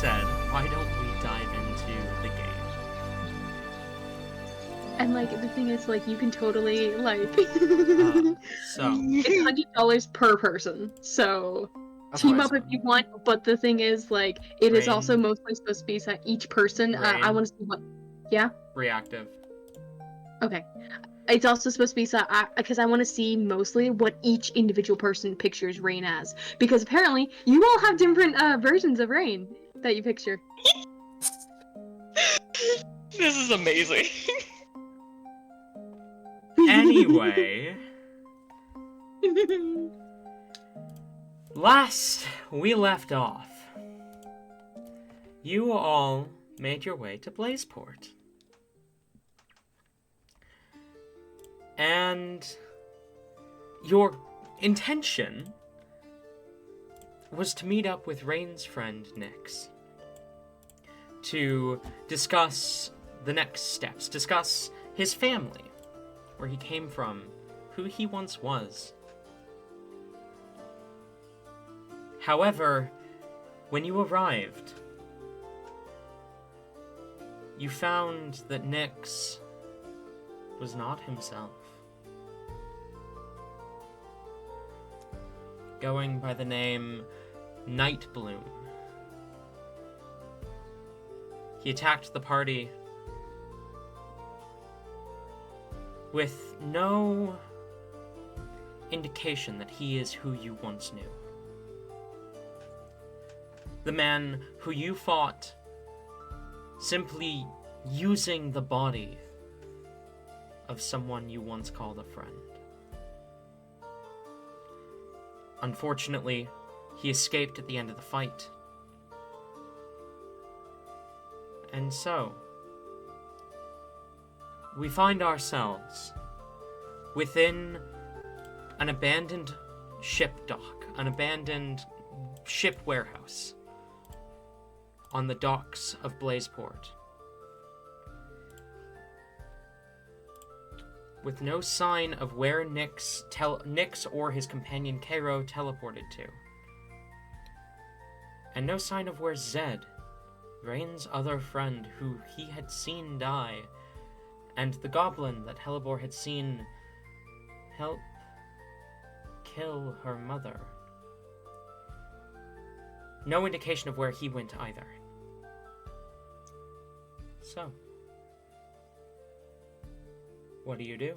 said, why don't we dive into the game? And, like, the thing is, like, you can totally, like... So... It's $100 per person, so... Team up if you want, but the thing is, like, it is also mostly supposed to be that each person, I want to see what... Yeah? Reactive. Okay. It's also supposed to be so, because I want to see mostly what each individual person pictures Rain as. Because apparently, you all have different versions of Rain that you picture. This is amazing. Anyway... Last we left off, you all made your way to Blazeport. And your intention was to meet up with Rain's friend, Nyx, to discuss the next steps, discuss his family, where he came from, who he once was. However, when you arrived, you found that Nyx was not himself. Going by the name Nightbloom. He attacked the party with no indication that he is who you once knew. The man who you fought simply using the body of someone you once called a friend. Unfortunately, he escaped at the end of the fight. And so, we find ourselves within an abandoned ship dock, an abandoned ship warehouse on the docks of Blazeport, with no sign of where Nyx or his companion Cairo teleported to, and no sign of where Zed, Rain's other friend who he had seen die, and the goblin that Helibor had seen help kill her mother. No indication of where he went either. So, what do you do?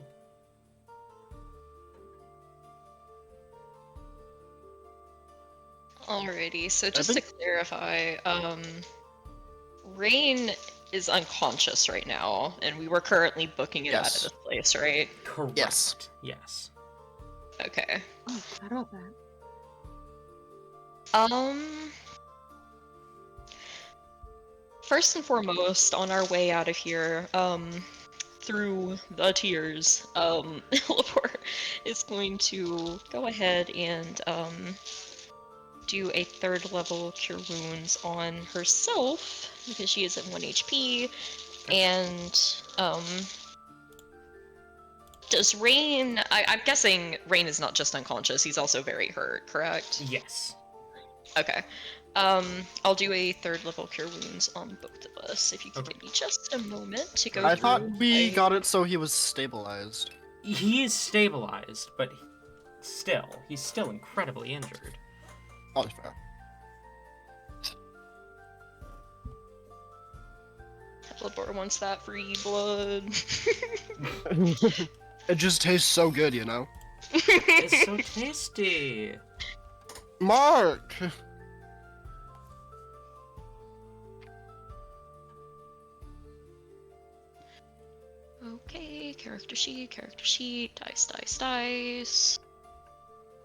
Alrighty, so just to clarify, Rain is unconscious right now, and we were currently booking it out of this place, right? Correct. Yes. Okay. Oh, I don't know that. First and foremost, on our way out of here, through the tears, Lipor is going to go ahead and, do a 3rd level Cure Wounds on herself, because she is at 1 HP, and, does Rain... I'm guessing Rain is not just unconscious, he's also very hurt, correct? Yes. Okay. I'll do a 3rd level Cure Wounds on both of us, if you could give me just a moment to go I through... thought we got it so he was stabilized. He is stabilized, but he's still incredibly injured. Oh, that's fair. Lipor wants that free blood. It just tastes so good, you know? It's so tasty! Mark! Okay, character sheet, dice.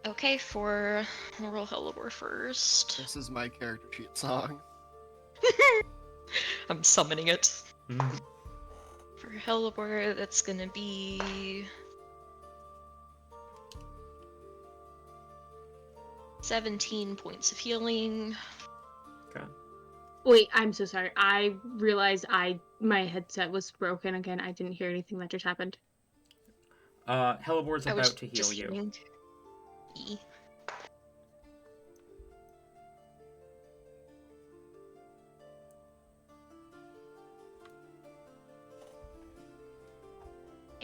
Okay, for Royal Helibor first. This is my character sheet song. I'm summoning it. Mm. For Helibor, that's gonna be 17 points of healing. Okay. Wait, I'm so sorry. I realized my headset was broken again. I didn't hear anything that just happened. Helibor's about to heal you. Healing.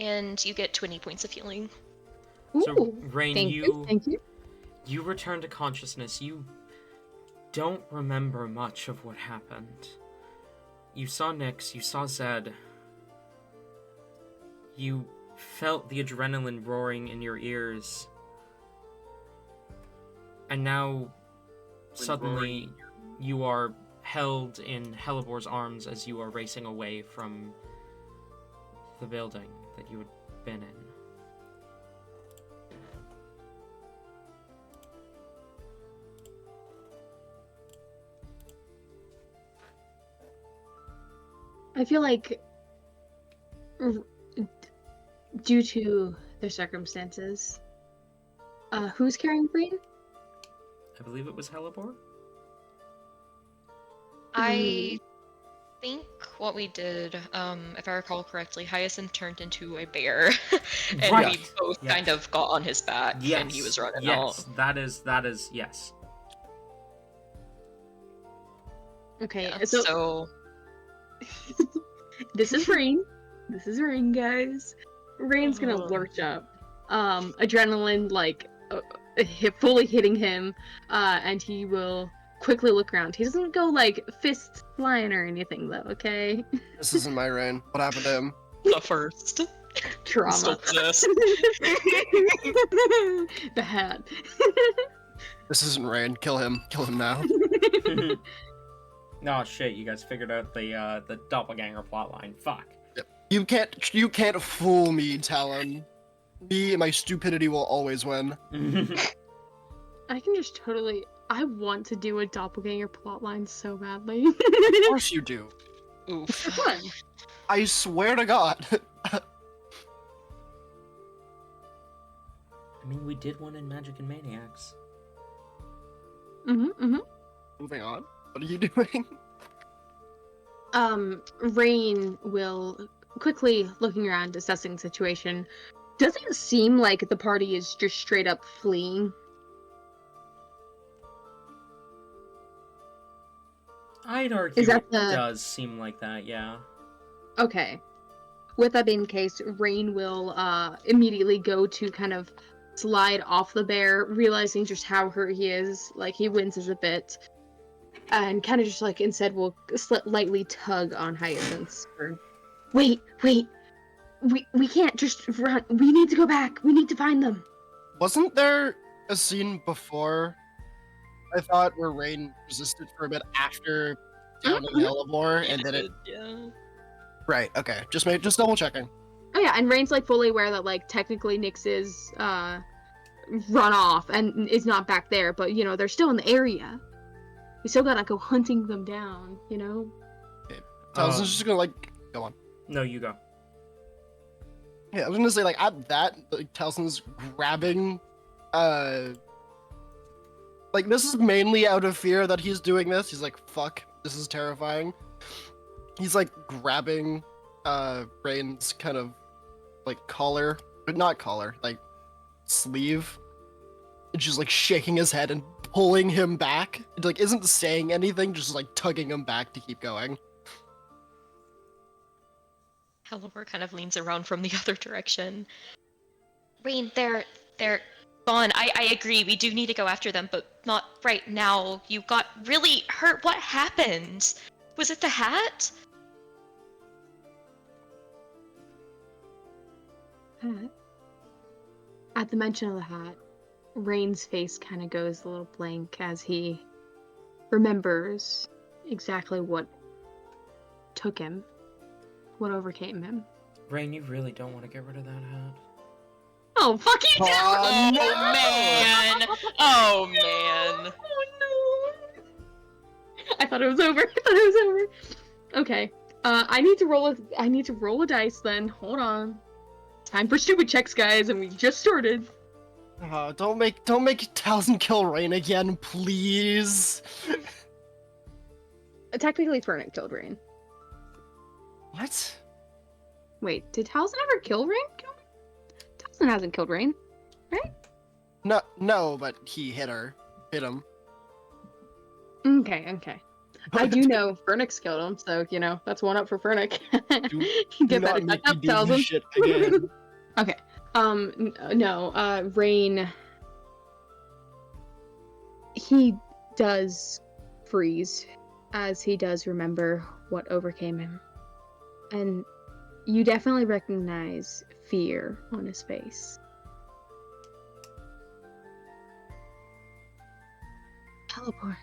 and you get 20 points of healing. So, Ooh, Rain, thank you. Thank you. you return to consciousness. You don't remember much of what happened. You saw Nyx, you saw Zed. You felt the adrenaline roaring in your ears. And now, suddenly, you are held in Helibor's arms as you are racing away from the building that you had been in. I feel like, due to the circumstances, who's carrying Breen? I believe it was Helibor? I think what we did, if I recall correctly, Hyacinth turned into a bear, and Right. we both Yes. kind of got on his back, Yes. and he was running Yes, out. that is, yes. Okay, Yeah, so so this is Rain. This is Rain, guys. Rain's gonna lurch up. Adrenaline, like, fully hitting him, and he will quickly look around. He doesn't go, like, fists flying or anything, though, okay? This isn't my Rain. What happened to him? the first. Trauma. Still possessed. The hat. This isn't Rain. Kill him. Kill him now. Oh shit, you guys figured out the doppelganger plotline. Fuck. You can't fool me, Talon. Me and my stupidity will always win. I can just totally... I want to do a doppelganger plotline so badly. Of course you do. Oof. For fun. I swear to God. I mean, we did one in Magic and Maniacs. Moving on. What are you doing? Rain will, quickly looking around, assessing the situation. Doesn't seem like the party is just straight up fleeing. I'd argue Is that it the- does seem like that, yeah. Okay. With that being the case, Rain will immediately go to kind of slide off the bear, realizing just how hurt he is. Like, he winces a bit. And kind of just, like, instead will lightly tug on Hyacinth's. Wait! We can't just run. We need to go back. We need to find them. Wasn't there a scene before, I thought, where Rain resisted for a bit after downing Helibor, and then it... Yeah. Right, okay. Just double checking. Oh yeah, and Rain's, like, fully aware that, like, technically Nyx is run off and is not back there, but, you know, they're still in the area. We still gotta go hunting them down, you know? Talon's just gonna, like, go on. No, you go. Yeah, I was gonna say, like, at that, like, Talson's grabbing, like, this is mainly out of fear that he's doing this. He's like, fuck, this is terrifying. He's, like, grabbing, Rain's kind of, like, collar, but not collar, like, sleeve, and just, like, shaking his head and pulling him back. It, like, isn't saying anything, just, like, tugging him back to keep going. Helibor kind of leans around from the other direction. Rain, they're gone. I agree, we do need to go after them, but not right now. You got really hurt. What happened? Was it the hat? Hat? At the mention of the hat, Rain's face kind of goes a little blank as he remembers exactly what took him, what overcame him. Rain, you really don't want to get rid of that hat. Oh, fuck you! Oh, Oh man! Oh man! Oh no! I thought it was over. Okay. I need to roll a dice then. Hold on. Time for stupid checks, guys, and we just started. Don't make Talon kill Rain again, please. Technically, Fernic killed Rain. What? Wait, did Talon ever kill Rain? Talon hasn't killed Rain, right? No, but he hit him. Okay. I do know Fernic's killed him, so, you know, that's one up for Fernic. Do Get not better make up, me do this Talon. shit again. Okay. No. Rain. He does freeze, as he does remember what overcame him, and you definitely recognize fear on his face. Teleport.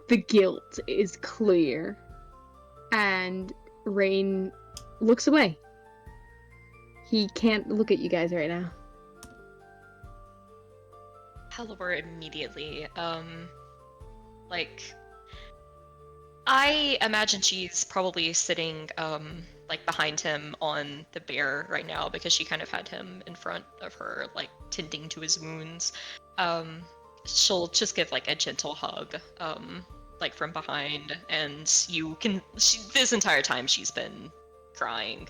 The guilt is clear, and Rain looks away. He can't look at you guys right now. Halibur immediately, like, I imagine she's probably sitting, like, behind him on the bear right now, because she kind of had him in front of her, like, tending to his wounds. She'll just give, like, a gentle hug, like, from behind, and this entire time she's been crying.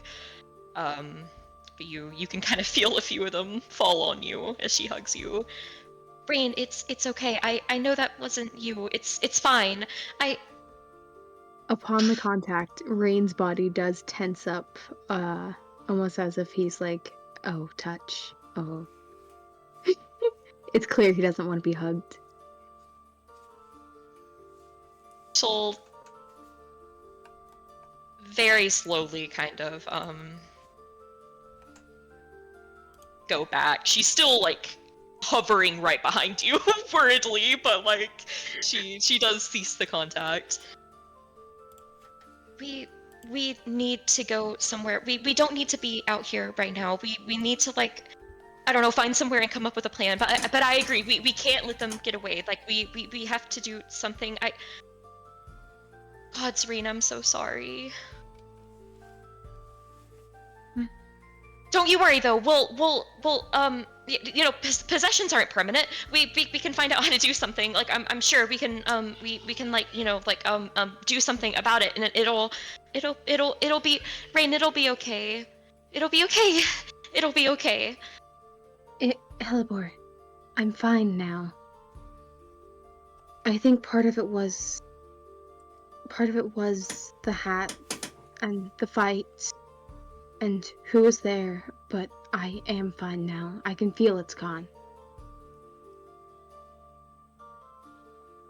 But you can kind of feel a few of them fall on you as she hugs you. Rain, it's okay. I know that wasn't you. It's fine. Upon the contact, Rain's body does tense up, almost as if he's like, oh, touch. Oh. It's clear he doesn't want to be hugged. She'll very slowly kind of go back. She's still like hovering right behind you worriedly, but like she does cease the contact. We need to go somewhere. We don't need to be out here right now. We need to, like, I don't know, find somewhere and come up with a plan. But I agree. We can't let them get away. Like we have to do something. God, Serena, I'm so sorry. Don't you worry though. We'll you know, possessions aren't permanent. We can find out how to do something. Like I'm sure we can we can, like, you know, like do something about it, and it'll be, Rain, it'll be okay. It'll be okay. It'll be okay. Helibor, I'm fine now. I think part of it was the hat and the fight and who was there, but I am fine now. I can feel it's gone.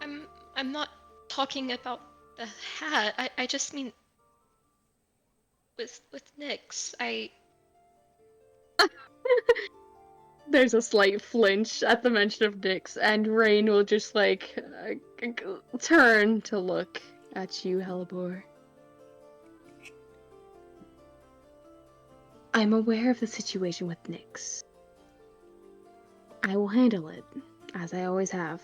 I'm not talking about the hat. I just mean with Nyx. There's a slight flinch at the mention of Nyx, and Rain will just, like, turn to look at you, Helibor. I'm aware of the situation with Nyx. I will handle it, as I always have.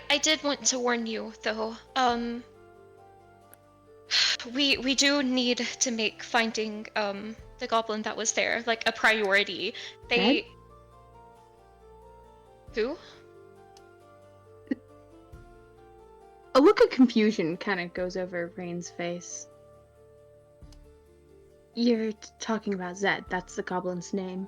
I did want to warn you, though. We do need to make finding the goblin that was there, like, a priority. Zed? Who? A look of confusion kind of goes over Rain's face. You're talking about Zed. That's the goblin's name.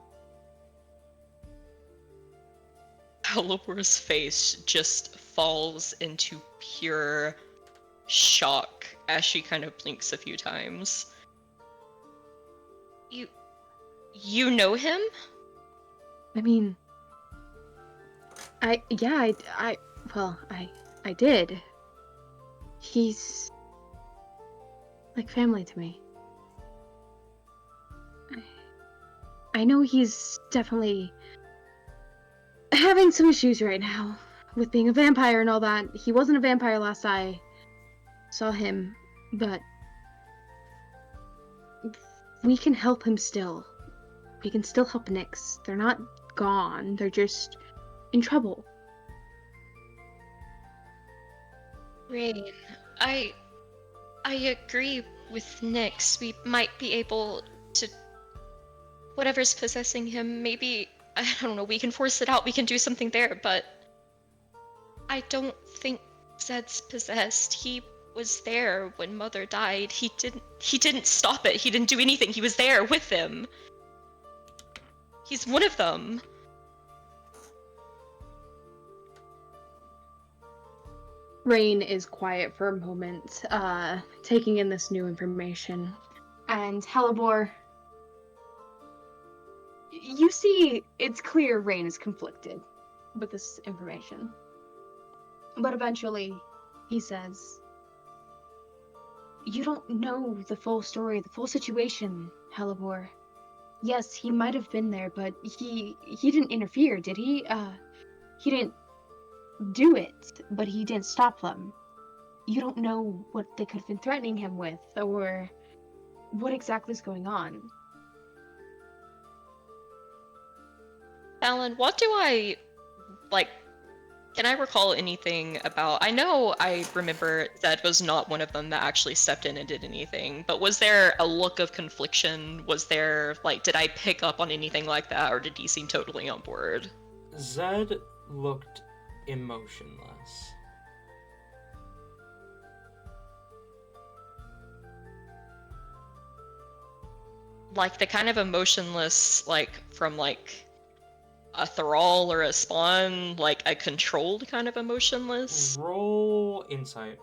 Helibor's face just falls into pure shock as she kind of blinks a few times. You know him? I mean, I did. He's like family to me. I know he's definitely having some issues right now with being a vampire and all that. He wasn't a vampire last I saw him, but we can help him still. We can still help Nyx. They're not gone. They're just in trouble. Rain, I agree with Nyx. We might be able to... Whatever's possessing him, maybe... I don't know, we can force it out, we can do something there, but... I don't think Zed's possessed. He was there when Mother died. He didn't stop it. He didn't do anything. He was there with them. He's one of them. Rain is quiet for a moment, taking in this new information. And Hellebore, you see, it's clear Rain is conflicted with this information. But eventually, he says, "You don't know the full story, the full situation, Hellebore. Yes, he might have been there, but he didn't interfere, did he? He didn't do it, but he didn't stop them. You don't know what they could have been threatening him with, or what exactly is going on." Alan, what do I, like, can I recall anything about, I know I remember Zed was not one of them that actually stepped in and did anything, but was there a look of confliction? Was there, like, did I pick up on anything like that, or did he seem totally on board? Zed looked emotionless. Like, the kind of emotionless, like, from, like, a thrall or a spawn, like a controlled kind of emotionless? Roll insight.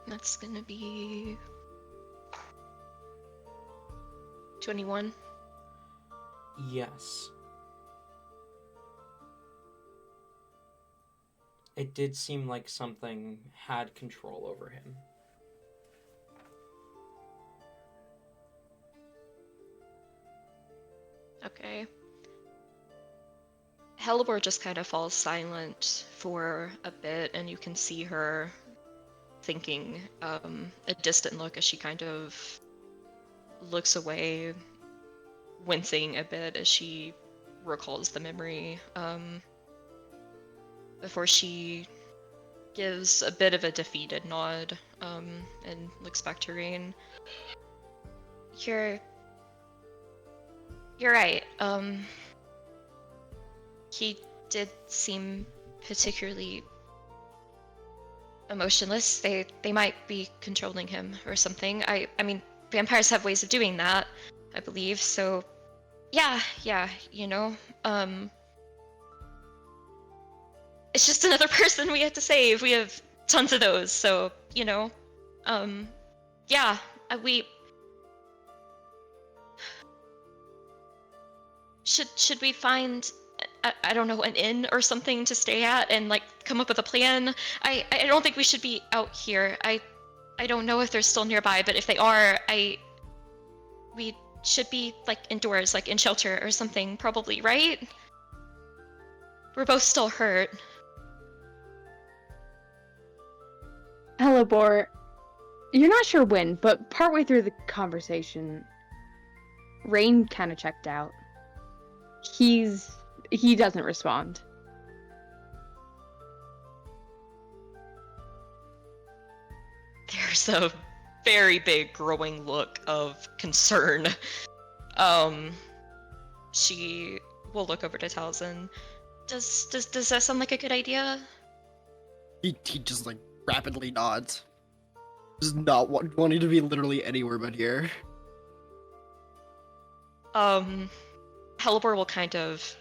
That's gonna be 21. Yes. It did seem like something had control over him. Okay. Hellebore just kind of falls silent for a bit, and you can see her thinking, a distant look as she kind of looks away, wincing a bit as she recalls the memory, before she gives a bit of a defeated nod, and looks back to Rain. You're right. He did seem particularly emotionless. They might be controlling him or something. I mean, vampires have ways of doing that, I believe. So, yeah, you know, it's just another person we have to save. We have tons of those, so, you know, yeah, we should we find, I don't know, an inn or something to stay at and, like, come up with a plan? I don't think we should be out here. I don't know if they're still nearby, but if they are, we should be, like, indoors, like in shelter or something, probably, right? We're both still hurt. Hellebore, you're not sure when, but partway through the conversation, Rain kind of checked out. He doesn't respond. There's a very big growing look of concern. She will look over to Talzin. Does that sound like a good idea? He just like rapidly nods. Just not wanting to be literally anywhere but here. Hellebore will kind of,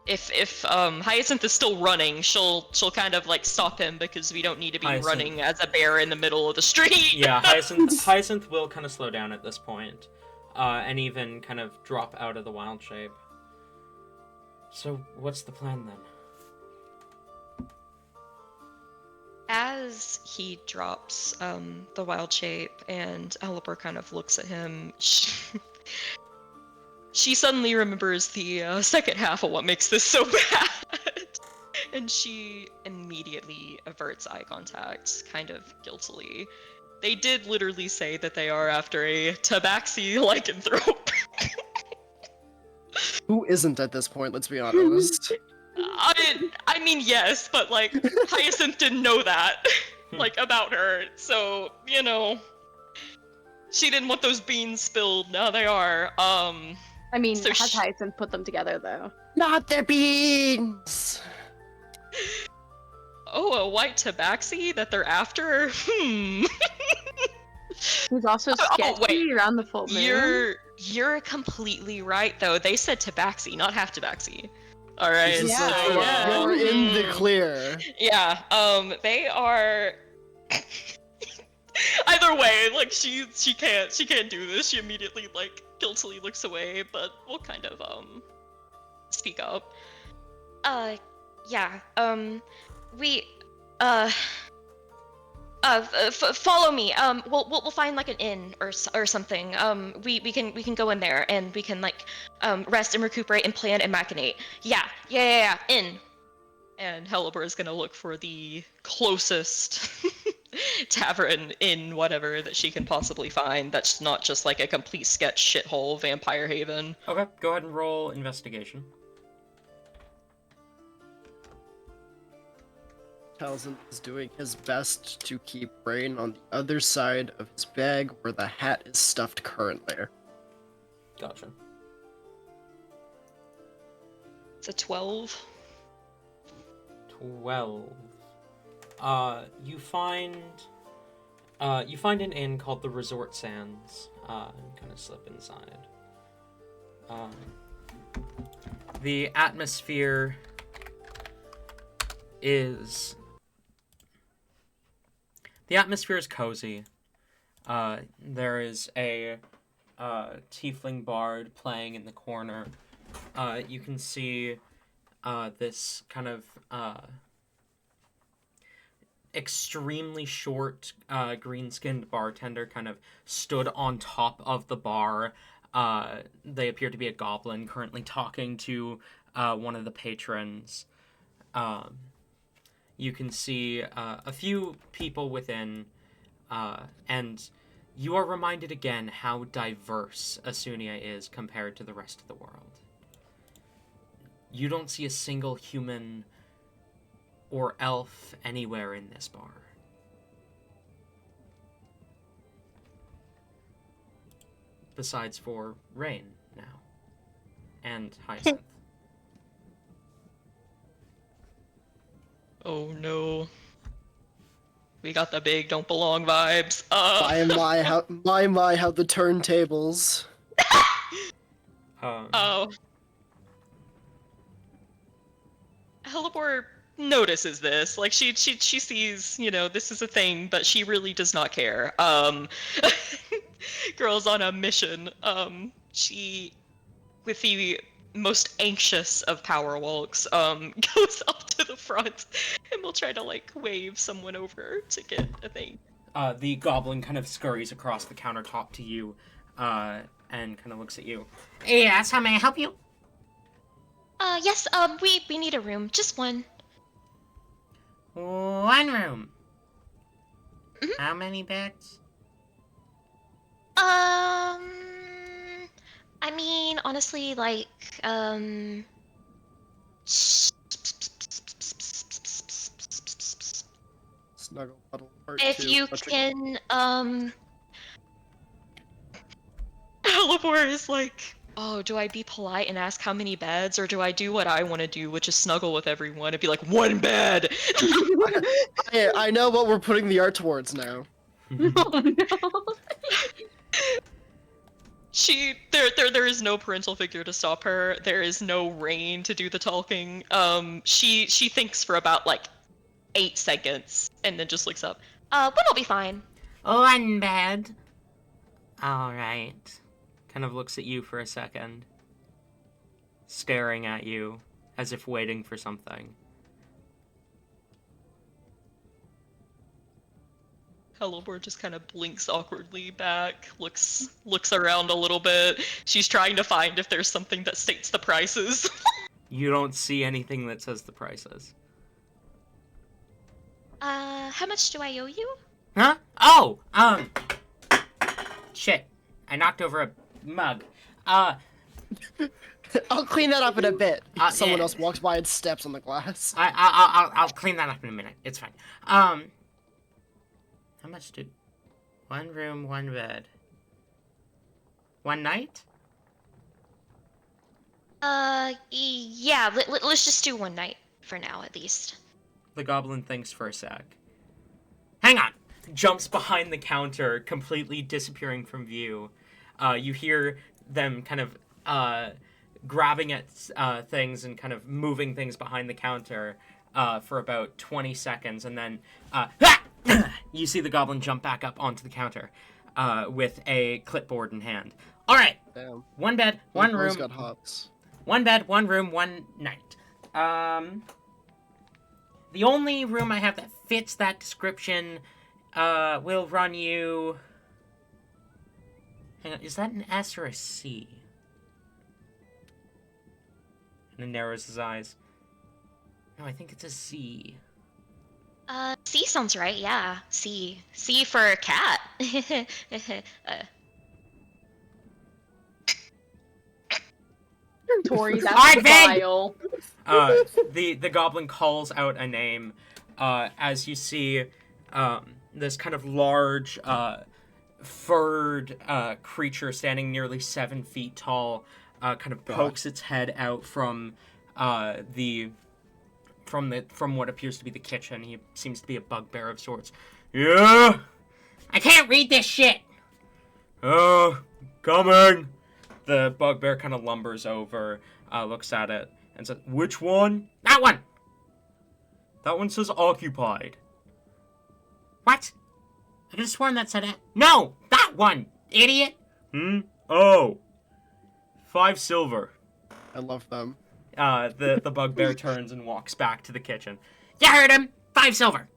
if Hyacinth is still running, she'll kind of like stop him because we don't need to be Hyacinth. running as a bear in the middle of the street. Yeah, Hyacinth will kind of slow down at this point, and even kind of drop out of the wild shape. So, what's the plan then? As he drops the wild shape and Hellebore kind of looks at him, she suddenly remembers the second half of what makes this so bad. And she immediately averts eye contact, kind of guiltily. They did literally say that they are after a tabaxi lycanthrope. Who isn't at this point, let's be honest. I mean, yes, but, like, Hyacinth didn't know that, like, about her, so, you know, she didn't want those beans spilled, now they are, I mean, So has Hyacinth put them together, though? Not the beans! Oh, a white tabaxi that they're after? He's also Oh, sketchy wait. around the full moon. You're completely right though. They said tabaxi, not half tabaxi. All right. This is so Yeah, true. yeah. You're in the clear. Yeah. They are. Either way, like she can't do this. She immediately like guiltily looks away, but we'll kind of speak up. Yeah. We follow me. We'll find like an inn or something. We can go in there and we can like rest and recuperate and plan and machinate. Yeah. In. And Helibor is gonna look for the closest tavern in whatever that she can possibly find. That's not just like a complete sketch shithole vampire haven. Okay, go ahead and roll investigation. Talzin is doing his best to keep Rain on the other side of his bag where the hat is stuffed currently. Gotcha. It's a 12. 12. You find an inn called the Resort Sands, and kind of slip inside. The atmosphere is cozy. There is a tiefling bard playing in the corner. You can see this kind of extremely short green-skinned bartender kind of stood on top of the bar. They appear to be a goblin currently talking to one of the patrons. You can see a few people within, and you are reminded again how diverse Asunia is compared to the rest of the world. You don't see a single human or elf anywhere in this bar. Besides for Rain now. And Hyacinth. Oh no. We got the big don't belong vibes. My, how the turntables. Oh. Helibor notices this. Like she sees, this is a thing, but she really does not care. Girl's on a mission. She, with the most anxious of power walks, goes up to the front and will try to like wave someone over to get a thing. The goblin kind of scurries across the countertop to you, and kind of looks at you. Yes, how may I help you? Yes, we need a room. Just one. One room. Mhm. How many beds? I mean, honestly, like, Snuggle puddle part if 2. you can, Helibor is like, oh, do I be polite and ask how many beds, or do I do what I want to do, which is snuggle with everyone and be like, one bed? I know what we're putting the art towards now. Oh no. There is no parental figure to stop her. There is no Rain to do the talking. She thinks for about like 8 seconds and then just looks up. one will be fine. One bed. Alright. Kind of looks at you for a second. Staring at you, as if waiting for something. Helibor just kind of blinks awkwardly back, looks around a little bit. She's trying to find if there's something that states the prices. You don't see anything that says the prices. How much do I owe you? Huh? Oh! Shit. I knocked over a mug. I'll clean that up in a bit. Someone yeah. else walks by and steps on the glass. I'll clean that up in a minute. It's fine. How much did... One room, one bed. One night? Yeah, let's just do one night for now, at least. The goblin thinks for a sec. Hang on! jumps behind the counter, completely disappearing from view. You hear them kind of grabbing at things and kind of moving things behind the counter for about 20 seconds, and then you see the goblin jump back up onto the counter with a clipboard in hand. All right. Damn. One bed, one room. Got hops. One bed, one room, one night. The only room I have that fits that description will run you... Hang on, is that an S or a C? And then narrows his eyes. No, I think it's a C. C sounds right, yeah. C. C for cat. Tori, All right, that's Vin! vile. The goblin calls out a name as you see this kind of large furred creature standing nearly 7 feet tall kind of pokes its head out from what appears to be the kitchen. He seems to be a bugbear of sorts. Yeah, I can't read this shit. Coming. The bugbear kind of lumbers over, looks at it, and says, "Which one?" "That one!" "That one says occupied." "What? I could have sworn that said it." "No! That one, idiot!" "Oh. 5 silver." I love them. The bugbear turns and walks back to the kitchen. "You heard him! 5 silver!"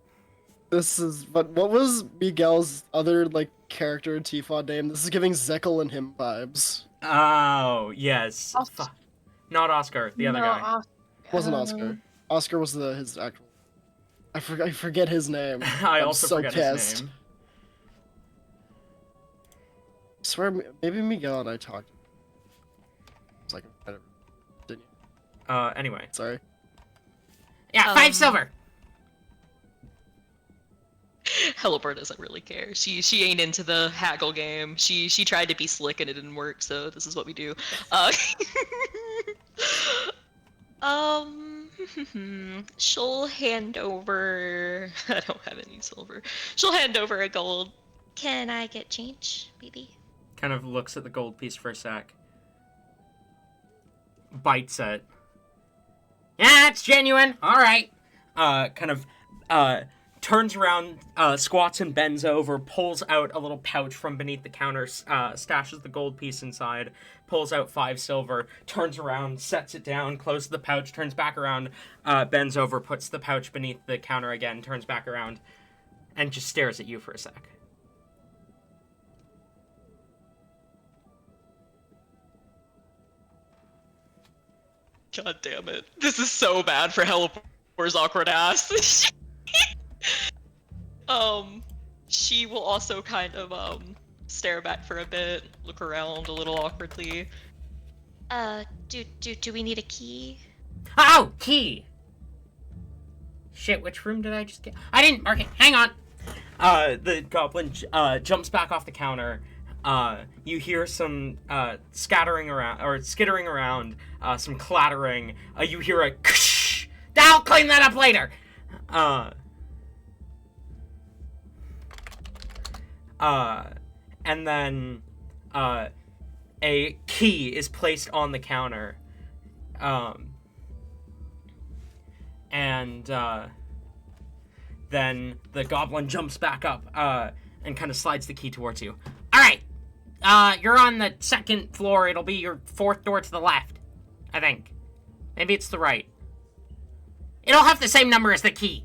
But what was Miguel's other, character in Tifa name? This is giving Zekel and him vibes. Oh, yes. Not Oscar, the other guy. Wasn't Oscar. Oscar was his actual... I forget his name. I I'm also so forget pissed. his name. I swear, maybe Miguel and I talked. It's like, I don't... Didn't you? Anyway. Sorry. Yeah, 5 silver! Heliport doesn't really care. She ain't into the haggle game. She tried to be slick and it didn't work, so this is what we do. She'll hand over... I don't have any silver. She'll hand over a gold. Can I get change, baby? Kind of looks at the gold piece for a sec. Bites it. Yeah, it's genuine. All right. Turns around, squats and bends over, pulls out a little pouch from beneath the counter, stashes the gold piece inside, pulls out 5 silver, turns around, sets it down, closes the pouch, turns back around, bends over, puts the pouch beneath the counter again, turns back around, and just stares at you for a sec. God damn it. This is so bad for Heliport's awkward ass. She will also kind of, stare back for a bit, look around a little awkwardly. Do we need a key? Oh, key! Shit, which room did I just get? I didn't mark it. Hang on. The goblin jumps back off the counter. You hear some skittering around, some clattering. You hear a ksh! I'll clean that up later. And then a key is placed on the counter. And then the goblin jumps back up and kind of slides the key towards you. All right, you're on the 2nd floor. It'll be your 4th door to the left, I think. Maybe it's the right. It'll have the same number as the key.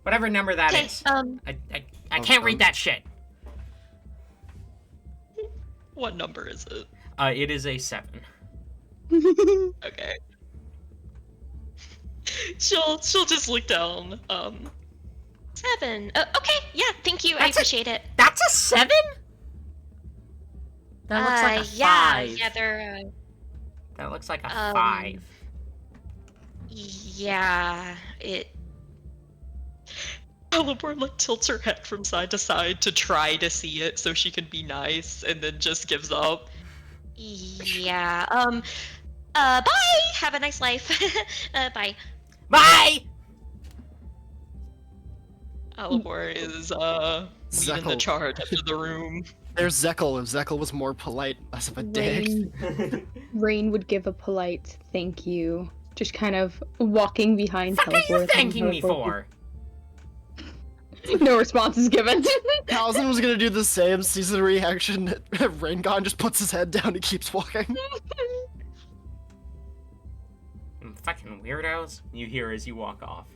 Whatever number that is. I can't read that shit. What number is it? It is a 7. Okay. She'll just look down. 7. Okay, yeah, thank you. I appreciate it. That's a 7? That looks like a 5. Yeah, they're. That looks like a 5. Yeah, it. Heliport tilts her head from side to side to try to see it so she can be nice, and then just gives up. Yeah. Bye. Have a nice life. Bye. Bye. Alibor is leading the Zekel. charge up to the room. There's Zekel. If Zekel was more polite, less of a dick. Rain would give a polite thank you, just kind of walking behind Fuck are Helibor. you thanking me for? No response is given. Towson was gonna do the same season reaction. Raingon just puts his head down and keeps walking. Fucking weirdos. You hear as you walk off.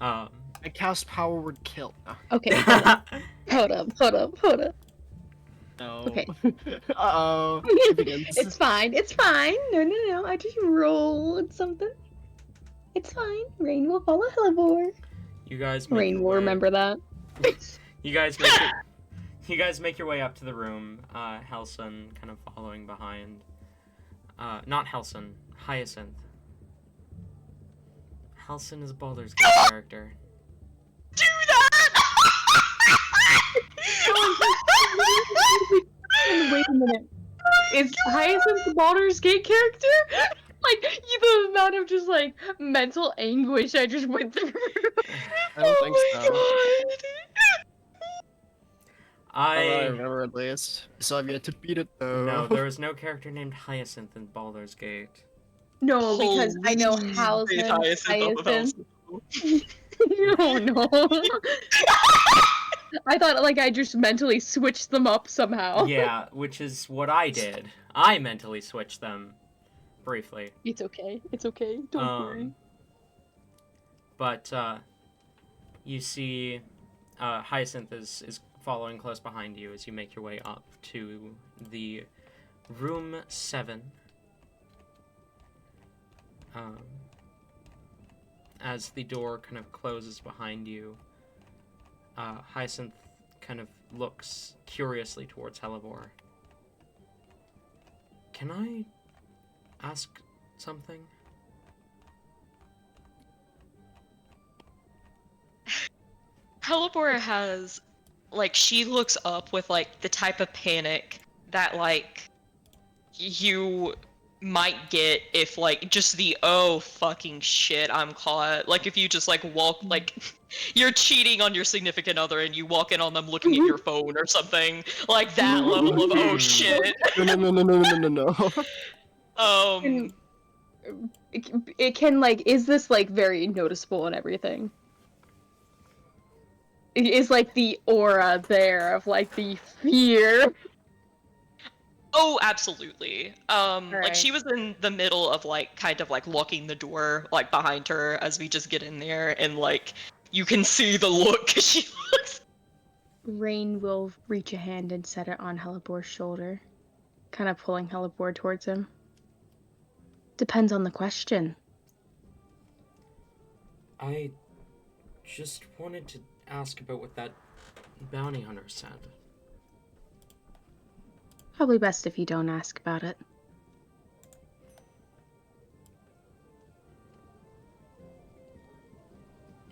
I cast Power Word Kill. Okay, hold up. No. Okay. Uh-oh. It begins. It's fine. No. I just rolled something. It's fine. Rain will follow Helibor. You guys make Rain your will way- remember that. You guys make it. You guys make your way up to the room. Halson kind of following behind. Not Halson. Hyacinth. Halson is a Baldur's Gate character. Do that! Wait a minute. Is Hyacinth the Baldur's Gate character? Like, the amount of just, like, mental anguish I just went through. I don't think so. I I remember at least. So I've yet to beat it though. no, there is no character named Hyacinth in Baldur's Gate. No, because I know Holy Hyacinth. Hyacinth. Oh no. I thought, like, I just mentally switched them up somehow. Yeah, which is what I did. I mentally switched them briefly. It's okay. Don't worry. But you see Hyacinth is following close behind you as you make your way up to the room 7. As the door kind of closes behind you, Hyacinth kind of looks curiously towards Helibor. Can I ask something? Helibor has, like, she looks up with, like, the type of panic that, like, you might get if, like, just the, oh, fucking shit, I'm caught. Like, if you just, like, walk, like, you're cheating on your significant other and you walk in on them looking at your phone or something. Like, that level of, oh, shit. No. And it can, like, is this, like, very noticeable and everything? Is, like, the aura there of, like, the fear? Oh, absolutely. Like, Alright. she was in the middle of, like, kind of, like, locking the door, like, behind her as we just get in there, and, like, you can see the look she looks. Rain will reach a hand and set it on Helibor's shoulder, kind of pulling Helibor towards him. Depends on the question. I just wanted to ask about what that bounty hunter said. Probably best if you don't ask about it.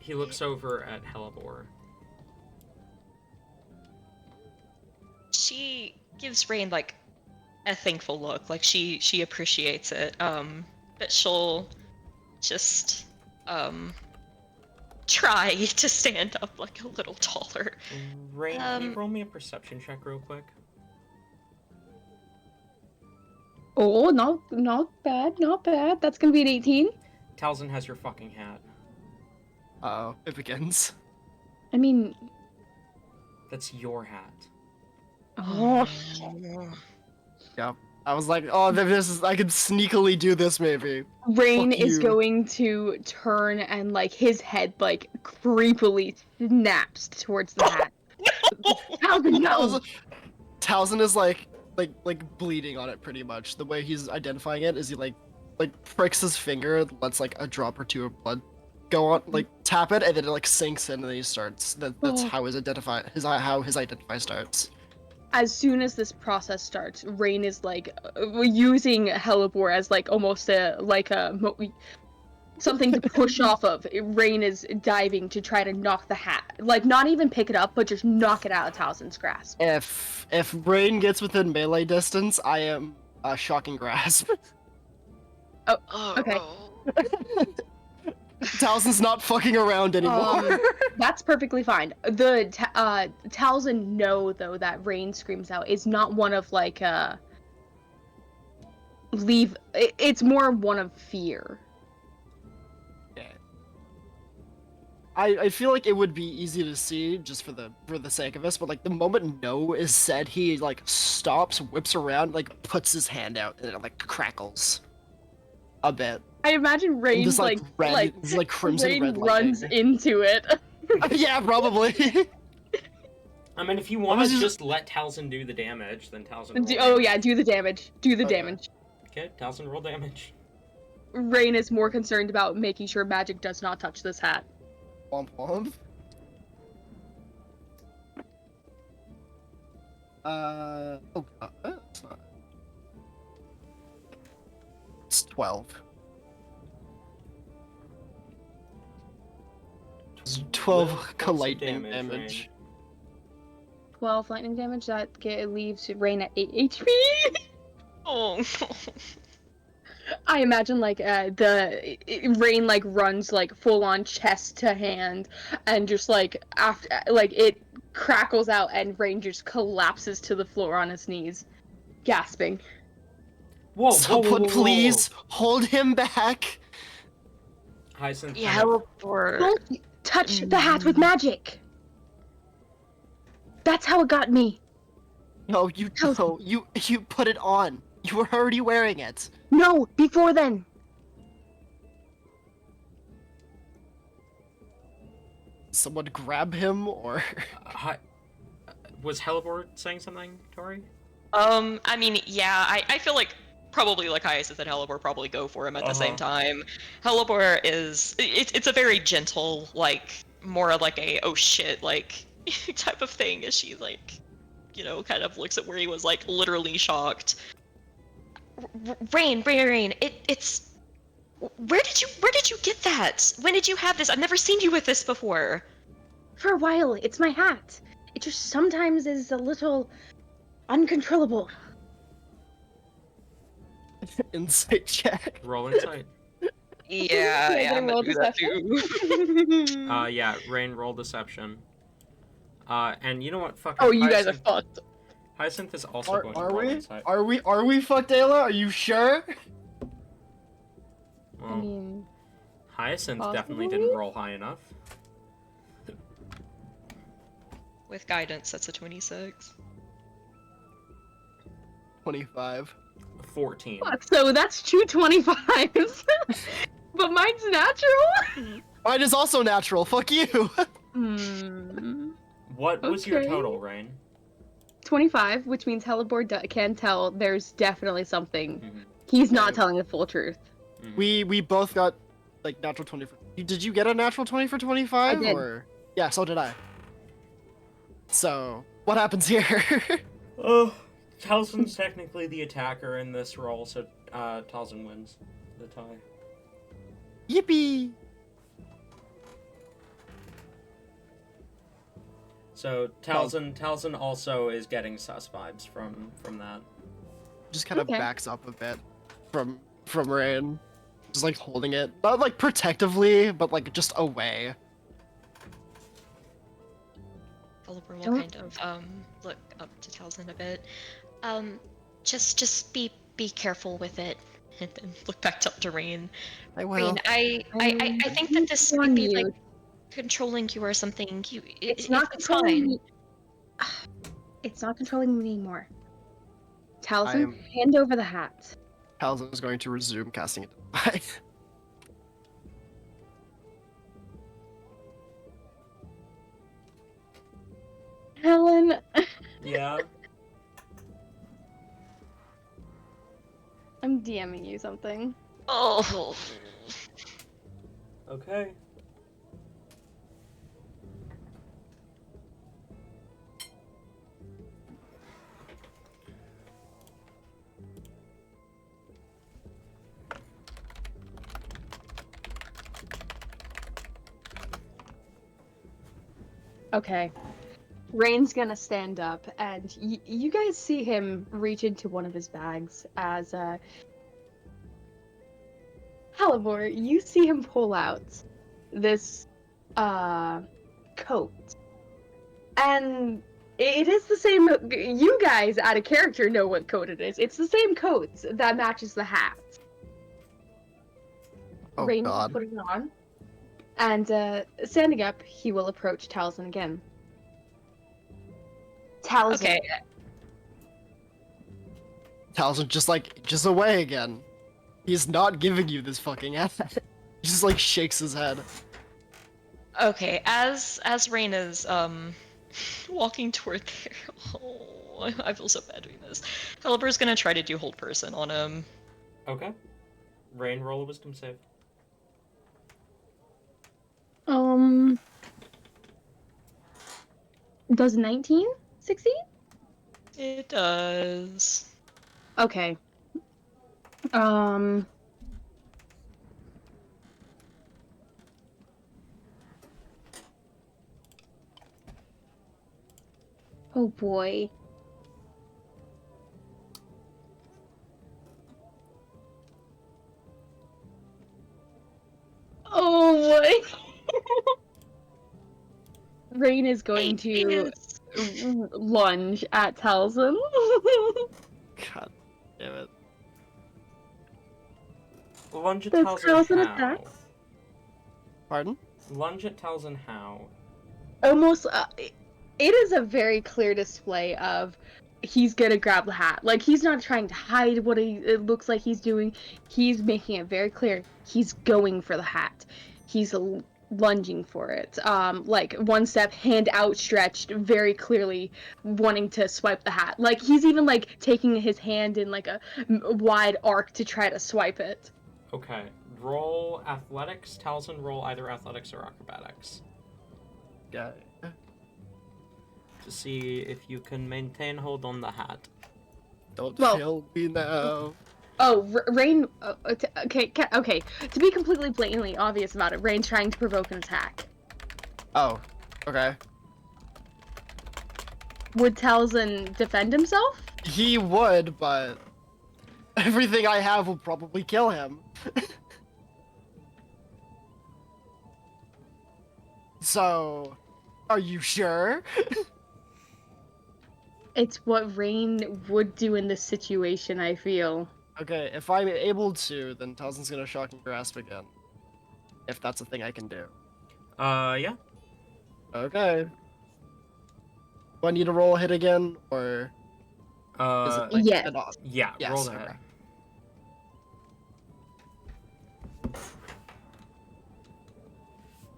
He looks over at Helibor. She gives Rain, like, a thankful look. Like, she appreciates it. But she'll just, try to stand up, like, a little taller. Rain, can you roll me a perception check real quick? Oh, not bad. That's gonna be an 18. Talzin has your fucking hat. Uh-oh, it begins. I mean, That's your hat. oh, Yeah. I was like, oh, I could sneakily do this maybe. Rain Fuck is you. going to turn and, like, his head, like, creepily snaps towards the hat. No! Towson is like bleeding on it pretty much. The way he's identifying it is he like pricks his finger, lets like a drop or two of blood go on, like tap it, and then it like sinks in, and then he starts. That's Oh. how his identify starts. As soon as this process starts, Rain is like using Helibor as like almost something to push off of. Rain is diving to try to knock the hat, like not even pick it up, but just knock it out of Towson's grasp. If Rain gets within melee distance, I am shocking grasp. Okay. Talzin's not fucking around anymore. That's perfectly fine. The Talzin know though that Rain screams out is not one of like leave. It's more one of fear. I feel like it would be easy to see just for the sake of us, but like the moment no is said, he like stops, whips around, like puts his hand out, and it like crackles a bit. I imagine Rain Just like red, just, like crimson Rain red runs lightning. into it. Yeah, probably. I mean, if you want to just let Talzin do the damage, then Talzin roll Oh damage. yeah, do the damage. Do the Okay. damage. Okay, Talzin roll damage. Rain is more concerned about making sure magic does not touch this hat. Womp womp. Oh god, it's not. It's 12. It's 12 lightning damage. 12 lightning damage. That leaves Rain at 8 HP. Oh no. I I imagine like Rain like runs like full on chest to hand, and just like after like it crackles out, and Rain just collapses to the floor on his knees, gasping. Whoa, Someone please hold him back. Hyacinth. Yeah, kind of- Halibor. Don't touch the hat with magic. That's how it got me. No, you put it on. You were already wearing it. No, before then. Someone grab him or was Helibor saying something, Tori? I mean, yeah, I feel like probably like Azius and Helibor probably go for him at the same time. Helibor is it's a very gentle, like more like a oh shit like type of thing as she like, you know, kind of looks at where he was like literally shocked. Rain, it's where did you get that? When did you have this? I've never seen you with this before. For a while, it's my hat. It just sometimes is a little uncontrollable. insight check. Roll insight. Yeah, I'm gonna do that too. Yeah, Rain, roll deception. And you know what? Fuck. Oh, you guys are fucked. Hyacinth is also going to roll insight. Are we fucked, Ayla? Are you sure? Well, I mean, Hyacinth possibly? definitely didn't roll high enough. With guidance, that's a 26. 25. 14. fuck, so that's 225s. But mine's natural? Mine is also natural. Fuck you. Hmm. What was your Okay. total, Rain? 25, which means Helibor can tell there's definitely something. Mhm. He's not telling the full truth. Mhm. We both got like natural 20. Did you get a natural 20 for 25? I did. Or yeah, so did I. So what happens here? Oh, Talzin's technically the attacker in this role, so Talzin wins the tie. Yippee! So Talzin also is getting sus vibes from that. Just kind of Okay. backs up a bit from Rain. Just like holding it, not like protectively, but like just away. Oliver will Don't- kind of look up to Talzin a bit. Just be careful with it, and then look back up to Rain. I will. Rain, I think that this on would be you. like controlling you or something. It's not controlling fine. me. It's not controlling me anymore. Talzin, am- hand over the hat. Talzin is going to resume casting it. Bye. Helen, Yeah. I'm DMing you something. Oh. Okay. Okay. Rain's gonna stand up, and you guys see him reach into one of his bags as, Halivor, you see him pull out this coat. And it is the same. You guys, out of character, know what coat it is. It's the same coat that matches the hat. Oh Rain will God. put it on. And standing up, he will approach Talzin again. Talzin. Okay. Talzin just away again. He's not giving you this fucking hat. He just like shakes his head. Okay, as Rain is walking toward there. Oh, I feel so bad doing this. Helibor's gonna try to do hold person on him. Okay. Rain, roll a wisdom save. Does 19 succeed? It does. Okay. Oh boy. Oh boy. Rain is going to lunge at Talzin. God damn it. Lunge at Does Talzin Talzin how? attack? Pardon? Lunge at Talzin how? Almost, it is a very clear display of he's gonna grab the hat. Like, he's not trying to hide what it looks like he's doing. He's making it very clear. He's going for the hat. He's lunging for it. Like, one step, hand outstretched, very clearly wanting to swipe the hat. Like, he's even, like, taking his hand in, like, a wide arc to try to swipe it. Okay. Roll athletics. Talzin, roll either athletics or acrobatics. Yeah. To see if you can maintain hold on the hat. Don't Well- kill me now. Oh, Rain. Okay. To be completely blatantly obvious about it, Rain's trying to provoke an attack. Oh, okay. Would Talzin defend himself? He would, but everything I have will probably kill him. So, are you sure? It's what Rain would do in this situation, I feel. Okay, if I'm able to, then Talzin's gonna shock and grasp again. If that's a thing I can do. Yeah. Okay. Do I need to roll a hit again, or is it like Yes. an off? Yeah, Yes, roll the okay. hit.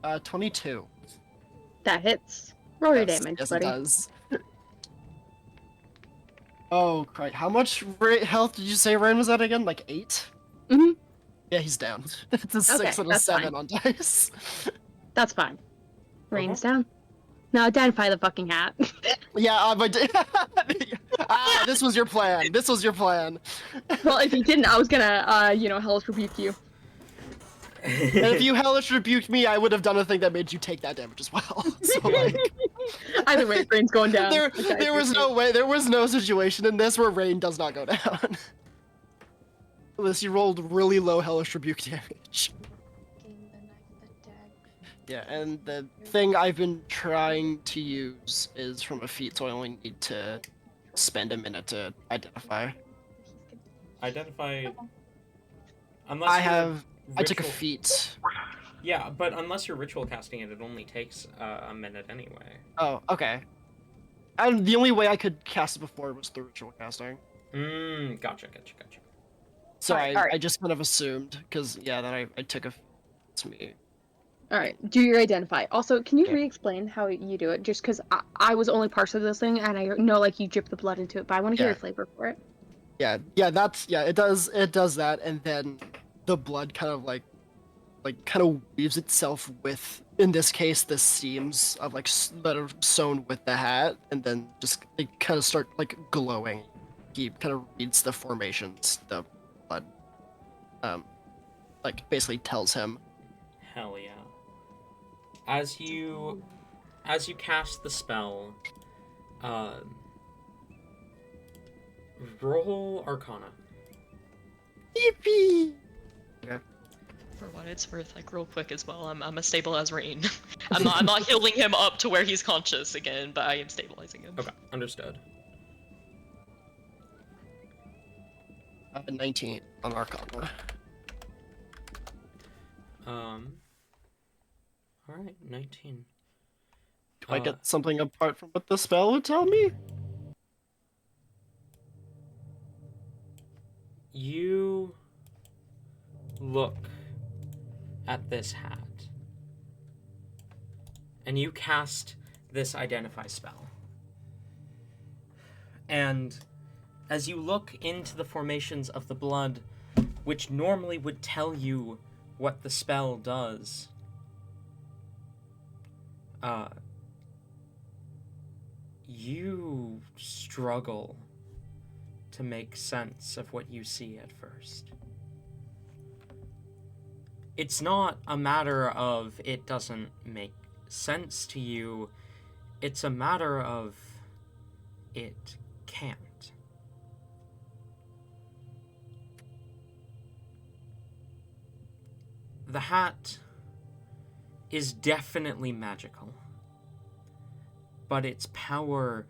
Uh, 22. That hits. Roll your Yes, damage, yes, buddy. it does. Oh, Christ. How much health did you say Rain was at again? Like 8? Mhm. Yeah, he's down. It's a 6 and a that's 7 fine. on dice. That's fine. Rain's down. Now identify the fucking hat. Yeah, but this was your plan. This was your plan. Well, if you didn't, I was gonna, hellish rebuke you. And if you hellish rebuked me, I would have done a thing that made you take that damage as well. So like, Either way, Rain's going down. there was no way, there was no situation in this where Rain does not go down. Unless you rolled really low hellish rebuke damage. Yeah, and the thing I've been trying to use is from a feat, so I only need to spend a minute to identify. Identify. Unless I took a ritual- feat. Yeah, but unless you're ritual casting it, it only takes a minute anyway. Oh, okay. And the only way I could cast it before was through ritual casting. Gotcha. So Alright, I alright. just kind of assumed, because, yeah, then I took a... It's me. Alright, do your identify. Also, can you Okay. re-explain how you do it? Just because I was only partial to this thing, and I know, like, you drip the blood into it, but I want to hear Yeah. a flavor for it. Yeah, it does that, and then the blood kind of kind of weaves itself with, in this case, the seams of that are sewn with the hat, and then just they kind of start like glowing. He kind of reads the formations, the blood, like basically tells him. Hell yeah. As you cast the spell, roll Arcana. Yippee! Okay. For what it's worth, like real quick as well, I'm a stabilize Rain. I'm not healing him up to where he's conscious again, but I am stabilizing him. Okay, understood. 19 on Arcana. Alright, 19. Do I get something apart from what the spell would tell me? You look at this hat, and you cast this Identify spell. And as you look into the formations of the blood, which normally would tell you what the spell does, you struggle to make sense of what you see at first. It's not a matter of it doesn't make sense to you, it's a matter of it can't. The hat is definitely magical, but its power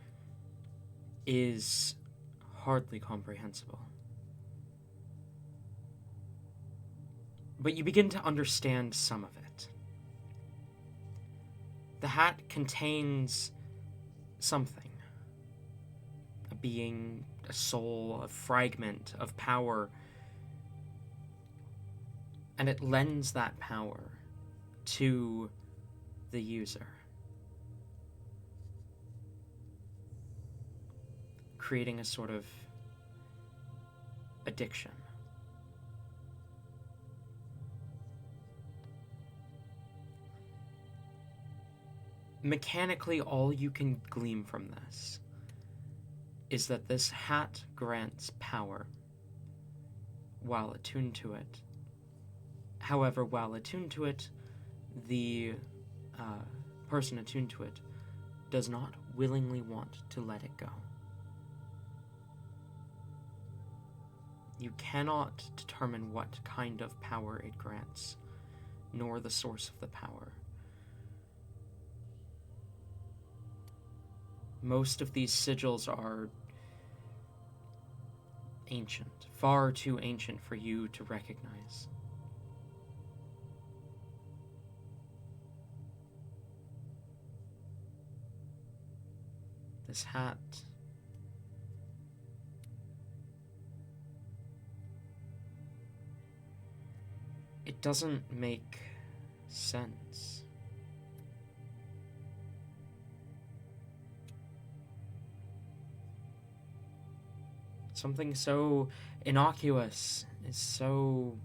is hardly comprehensible. But you begin to understand some of it. The hat contains something. A being, a soul, a fragment of power. And it lends that power to the user, creating a sort of addiction. Mechanically, all you can glean from this is that this hat grants power while attuned to it. However, while attuned to it, the person attuned to it does not willingly want to let it go. You cannot determine what kind of power it grants, nor the source of the power. Most of these sigils are ancient, far too ancient for you to recognize. This hat it doesn't make sense. Something so innocuous is so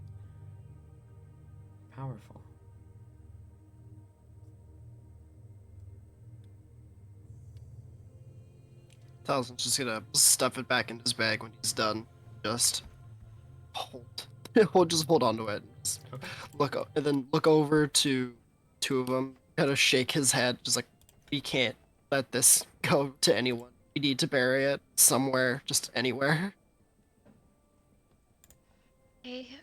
powerful. Talzin's just gonna stuff it back in his bag when he's done. Just hold. Just hold on to it. Just and then look over to two of them. Kind of shake his head, just like, we can't let this go to anyone. We need to bury it somewhere, just anywhere. Hey,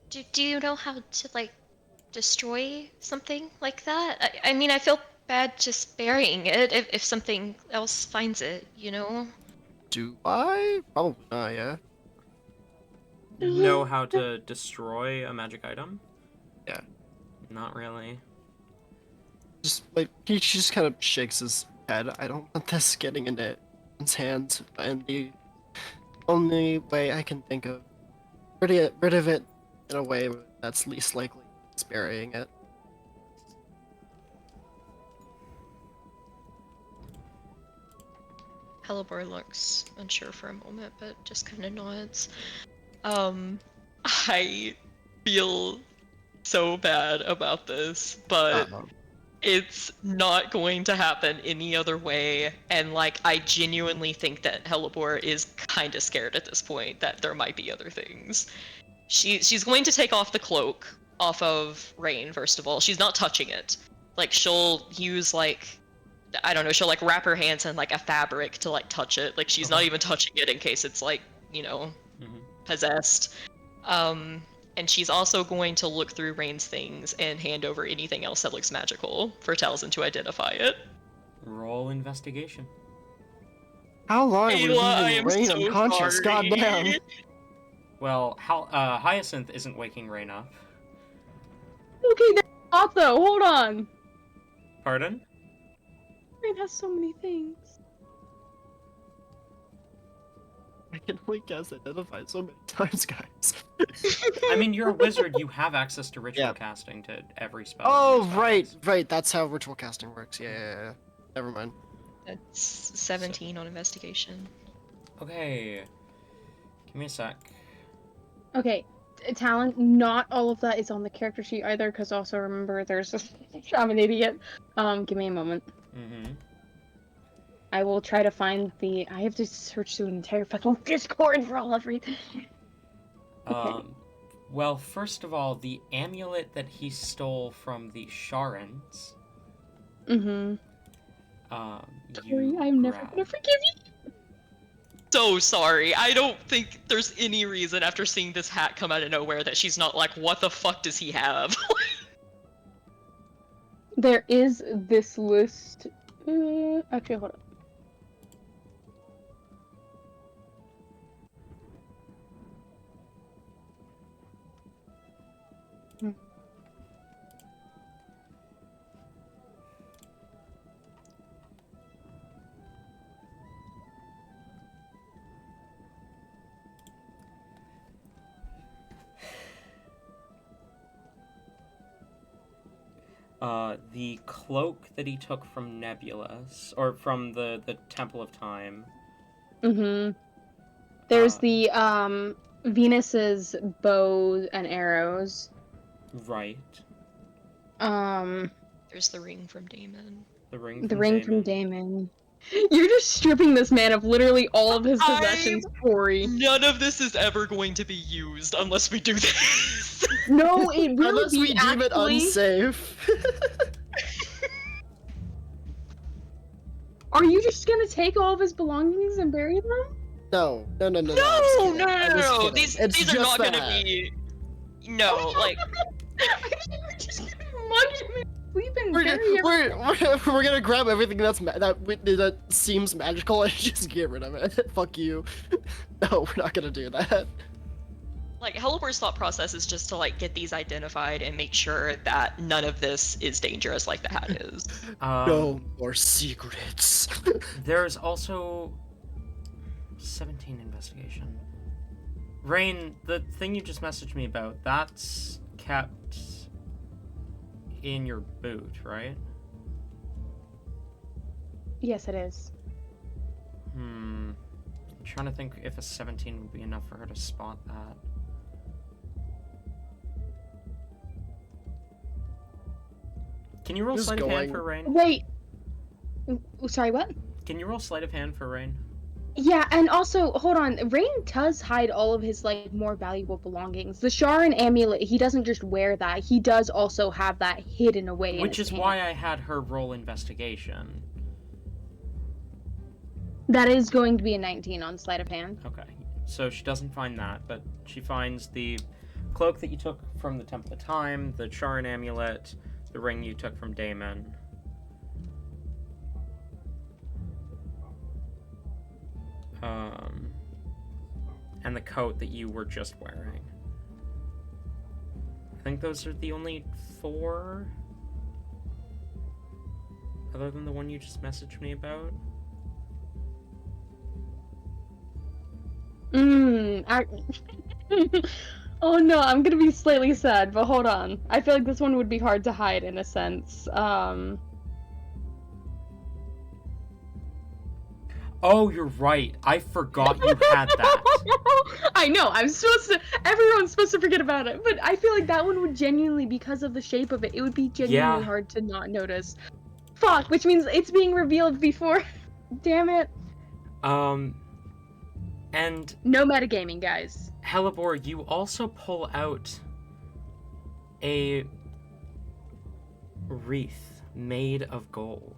do you know how to, like, destroy something like that? I mean, I feel bad just burying it if something else finds it, you know? Do I? Probably not, yeah. Know how to destroy a magic item? Yeah. Not really. Just, like, he just kind of shakes his head. I don't want this getting into his hands, and the only way I can think of rid of it in a way that's least likely is burying it. Helibor looks unsure for a moment, but just kind of nods. I feel so bad about this, but it's not going to happen any other way, and, like, I genuinely think that Helibor is kind of scared at this point that there might be other things. She's going to take off the cloak off of Rain, first of all. She's not touching it. Like, she'll use, like, I don't know, she'll, like, wrap her hands in, like, a fabric to, like, touch it. Like, she's not even touching it in case it's, like, you know, possessed. And And she's also going to look through Rain's things and hand over anything else that looks magical for Talzin to identify it. Roll investigation. How long are we Ayla, I leaving am Rain so unconscious? sorry. Goddamn. Well, Hyacinth isn't waking Rain up. Okay, that's not though. Hold on. Pardon? Rain has so many things. I can only guess identified so many times, guys. I mean, you're a wizard. You have access to ritual Yeah. casting to every spell. Oh, in your right, spells. right. That's how ritual casting works. Yeah. Never mind. That's 17 on investigation. Okay. Give me a sec. Okay, talent. Not all of that is on the character sheet either, because also remember there's I'm an idiot. Give me a moment. Mm-hmm. I will try to find the. I have to search through an entire fucking Discord for all everything. Okay. Well, first of all, the amulet that he stole from the Sharans. Mm-hmm. You I'm never grabbed. gonna forgive you. So sorry. I don't think there's any reason after seeing this hat come out of nowhere that she's not like, what the fuck does he have? There is this list. Actually, hold on. The cloak that he took from Nebula's, or from the Temple of Time. Mm-hmm. There's Uh, the Venus's bow and arrows. Right. There's the ring from Damon. The ring. The ring from Damon. You're just stripping this man of literally all of his possessions, Corey. None of this is ever going to be used unless we do this. No, it will Unless be we deem it actually. unsafe. Are you just gonna take all of his belongings and bury them? No. No, I'm just no, kidding. no, I'm just no. kidding. These It's are just not the gonna hat. be. No, like. You're just gonna mug me, sleep and We're, bury him. we're gonna grab everything that seems magical and just get rid of it. Fuck you. No, we're not gonna do that. Like, Helibor's thought process is just to, like, get these identified and make sure that none of this is dangerous like the hat is. No more secrets. There's also 17 investigation. Rain, the thing you just messaged me about, that's kept in your boot, right? Yes, it is. I'm trying to think if a 17 would be enough for her to spot that. Can you roll Who's sleight of hand going? for Rain? Wait. Sorry, what? Can you roll sleight of hand for Rain? Yeah, and also, hold on. Rain does hide all of his, like, more valuable belongings. The Sharon amulet, he doesn't just wear that. He does also have that hidden away in Which his is pants. why I had her roll investigation. That is going to be a 19 on sleight of hand. Okay, so she doesn't find that, but she finds the cloak that you took from the Temple of Time, the Charon amulet, the ring you took from Damon. And the coat that you were just wearing. I think those are the only 4, other than the one you just messaged me about. Oh no, I'm gonna be slightly sad, but hold on. I feel like this one would be hard to hide in a sense. Oh, you're right. I forgot you had that. I know, everyone's supposed to forget about it, but I feel like that one would genuinely, because of the shape of it, it would be genuinely Yeah. hard to not notice. Fuck, which means it's being revealed before. Damn it. And No metagaming, guys. Helibor, you also pull out a wreath made of gold.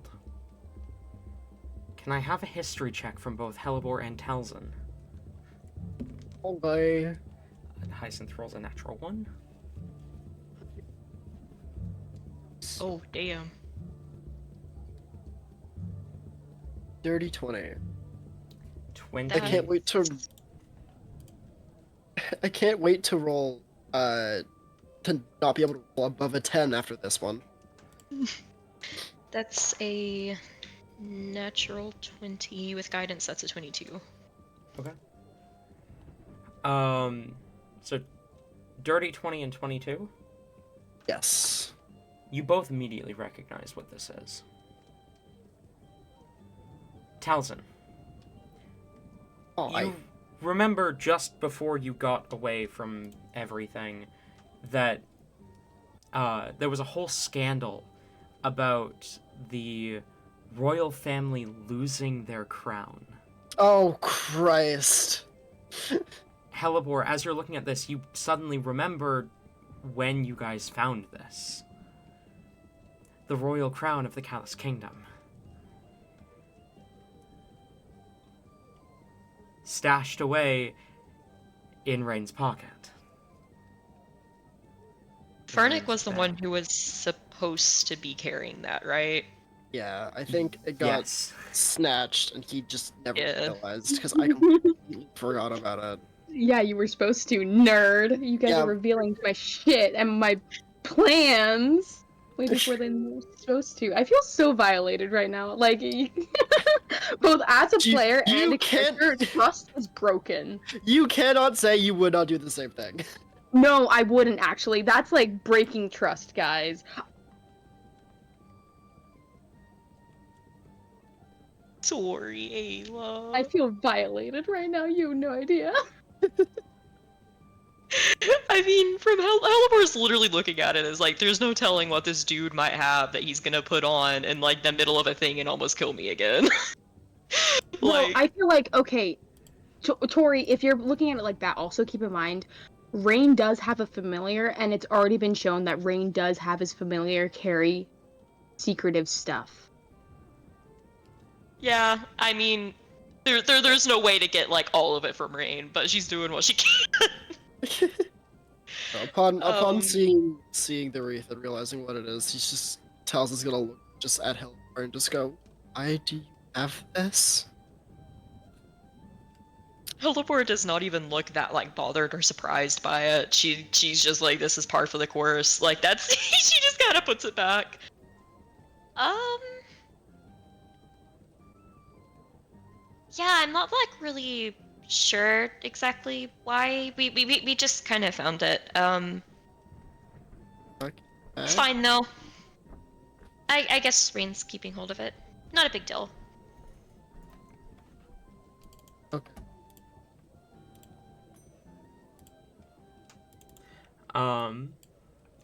Can I have a history check from both Helibor and Talzin? Oh boy. Hyacinth rolls a natural 1. Oh, damn. Dirty 20. 20. I can't wait to. I can't wait to roll. To not be able to roll above a 10 after this one. That's a natural 20 with guidance. That's a 22. Okay. So dirty 20 and 22. Yes. You both immediately recognize what this is. Talzin, Oh, you remember just before you got away from everything that there was a whole scandal about the royal family losing their crown. Oh, Christ. Helibor, as you're looking at this, you suddenly remember when you guys found this. The royal crown of the Callous Kingdom. Stashed away in Rain's pocket. Fernic was the one who was supposed to be carrying that, right? Yeah, I think it got Yes. snatched and he just never Yeah. realized because I completely forgot about it. Yeah, you were supposed to, nerd. You guys Yeah. are revealing my shit and my plans way before they were supposed to. I feel so violated right now. Like, both as a player You and a can't- character, trust is broken. You cannot say you would not do the same thing. No, I wouldn't actually. That's like breaking trust, guys. Sorry, Ayla. I feel violated right now. You have no idea. I mean, from Helibor's literally looking at it as like, there's no telling what this dude might have that he's gonna put on in like the middle of a thing and almost kill me again. Well, I feel like, okay, Tori, if you're looking at it like that, also keep in mind, Rain does have a familiar, and it's already been shown that Rain does have his familiar carry secretive stuff. Yeah, I mean, there's no way to get like all of it from Rain, but she's doing what she can. Upon seeing the wreath and realizing what it is, he just tells us gonna look just at Helmer and just go, "Why do you have this?" Hildebor does not even look that like bothered or surprised by it. She's just like, this is par for the course. Like that's she just kind of puts it back. Yeah, I'm not like really sure exactly why. We just kind of found it. It's fine though. I guess Rain's keeping hold of it. Not a big deal. Okay.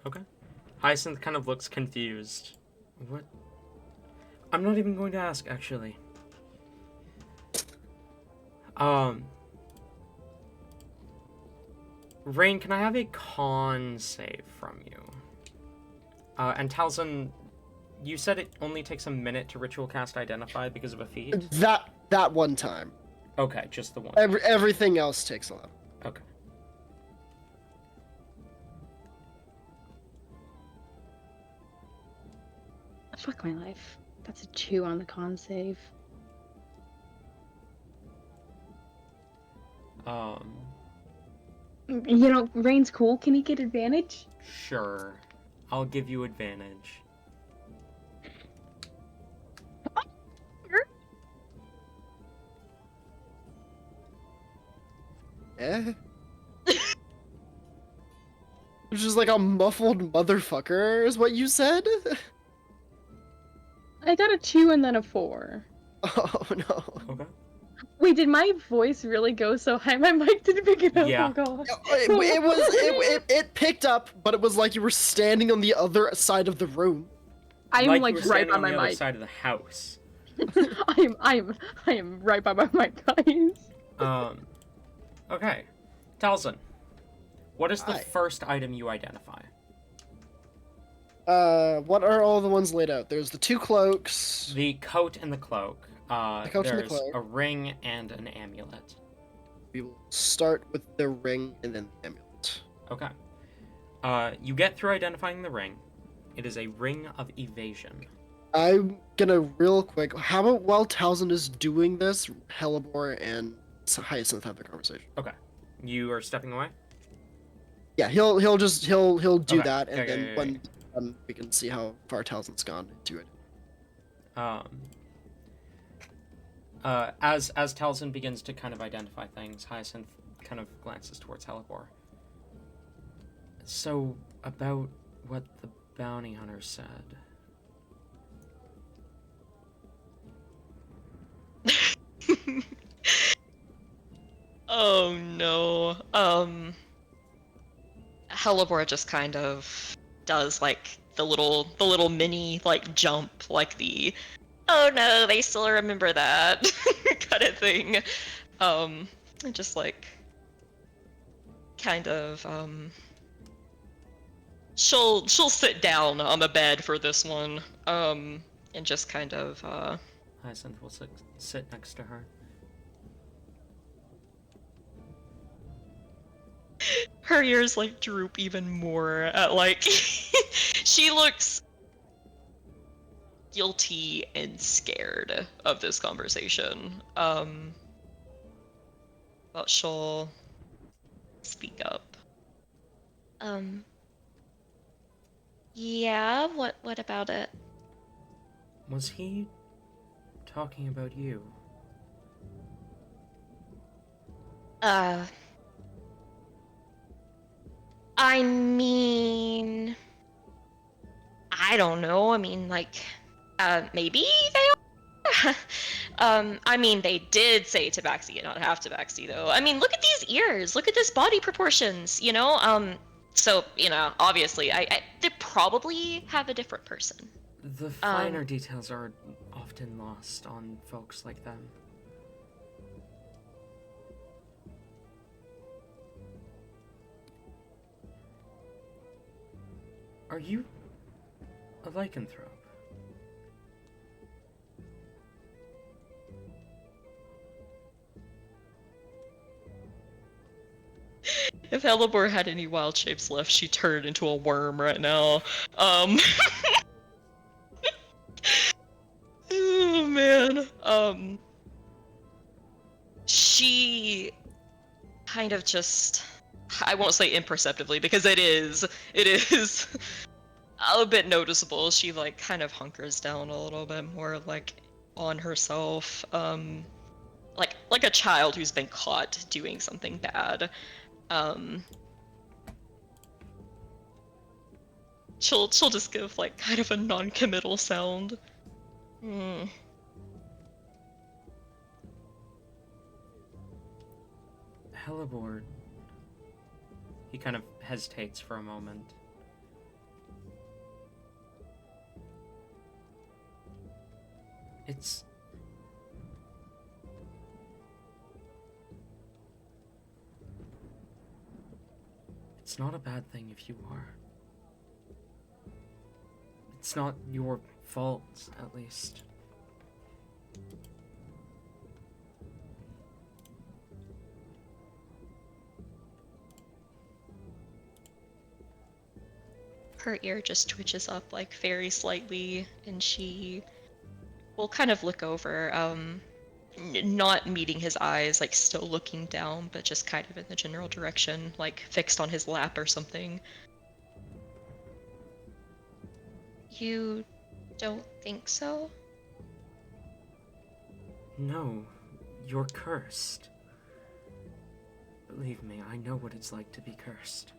Okay. Hyacinth kind of looks confused. What? I'm not even going to ask, actually. Rain, can I have a con save from you? And Talzin, you said it only takes a minute to ritual cast Identify because of a feat? That one time. Okay, just the one. Everything else takes a lot. Okay. Fuck my life. That's a 2 on the con save. You know, Rain's cool. Can he get advantage? Sure. I'll give you advantage. Eh? Which is like a muffled motherfucker, is what you said? I got a 2 and then a 4. Oh no. Okay. Wait, did my voice really go so high? My mic didn't pick it up. Yeah. Oh god. It picked up, but it was like you were standing on the other side of the room. I'm like like you were right standing by on my the other mic. side of the house. I am right by my mic, guys. Okay. Talzin, what is the Hi. first item you identify? What are all the ones laid out? There's the 2 cloaks. The coat and the cloak. The coat and the There's cloak. a ring and an amulet. We will start with the ring and then the amulet. Okay. You get through identifying the ring. It is a ring of evasion. I'm gonna real quick. How about while Talzin is doing this, Hellebore and Hyacinth have the conversation. Okay. You are stepping away? Yeah, he'll do Okay, that, and okay, then okay, when we can see how far Talzin's gone into it. As Talzin begins to kind of identify things, Hyacinth kind of glances towards Hellebore. So, about what the bounty hunter said. Oh no. Hellebore just kind of does like the little mini like jump, like the oh no, they still remember that kind of thing. And just like kind of she'll sit down on the bed for this one. And just kind of Hyacinth will sit next to her. her ears like droop even more at like she looks guilty and scared of this conversation. But she'll speak up. Yeah, what about it? Was he talking about you? I mean, I don't know. I mean, like, maybe they are. I mean, they did say tabaxi and not half tabaxi, though. I mean, look at these ears. Look at this body proportions, you know? So, you know, obviously, they probably have a different person. The finer details are often lost on folks like them. Are you a lycanthrope? If Hellebore had any wild shapes left, she'd turn it into a worm right now. Oh man. She kind of just, I won't say imperceptibly because it is a bit noticeable. She like kind of hunkers down a little bit more like on herself. Like a child who's been caught doing something bad. She'll just give like kind of a non-committal sound. Hellebore. He kind of hesitates for a moment. It's not a bad thing if you are. It's not your fault, at least. Her ear just twitches up like very slightly, and she will kind of look over, not meeting his eyes, like still looking down, but just kind of in the general direction, like fixed on his lap or something. You don't think so? No, you're cursed. Believe me, I know what it's like to be cursed.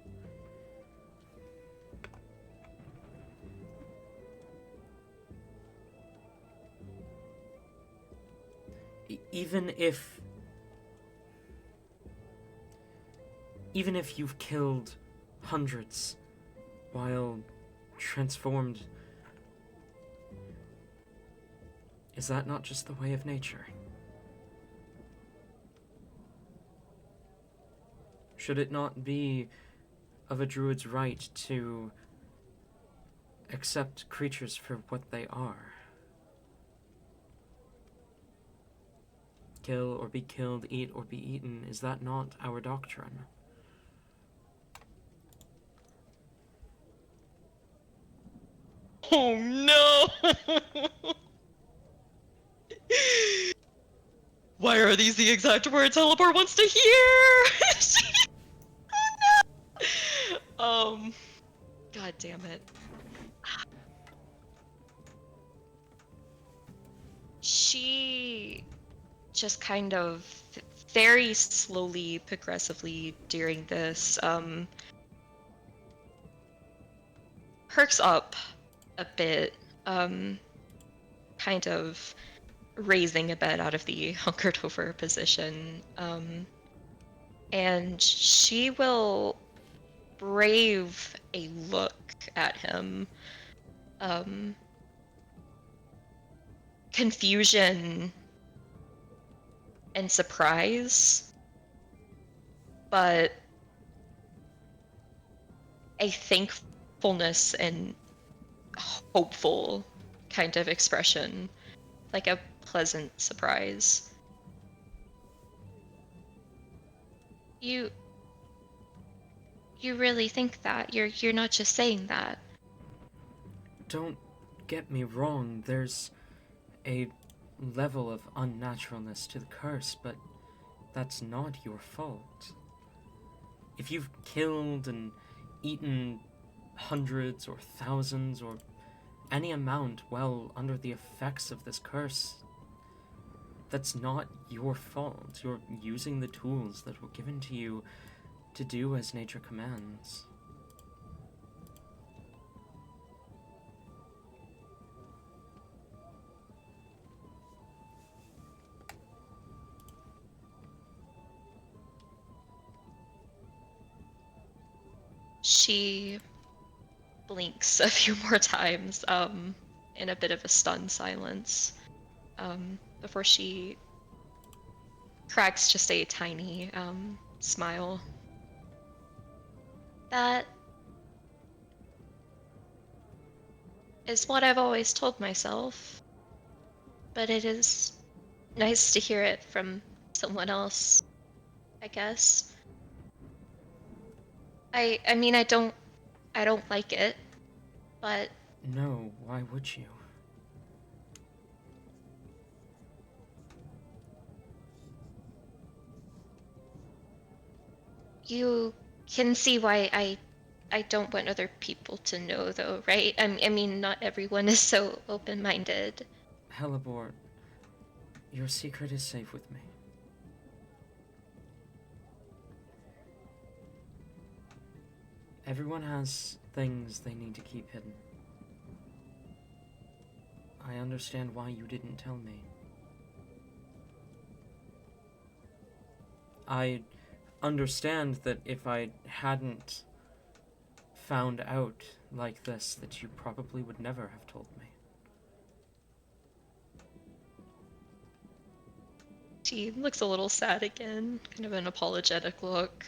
Even if you've killed hundreds while transformed, is that not just the way of nature? Should it not be of a druid's right to accept creatures for what they are? Kill or be killed, eat or be eaten, is that not our doctrine? Oh no! Why are these the exact words Helibor wants to hear? God damn it. She just kind of very slowly, progressively during this, perks up a bit, kind of raising a bit out of the hunkered over position, and she will brave a look at him. Confusion and surprise, but a thankfulness and hopeful kind of expression, like a pleasant surprise. You really think that? You're not just saying that. Don't get me wrong, there's a level of unnaturalness to the curse, but that's not your fault. If you've killed and eaten hundreds or thousands or any amount while under the effects of this curse, that's not your fault. You're using the tools that were given to you to do as nature commands. She blinks a few more times, in a bit of a stunned silence, before she cracks just a tiny, smile. That is what I've always told myself. But it is nice to hear it from someone else, I guess. I mean I don't like it, but No, why would you? you can see why I don't want other people to know though, right? I mean not everyone is so open-minded. Helibor, your secret is safe with me. Everyone has things they need to keep hidden. I understand why you didn't tell me. I understand that if I hadn't found out like this, that you probably would never have told me. She looks a little sad again, kind of an apologetic look.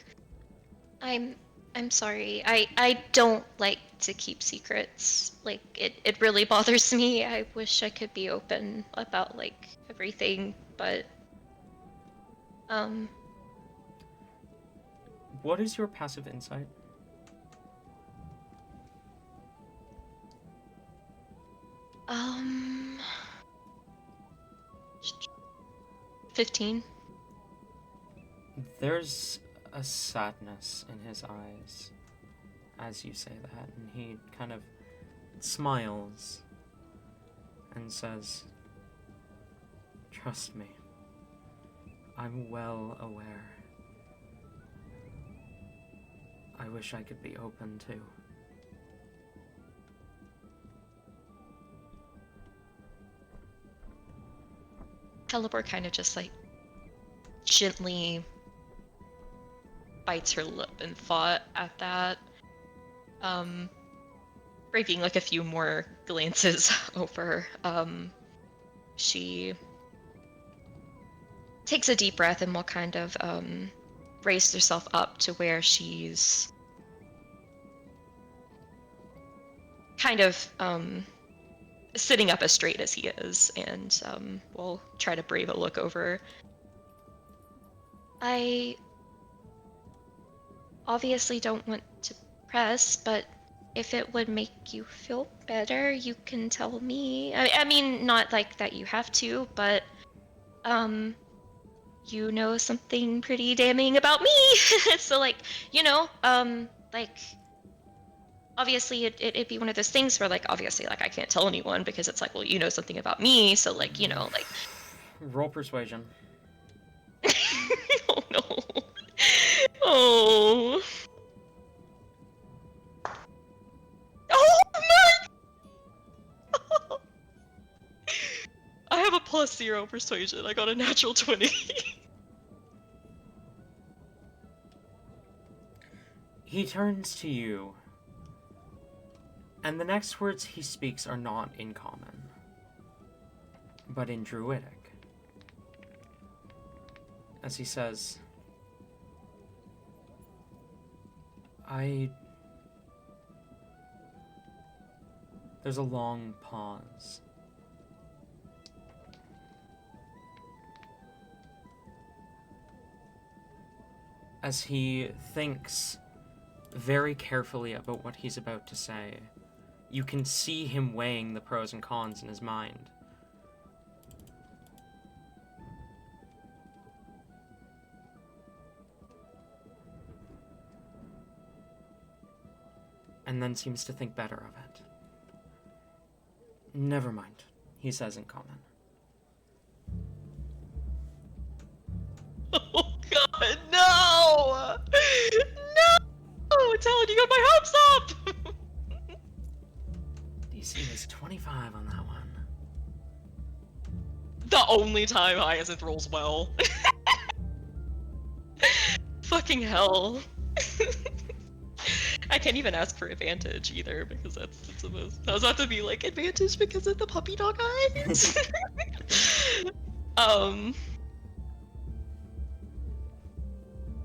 I'm sorry. I don't like to keep secrets. Like it really bothers me. I wish I could be open about like everything, but um What is your passive insight? um 15. There's a sadness in his eyes as you say that, and he kind of smiles and says, "Trust me, I'm well aware. I wish I could be open too." Helibor kind of just like gently bites her lip in thought at that, breaking like a few more glances over. She takes a deep breath and will kind of raise herself up to where she's kind of sitting up as straight as he is, and will try to brave a look over. I obviously don't want to press, but if it would make you feel better, you can tell me. I mean, not like that you have to, but um, you know something pretty damning about me. So like, like obviously it'd be one of those things where like obviously like I can't tell anyone because it's like, well, you know something about me, so like, like Roll persuasion. Oh no. Oh. Oh my! I have a +0 persuasion. I got a natural 20. He turns to you, and the next words he speaks are not in common, but in Druidic. As he says, There's a long pause. As he thinks very carefully about what he's about to say, you can see him weighing the pros and cons in his mind. And then seems to think better of it. Never mind, he says in common. Oh god, no! No! Talon, you got my hopes up! DC is 25 on that one. The only time Hyacinth rolls well. Fucking hell. I can't even ask for advantage either because that's the most. I was about to be like advantage because of the puppy dog eyes.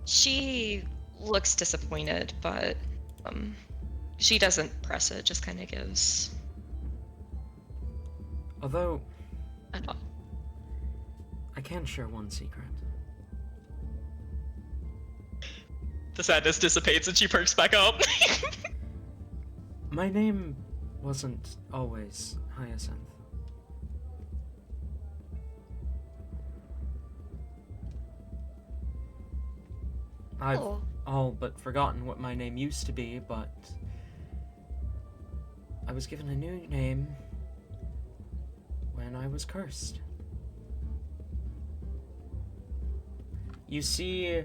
She looks disappointed, but she doesn't press it. Just kind of gives. Although, a nod. I can share one secret. The sadness dissipates and she perks back up. My name wasn't always Hyacinth. I've Oh. all but forgotten what my name used to be, but I was given a new name when I was cursed. You see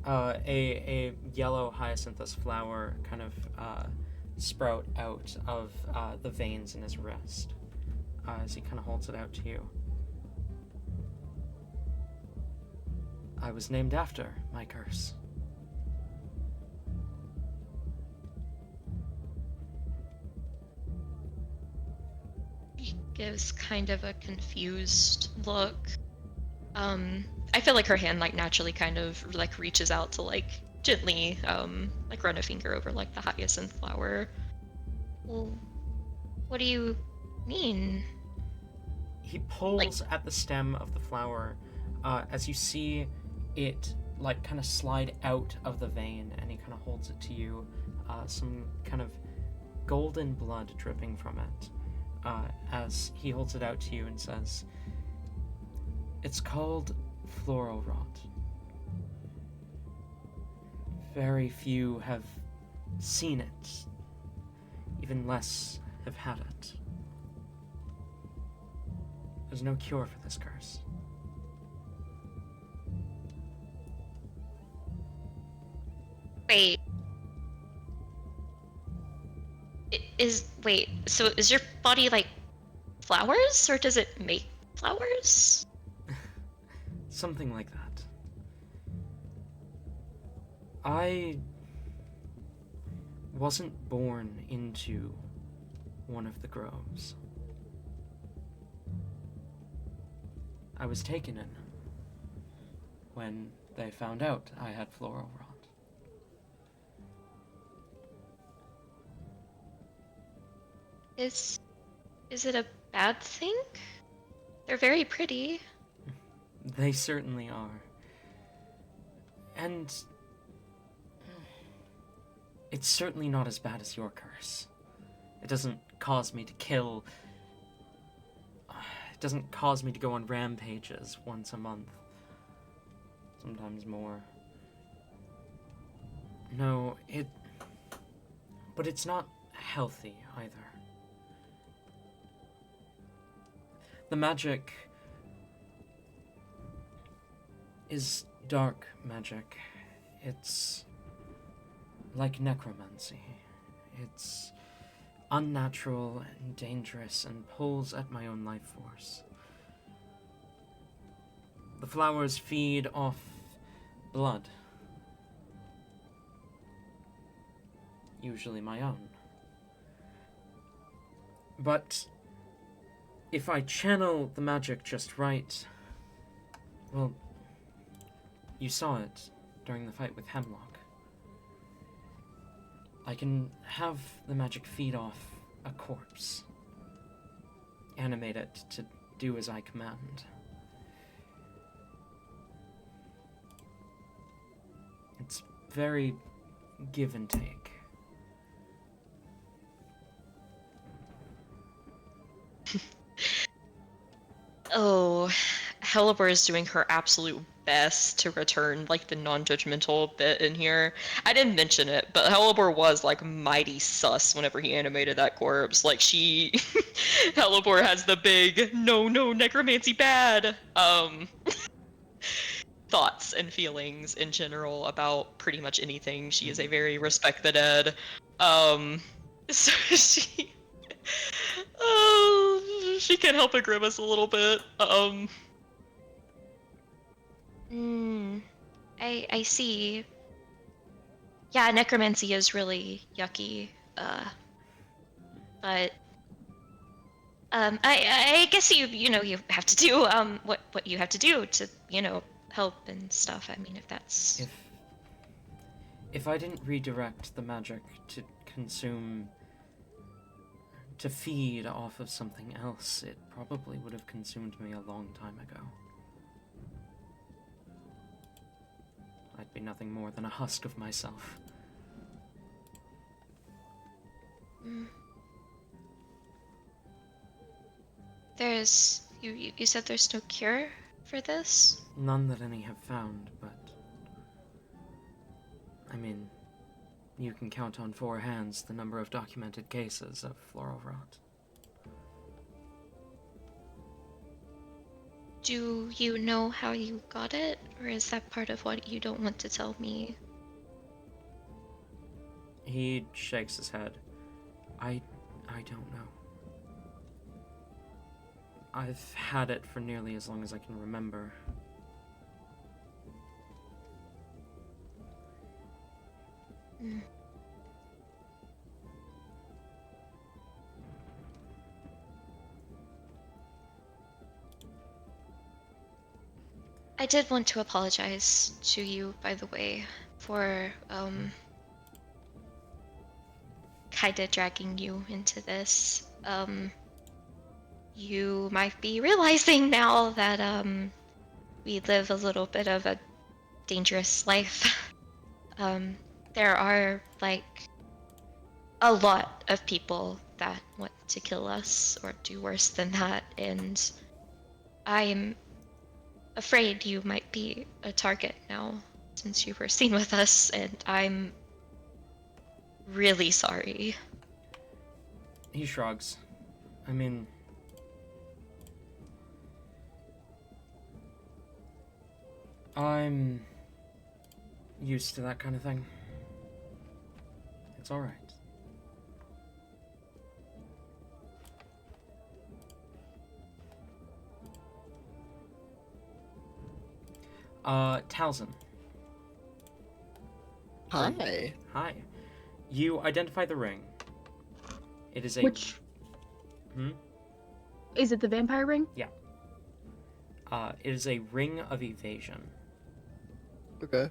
a yellow hyacinthus flower kind of sprout out of the veins in his wrist as he kind of holds it out to you. I was named after my curse. He gives kind of a confused look. I feel like her hand like naturally kind of like reaches out to like gently like run a finger over like the hyacinth flower. Well, what do you mean? He pulls at the stem of the flower as you see it like kind of slide out of the vein, and he kind of holds it to you, some kind of golden blood dripping from it as he holds it out to you and says, "It's called floral rot. Very few have seen it, even less have had it. There's no cure for this curse." Wait. So is your body like flowers, or does it make flowers? Something like that. I wasn't born into one of the groves. I was taken in when they found out I had floral rot. Is it a bad thing? They're very pretty. They certainly are. And It's certainly not as bad as your curse. It doesn't cause me to kill. It doesn't cause me to go on rampages once a month. Sometimes more. No, but it's not healthy either. The magic is dark magic. It's like necromancy. It's unnatural and dangerous and pulls at my own life force. The flowers feed off blood. Usually my own. But if I channel the magic just right, well, you saw it during the fight with Hemlock. I can have the magic feed off a corpse, animate it to do as I command. It's very give and take. Oh, Helibor is doing her absolute best to return like the non-judgmental bit in here. I didn't mention it, but Helibor was like mighty sus whenever he animated that corpse. Like she Helibor has the big no necromancy bad thoughts and feelings in general about pretty much anything. She is a very respect the dead. So she she can't help but grimace a little bit. I see. Yeah, necromancy is really yucky. But I guess you know you have to do what you have to do to help and stuff. I mean, if that's If I didn't redirect the magic to feed off of something else, it probably would have consumed me a long time ago. I'd be nothing more than a husk of myself. There's you said there's no cure for this? None that any have found, but I mean, you can count on 4 hands the number of documented cases of floral rot. Do you know how you got it, or is that part of what you don't want to tell me? He shakes his head. I don't know. I've had it for nearly as long as I can remember. I did want to apologize to you, by the way, for kinda dragging you into this. You might be realizing now that we live a little bit of a dangerous life. There are like a lot of people that want to kill us or do worse than that, and I'm afraid you might be a target now since you were seen with us, and I'm really sorry. He shrugs. I mean, I'm used to that kind of thing. It's alright. Talzin. Hi. Hi. You identify the ring. It is a... Which is it? The vampire ring? It is a ring of evasion. Okay.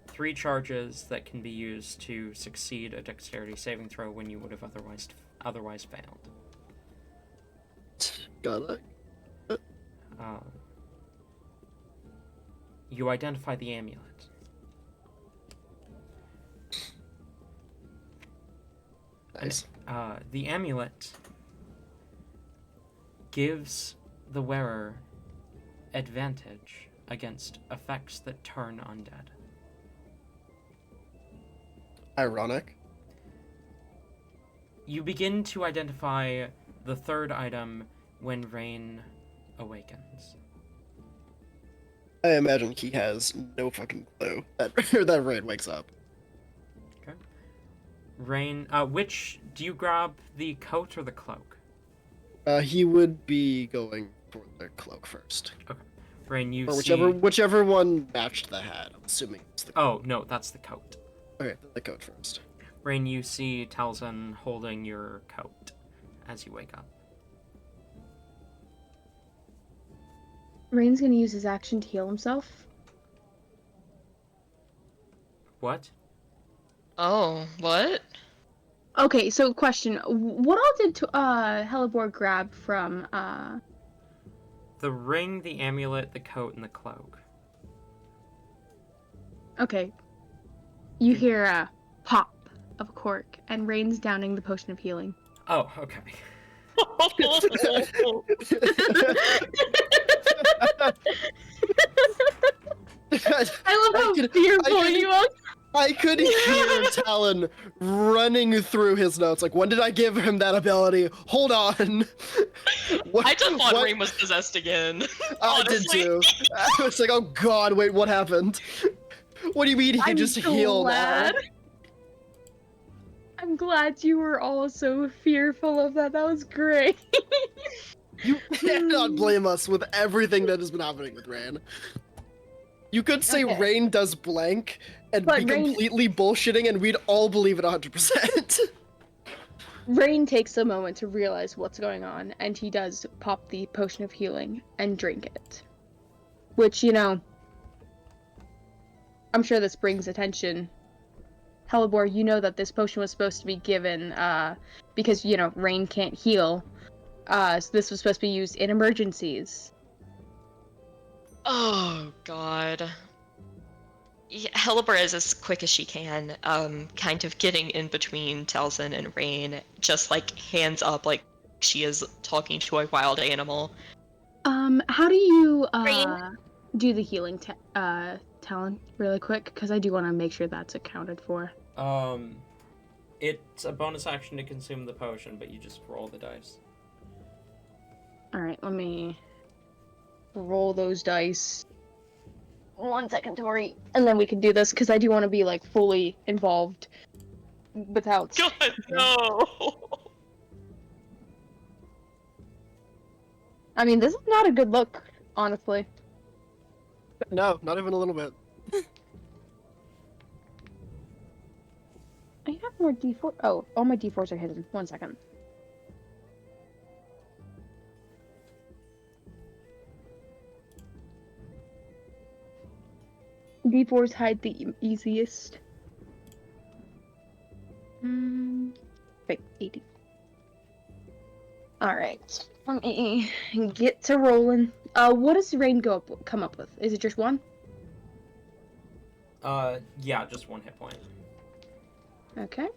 3 charges that can be used to succeed a dexterity saving throw when you would have otherwise failed. Got it. You identify the amulet. Nice. The amulet gives the wearer advantage against effects that turn undead. Ironic. You begin to identify the third item when Rain awakens. I imagine he has no fucking clue that that Rain wakes up. Rain, which do you grab, the coat or the cloak? He would be going for the cloak first, Rain, you or see. whichever one matched the hat. I'm assuming it's the. Oh no, that's the coat. Okay, the coat first. Rain, you see Talzin holding your coat as you wake up. Rain's gonna use his action to heal himself. What? Oh, what? Okay, so question: what all did Hellebore grab from The ring, the amulet, the coat, and the cloak. Okay, you hear a pop of a cork, and Rain's downing the potion of healing. Oh, okay. I love how fearful you are. I could hear Talon running through his notes. Like, when did I give him that ability? Hold on. I just thought what- Rain was possessed again. I did honestly. too. I was like, oh god, wait, what happened? What do you mean he can just heal now? I'm glad you were all so fearful of that. That was great. You cannot blame us with everything that has been happening with Rain. You could say Okay. Rain does blank and But be Rain- completely bullshitting and we'd all believe it 100%. Rain takes a moment to realize what's going on, and he does pop the potion of healing and drink it. Which, you know, I'm sure this brings attention. Hellebore, you know that this potion was supposed to be given, because, you know, Rain can't heal. So this was supposed to be used in emergencies. Oh god. Yeah, Hellebore is as quick as she can, kind of getting in between Talzin and Rain, just like hands up like she is talking to a wild animal. How do you, Rain? do the healing, Talon, really quick? Because I do want to make sure that's accounted for. It's a bonus action to consume the potion, but you just roll the dice. Alright, let me roll those dice. 1 second, Tori. And then we can do this, because I do want to be, like, fully involved without... God, no! I mean, this is not a good look, honestly. No, not even a little bit. I have more D4. Oh, all my D4s are hidden. 1 second. D4s hide the easiest. Wait, 80. Alright. Let me get to rolling. What does Rain come up with? Is it just one? Yeah, just 1 hit point. Okay.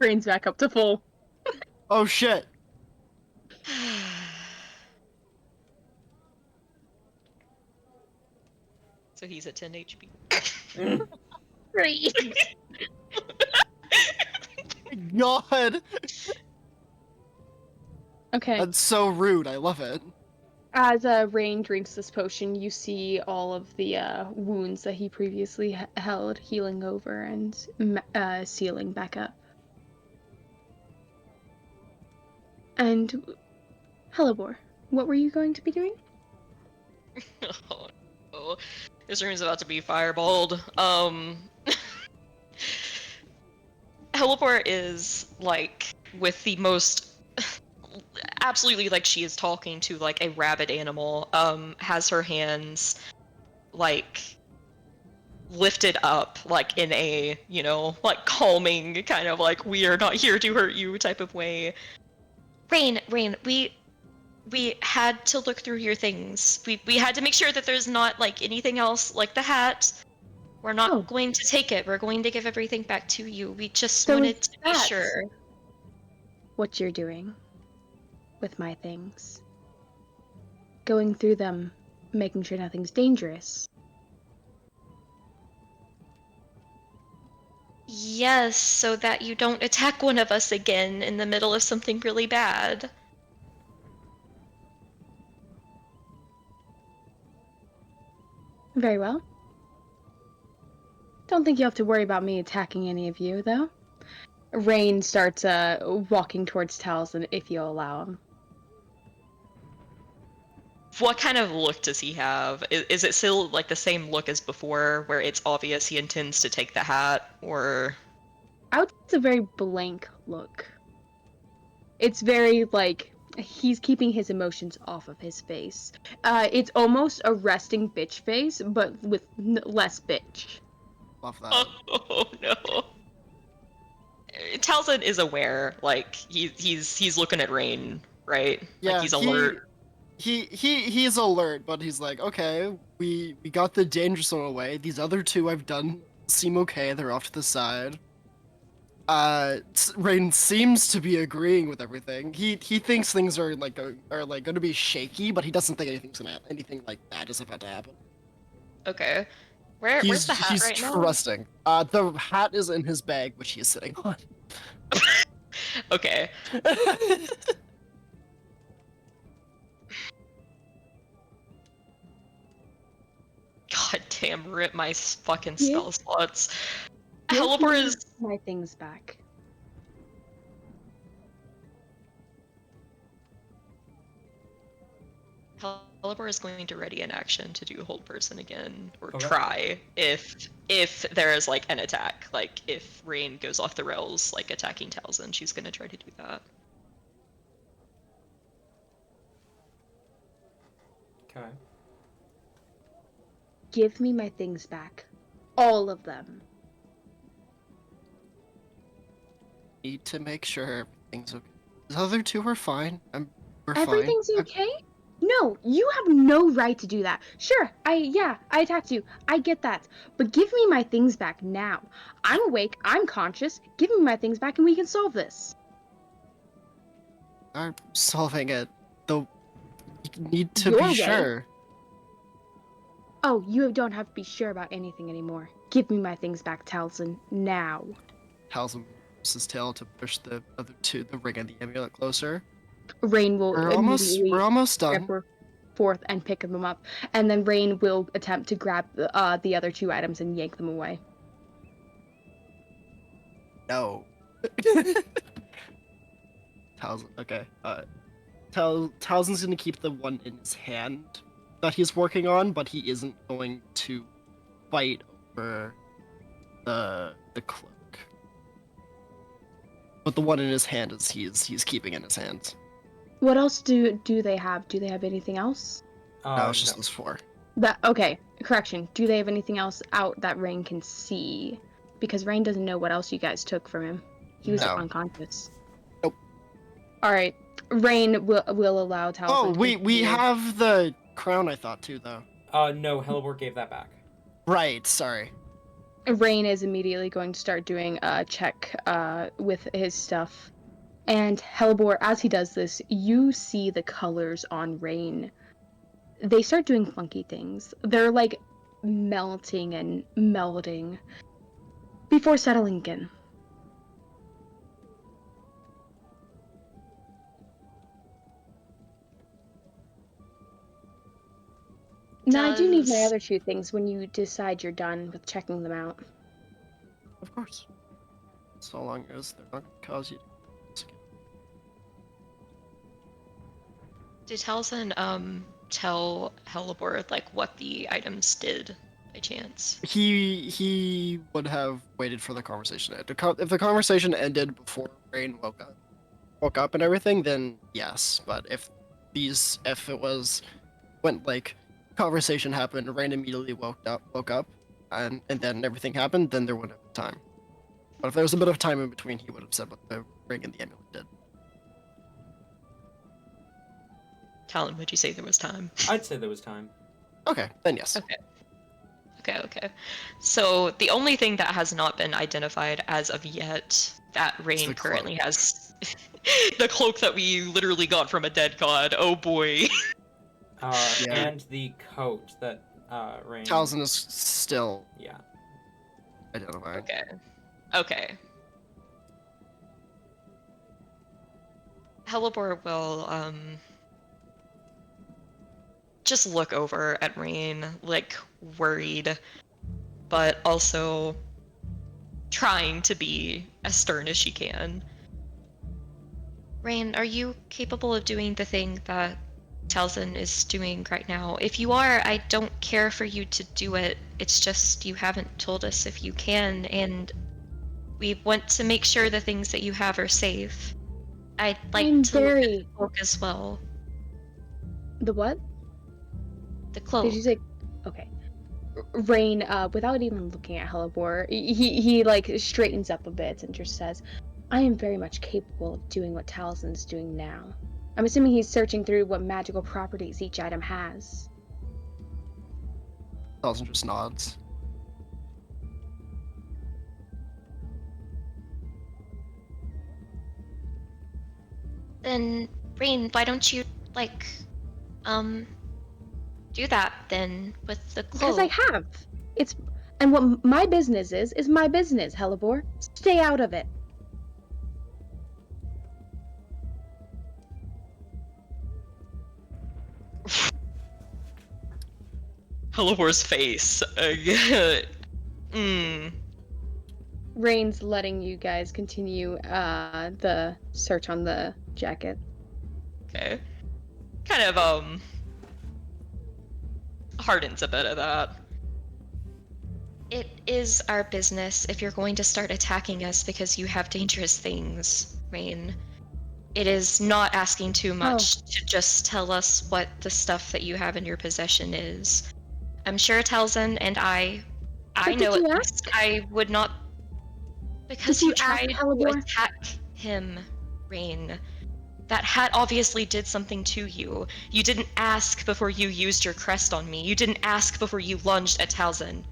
Rain's back up to full. Oh shit. So he's at 10 HP. Great. God. Okay. That's so rude. I love it. As Rain drinks this potion, you see all of the wounds that he previously held healing over and sealing back up. And Hellebore, what were you going to be doing? Oh no. This room's about to be fireballed. Heliport is like with the most absolutely like she is talking to like a rabid animal, has her hands like lifted up like in a, you know, like calming kind of like we are not here to hurt you type of way. Rain, we had to look through your things. We had to make sure that there's not like anything else like the hat. We're not Oh. going to take it. We're going to give everything back to you. We just So wanted is to be that sure. what you're doing with my things? Going through them, making sure nothing's dangerous. Yes, so that you don't attack one of us again in the middle of something really bad. Very well. Don't think you have to worry about me attacking any of you, though. Rain starts walking towards Taliesin, if you'll allow him. What kind of look does he have? Is it still like the same look as before, where it's obvious he intends to take the hat, or? I would say it's a very blank look. It's very, like, he's keeping his emotions off of his face. It's almost a resting bitch face, but with less bitch. Love that. Oh no. Taliesin is aware, like he's looking at Rain, right? Yeah, like he's alert. He's alert, but he's like, okay, we got the dangerous one away. These other two I've done seem okay. They're off to the side. Rain seems to be agreeing with everything. He thinks things are like going to be shaky, but he doesn't think anything like that is about to happen. Okay. Where's the hat He's right now? trusting. The hat is in his bag, which he is sitting on. Okay. God damn, rip my fucking Yeah. spell slots. Give Heliport me is. my things back. Heliport is going to ready an action to do hold person again, or Okay. try if there is like an attack, like if Rain goes off the rails, like attacking Taliesin, she's gonna try to do that. Okay. Give me my things back. All of them. Need to make sure everything's okay. The other two are fine. We're fine. Everything's okay? No, you have no right to do that. Sure, I attacked you. I get that. But give me my things back now. I'm awake, I'm conscious. Give me my things back and we can solve this. Are solving it. Though you need to Your be way. sure. Oh, you don't have to be sure about anything anymore. Give me my things back, Taliesin, now. Tells him his tail to push the other two, the ring and the amulet closer. Rain will We're immediately almost done. step forth and pick them up, and then Rain will attempt to grab the other two items and yank them away. No. Taliesin, okay. Taliesin's gonna keep the one in his hand that he's working on, but he isn't going to fight over the cloak. But the one in his hand is he's keeping in his hands. What else do they have? Do they have anything else? No, it's just those four. Okay, correction. Do they have anything else out that Rain can see? Because Rain doesn't know what else you guys took from him. He was No. unconscious. Nope. All right, Rain will allow Taliesin. Oh, to we continue. have the crown, I thought, too, though. No, Helibor gave that back. Right, sorry. Rain is immediately going to start doing a check with his stuff. And Helibor, as he does this, you see the colors on Rain. They start doing funky things. They're like melting and melding before settling again. Now, I do need my Does- other two things when you decide you're done with checking them out. Of course. So long as they're not going to cause you to... Did Talzin tell Helleborg like what the items did by chance? He would have waited for the conversation to end. If the conversation ended before Rain woke up and everything, then yes. But if it was when like conversation happened, Rain immediately woke up, and then everything happened, then there wouldn't have been time. But if there was a bit of time in between, he would have said what the ring and the amulet did. Talon, would you say there was time? I'd say there was time. Okay, then yes. Okay. So the only thing that has not been identified as of yet that Rain the currently cloak. has the cloak that we literally got from a dead god. Oh boy. Yeah. And the coat that Rain. Talzin is still Yeah. identifying. Okay. Helleborg will just look over at Rain, like worried, but also trying to be as stern as she can. Rain, are you capable of doing the thing that Talzin is doing right now? If you are, I don't care for you to do it. It's just you haven't told us if you can, and we want to make sure the things that you have are safe. I'd like I'm to look at very. the cloak as well. The what? The cloak. Did you say? Okay. Rain, without even looking at Hellebore, he like straightens up a bit and just says, "I am very much capable of doing what Talzin's doing now. I'm assuming he's searching through what magical properties each item has." Talzin just nods. Then, Rain, why don't you, like, do that then with the cloak? Because I have. It's and what my business is my business, Hellebore. Stay out of it. Helleborg's face. Rain's letting you guys continue the search on the jacket. Okay. Kind of hardens a bit of that. It is our business if you're going to start attacking us because you have dangerous things, Rain. It is not asking too much to just tell us what the stuff that you have in your possession is. I'm sure Talzin and I But know did at you least I would not. Because Did you you ask tried to Hellebore? attack him, Rain. That hat obviously did something to you. You didn't ask before you used your crest on me. You didn't ask before you lunged at Talzin.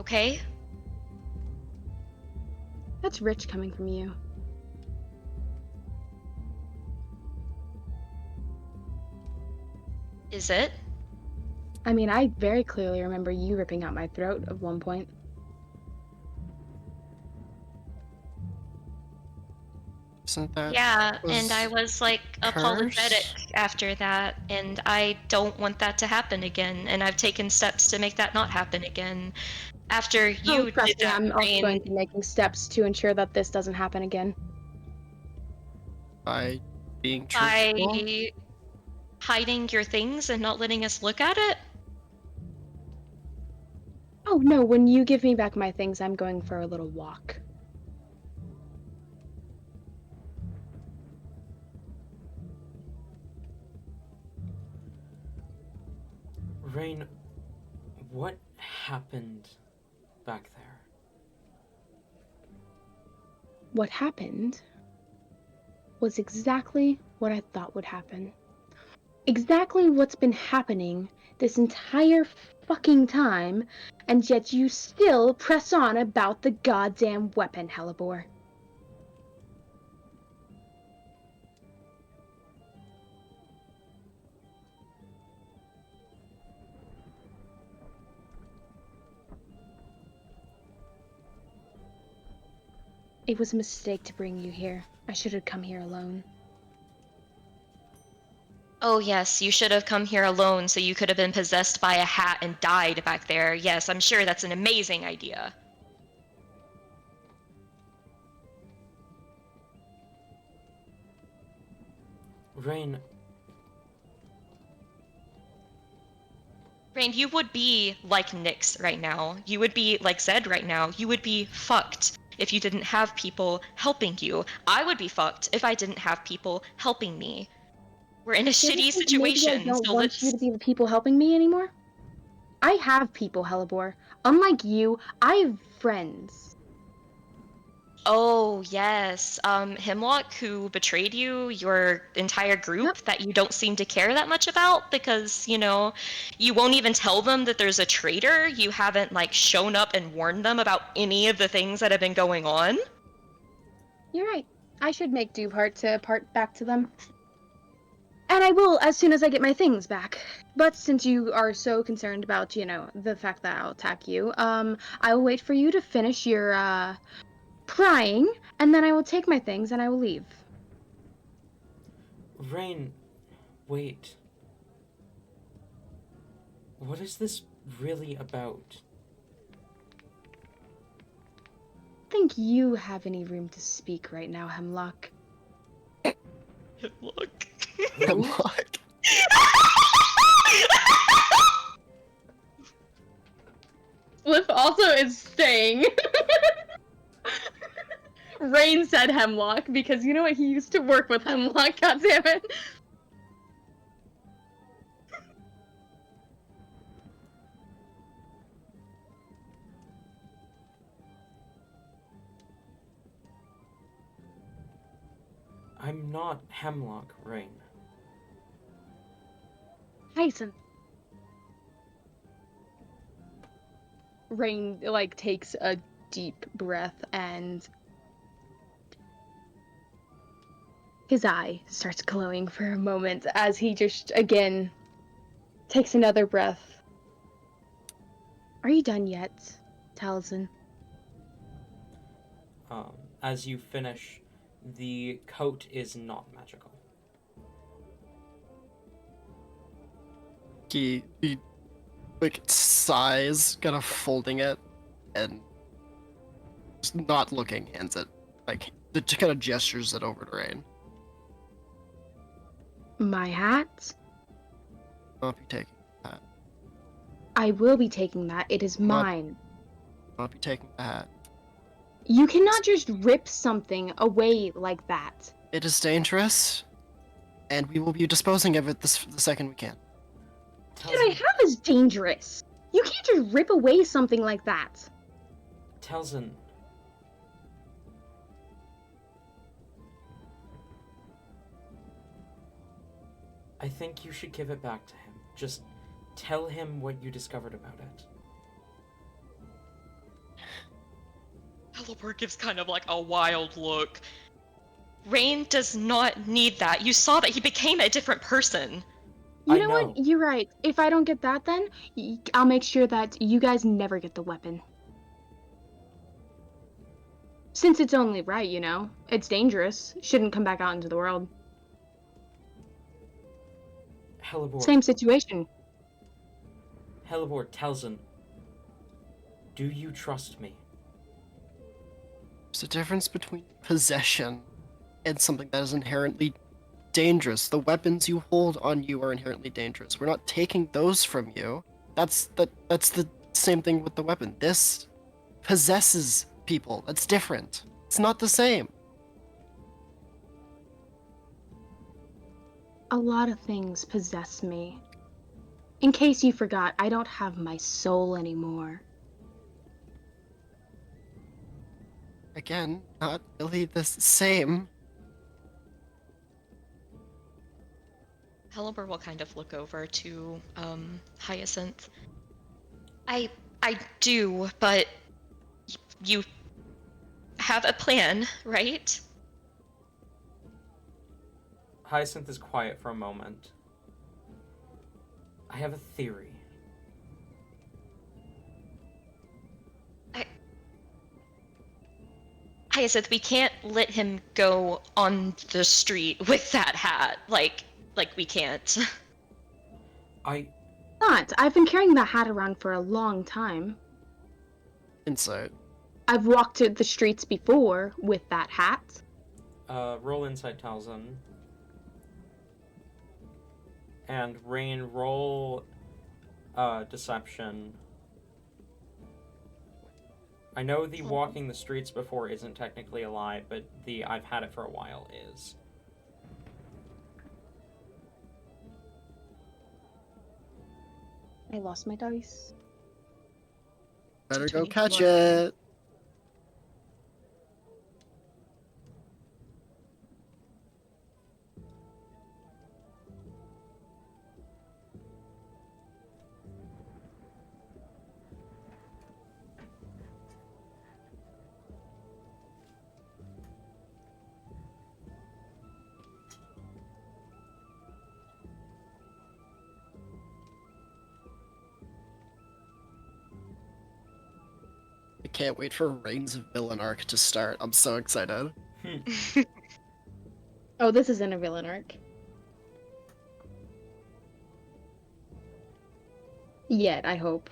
Okay? That's rich coming from you. Is it? I mean, I very clearly remember you ripping out my throat at one point. Isn't that? Yeah, was and I was like apologetic after that, and I don't want that to happen again, and I've taken steps to make that not happen again. After you Trust did me, that, I'm also Rain, going to be making steps to ensure that this doesn't happen again. by being by truthful? hiding your things and not letting us look at it? Oh no, when you give me back my things, I'm going for a little walk. Rain, what happened back there? What happened was exactly what I thought would happen. Exactly what's been happening this entire fucking time, and yet you still press on about the goddamn weapon, Hellebore. It was a mistake to bring you here. I should have come here alone. Oh, yes, you should have come here alone so you could have been possessed by a hat and died back there. Yes, I'm sure that's an amazing idea. Rain, Rain, you would be like Nyx right now. You would be like Zed right now. You would be fucked if you didn't have people helping you. I would be fucked if I didn't have people helping me. We're in a You ever shitty think maybe I situation, don't so want you to let's... be the people helping me anymore? I have people, Helibor. Unlike you, I have friends. Oh, yes. Hemlock, who betrayed you, your entire group Yep. that you don't seem to care that much about because, you know, you won't even tell them that there's a traitor. You haven't, like, shown up and warned them about any of the things that have been going on. You're right. I should make due part to part back to them. And I will as soon as I get my things back. But since you are so concerned about, you know, the fact that I'll attack you, I will wait for you to finish your, prying, and then I will take my things and I will leave. Rain, wait. What is this really about? Think you have any room to speak right now, Hemlock? Hemlock. Hemlock. Spliff also is staying. Rain said Hemlock because you know what? He used to work with Hemlock, goddammit. I'm not Hemlock, Rain. Tyson. Rain, like, takes a deep breath and his eye starts glowing for a moment as he just, again, takes another breath. Are you done yet, Taliesin? As you finish, the coat is not magical. He like sighs, kind of folding it, and just not looking, hands it. Like, just kind of gestures it over to Rain. My hat? Not be taking that. I will be taking that. It is Not- mine. Not be taking the hat. You cannot just rip something away like that. It is dangerous, and we will be disposing of it the second we can. What I have is dangerous. You can't just rip away something like that. Telzin. I think you should give it back to him. Just tell him what you discovered about it. Helibor gives kind of like a wild look. Rain does not need that. You saw that he became a different person. You I know know. what? You're right. If I don't get that, then I'll make sure that you guys never get the weapon. Since it's only right, you know? It's dangerous. Shouldn't come back out into the world. Helibor. Same situation. Helibor, Telzin. Do you trust me? There's a difference between possession and something that is inherently dangerous. The weapons you hold on you are inherently dangerous. We're not taking those from you. That's the same thing with the weapon. This possesses people. That's different. It's not the same. A lot of things possess me. In case you forgot, I don't have my soul anymore. Again, not really the same. Helibor will kind of look over to Hyacinth. I do, but you have a plan, right? Hyacinth is quiet for a moment. I have a theory. Hyacinth, we can't let him go on the street with that hat. Like we can't. I've been carrying that hat around for a long time. Insight. I've walked to the streets before with that hat. Roll insight, Talzin. And Rain, roll deception. I know the walking the streets before isn't technically a lie, but the I've had it for a while is. I lost my dice. Better go 24. catch it. I can't wait for Rain's villain arc to start. I'm so excited. Oh, this isn't a villain arc. Yet, I hope.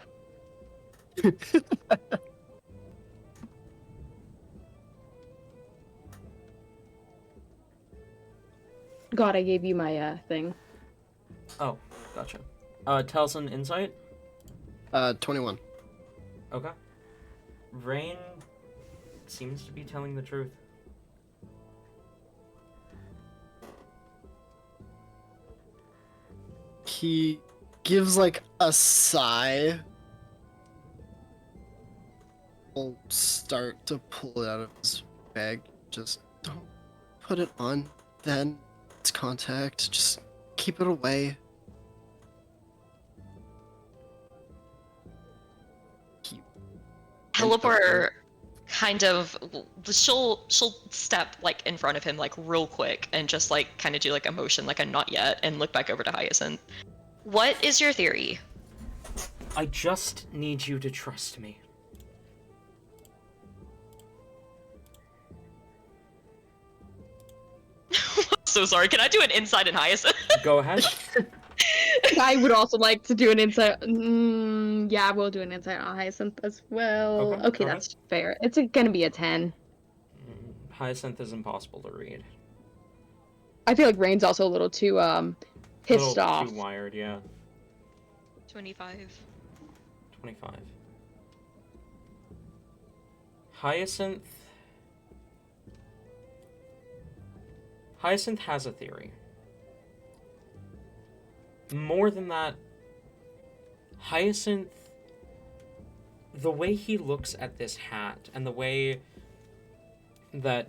God, I gave you my thing. Oh, gotcha. Tell us an insight. 21. Okay. Rain seems to be telling the truth. He gives like a sigh. Will start to pull it out of his bag. Just don't put it on. Then it's contact. Just keep it away. Helibor kind of she'll step like in front of him like real quick and just like kind of do like a motion like a not yet and look back over to Hyacinth. What is your theory? I just need you to trust me. So sorry, can I do an insight in Hyacinth? Go ahead. I would also like to do an insight. Yeah, we'll do an insight on Hyacinth as well. Okay, Okay, go that's fair. It's gonna be a 10. Hyacinth is impossible to read. I feel like Rain's also a little too pissed Little off. too wired, yeah. 25. 25. Hyacinth has a theory. More than that, Hyacinth, the way he looks at this hat and the way that,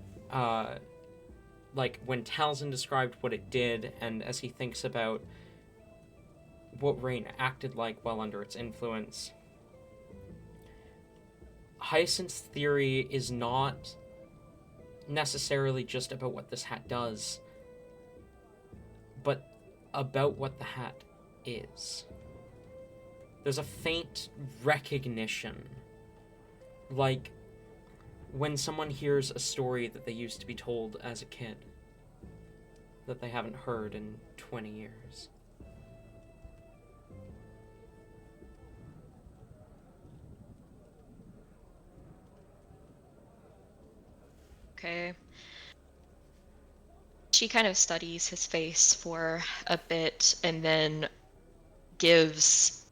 like, when Talzin described what it did, and as he thinks about what Rain acted like while under its influence, Hyacinth's theory is not necessarily just about what this hat does, but about what the hat is. There's a faint recognition, like when someone hears a story that they used to be told as a kid that they haven't heard in 20 years. Okay. She kind of studies his face for a bit and then gives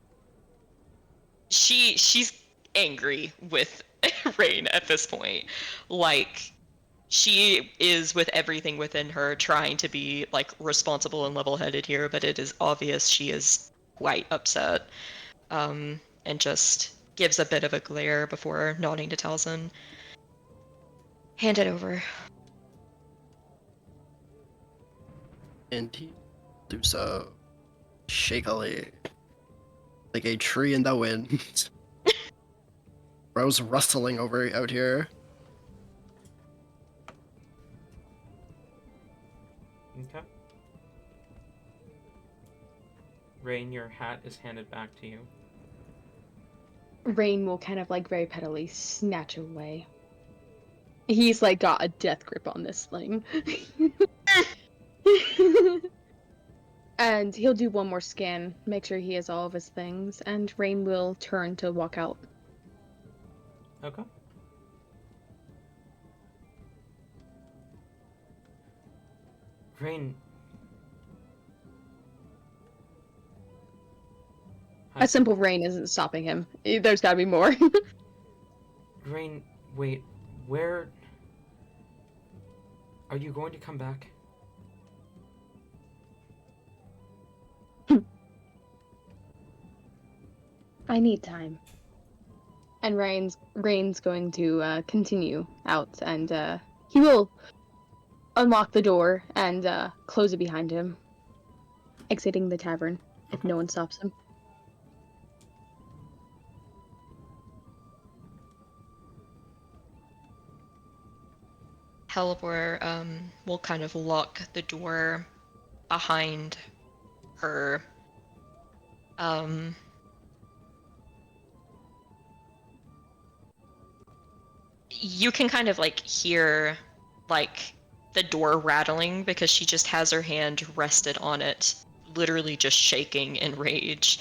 she's angry with Rain at this point. Like she is with everything within her trying to be like responsible and level-headed here, but it is obvious she is quite upset. And just gives a bit of a glare before nodding to Talzin. Hand it over. And he do so shakily, like a tree in the wind. Rose rustling over out here. Okay. Rain, your hat is handed back to you. Rain will kind of like very pettily snatch away. He's like got a death grip on this thing. And he'll do one more scan, make sure he has all of his things, and Rain will turn to walk out. Okay. Rain, A simple rain isn't stopping him. There's gotta be more. Rain, wait, where... Are you going to come back? I need time. And Rain's going to continue out, and he will unlock the door and close it behind him, exiting the tavern if no one stops him. Helibor will kind of lock the door behind her. You can kind of like hear like the door rattling because she just has her hand rested on it, literally just shaking in rage.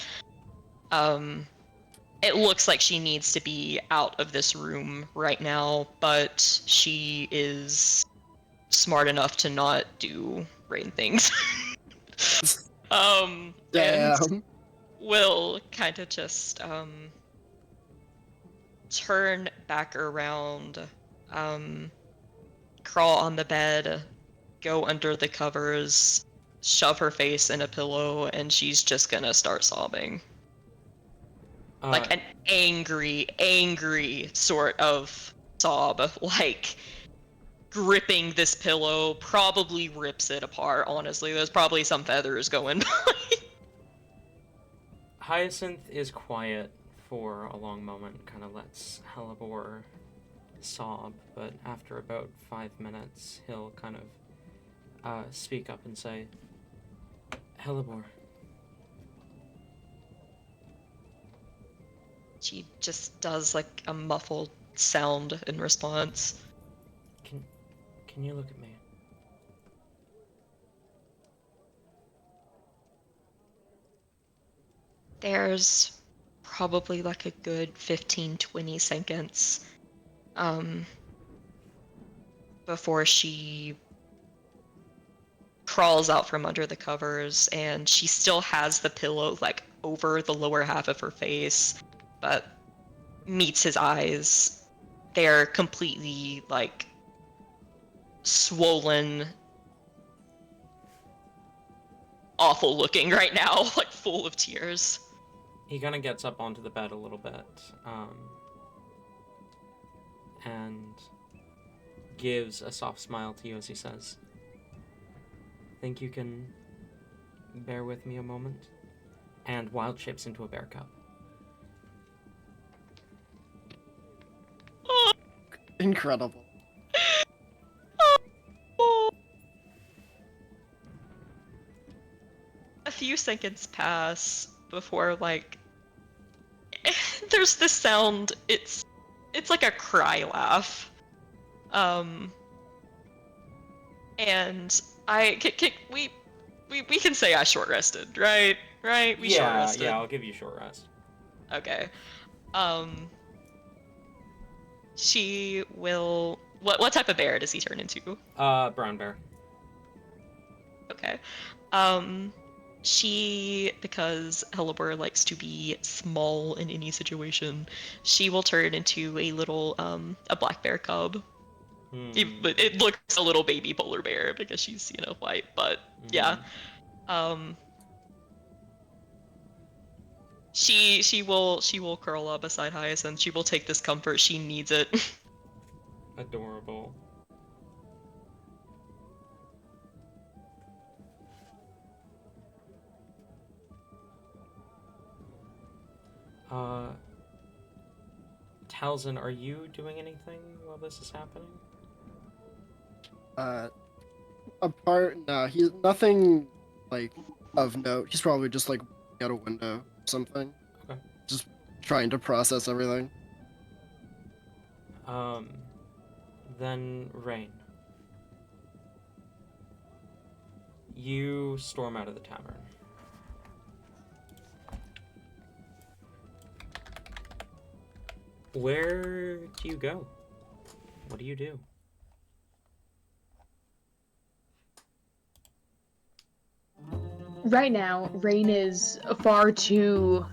It looks like she needs to be out of this room right now, but she is smart enough to not do rain things. And Damn. will kind of just turn back around, crawl on the bed, go under the covers, shove her face in a pillow, and she's just gonna start sobbing. Like an angry sort of sob, like gripping this pillow, probably rips it apart, honestly. There's probably some feathers going by. Hyacinth is quiet for a long moment, kind of lets Helibor sob, but after about 5 minutes, he'll kind of speak up and say, Helibor. She just does like a muffled sound in response. Can you look at me? There's probably like a good 15-20 seconds before she crawls out from under the covers, and she still has the pillow like over the lower half of her face, but meets his eyes. They're completely like swollen, awful looking right now, like full of tears. He kind of gets up onto the bed a little bit, and gives a soft smile to you as he says, think you can bear with me a moment? And wild shapes into a bear cub. Incredible. A few seconds pass before like there's this sound. It's like a cry laugh. And we can say I short rested, right? Right? We short rested. Yeah, I'll give you short rest. Okay. She will. What type of bear does he turn into? Brown bear. Okay. She, because Helibor likes to be small in any situation, she will turn into a little a black bear cub. It looks a little baby polar bear because she's, white, but yeah. She will curl up beside Hyacinth. She will take this comfort. She needs it. Adorable. Talzin, are you doing anything while this is happening? No, he's nothing like of note. He's probably just like out a window or something. Okay. Just trying to process everything. Then Rain. You storm out of the tavern. Where do you go? What do you do? Right now, Rain is far too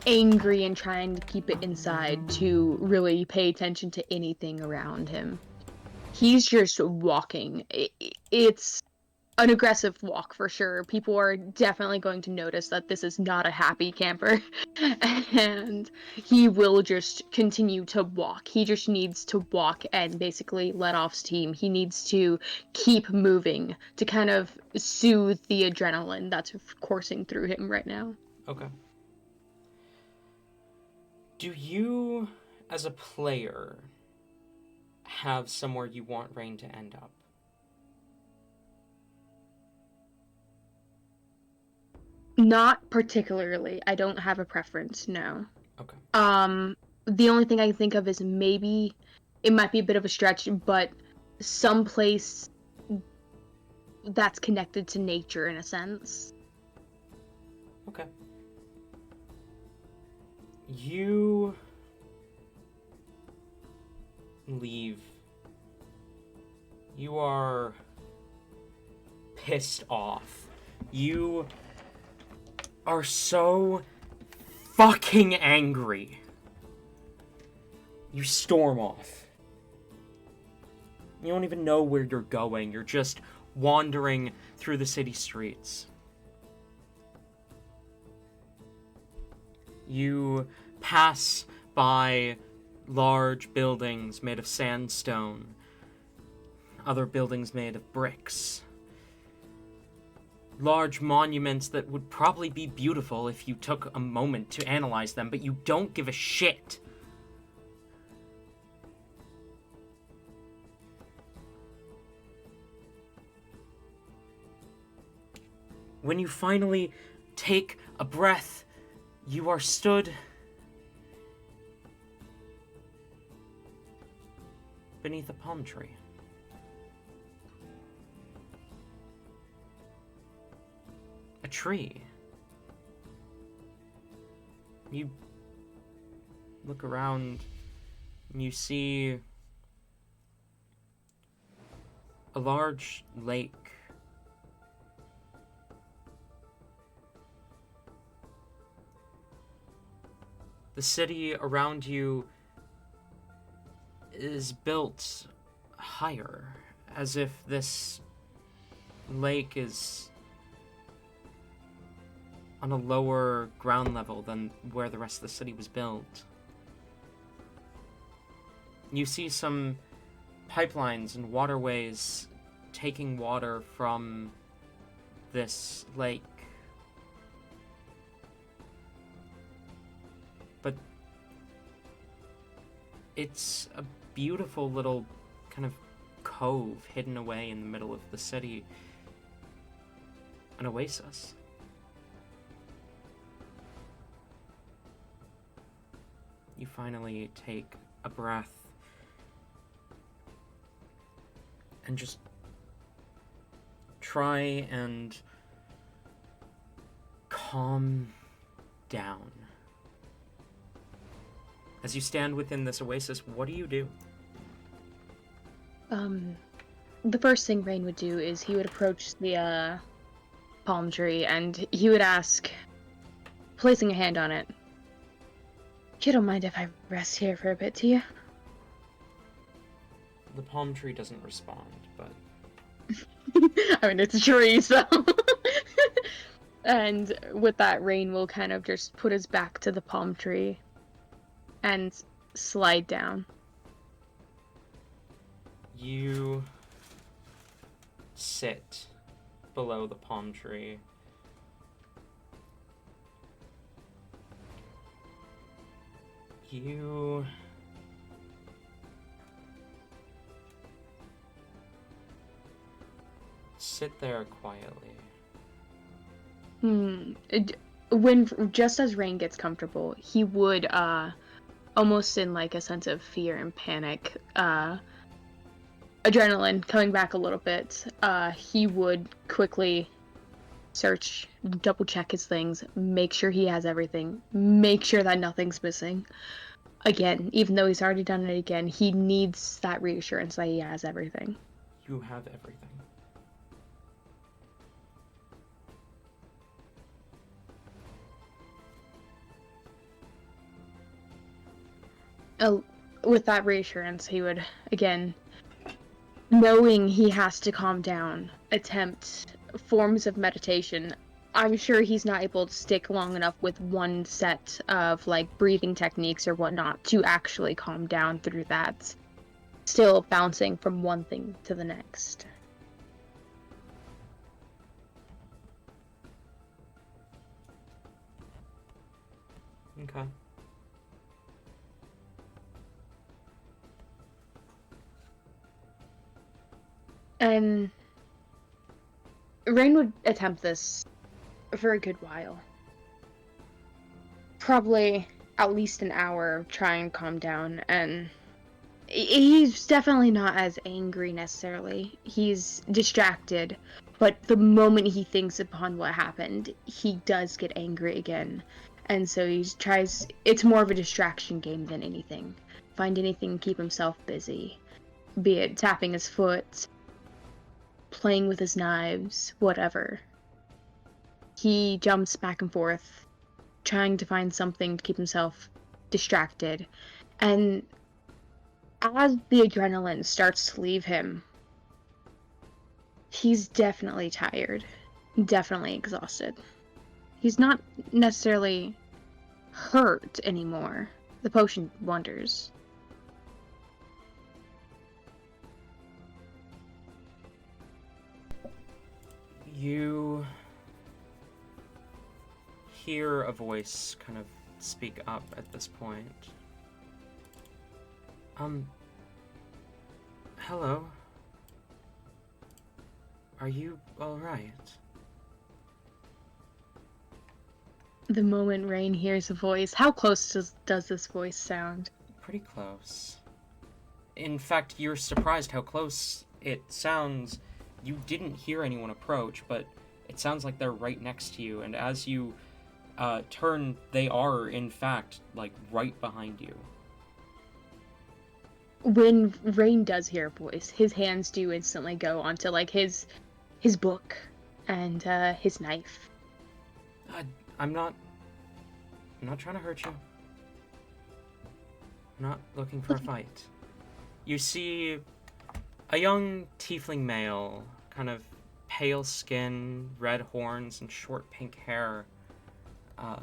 angry and trying to keep it inside to really pay attention to anything around him. He's just walking. It's an aggressive walk for sure. People are definitely going to notice that this is not a happy camper. And he will just continue to walk. He just needs to walk and basically let off steam. He needs to keep moving to kind of soothe the adrenaline that's coursing through him right now. Okay. Do you, as a player, have somewhere you want Rain to end up? Not particularly. I don't have a preference, no. Okay. The only thing I can think of is maybe it might be a bit of a stretch, but someplace that's connected to nature in a sense. Okay. You leave. You are pissed off. You are so fucking angry. You storm off. You don't even know where you're going. You're just wandering through the city streets. You pass by large buildings made of sandstone, other buildings made of bricks, large monuments that would probably be beautiful if you took a moment to analyze them, but you don't give a shit. When you finally take a breath, you are stood beneath a palm tree. A tree. You look around and you see a large lake. The city around you is built higher, as if this lake is on a lower ground level than where the rest of the city was built. You see some pipelines and waterways taking water from this lake. But it's a beautiful little kind of cove hidden away in the middle of the city. An oasis. You finally take a breath and just try and calm down. As you stand within this oasis, what do you do? The first thing Rain would do is he would approach the palm tree and he would ask, placing a hand on it, "You don't mind if I rest here for a bit, do you?" The palm tree doesn't respond, but... I mean, it's a tree, so... And with that, Rain will kind of just put his back to the palm tree and slide down. You sit below the palm tree. You sit there quietly. When just as Rain gets comfortable, he would almost in like a sense of fear and panic, adrenaline coming back a little bit, he would quickly search, double check his things, make sure he has everything, make sure that nothing's missing. Again, even though he's already done it again, he needs that reassurance that he has everything. You have everything. with that reassurance, he would, again, knowing he has to calm down, attempt forms of meditation. I'm sure he's not able to stick long enough with one set of, like, breathing techniques or whatnot to actually calm down through that. Still bouncing from one thing to the next. Okay. And Rain would attempt this for a good while. Probably at least an hour of trying to calm down, and he's definitely not as angry necessarily. He's distracted, but the moment he thinks upon what happened, he does get angry again. And so he tries, it's more of a distraction game than anything. Find anything to keep himself busy. Be it tapping his foot, playing with his knives, whatever. He jumps back and forth, trying to find something to keep himself distracted. And as the adrenaline starts to leave him, he's definitely tired, definitely exhausted. He's not necessarily hurt anymore. The potion wonders. You hear a voice kind of speak up at this point. Hello? Are you alright? The moment Rain hears a voice, how close does this voice sound? Pretty close. In fact, you're surprised how close it sounds. You didn't hear anyone approach, but it sounds like they're right next to you, and as you turn, they are, in fact, like, right behind you. When Rain does hear a voice, his hands do instantly go onto, like, his book and his knife. I'm not trying to hurt you. I'm not looking for a fight. You see a young tiefling male, kind of pale skin, red horns, and short pink hair. A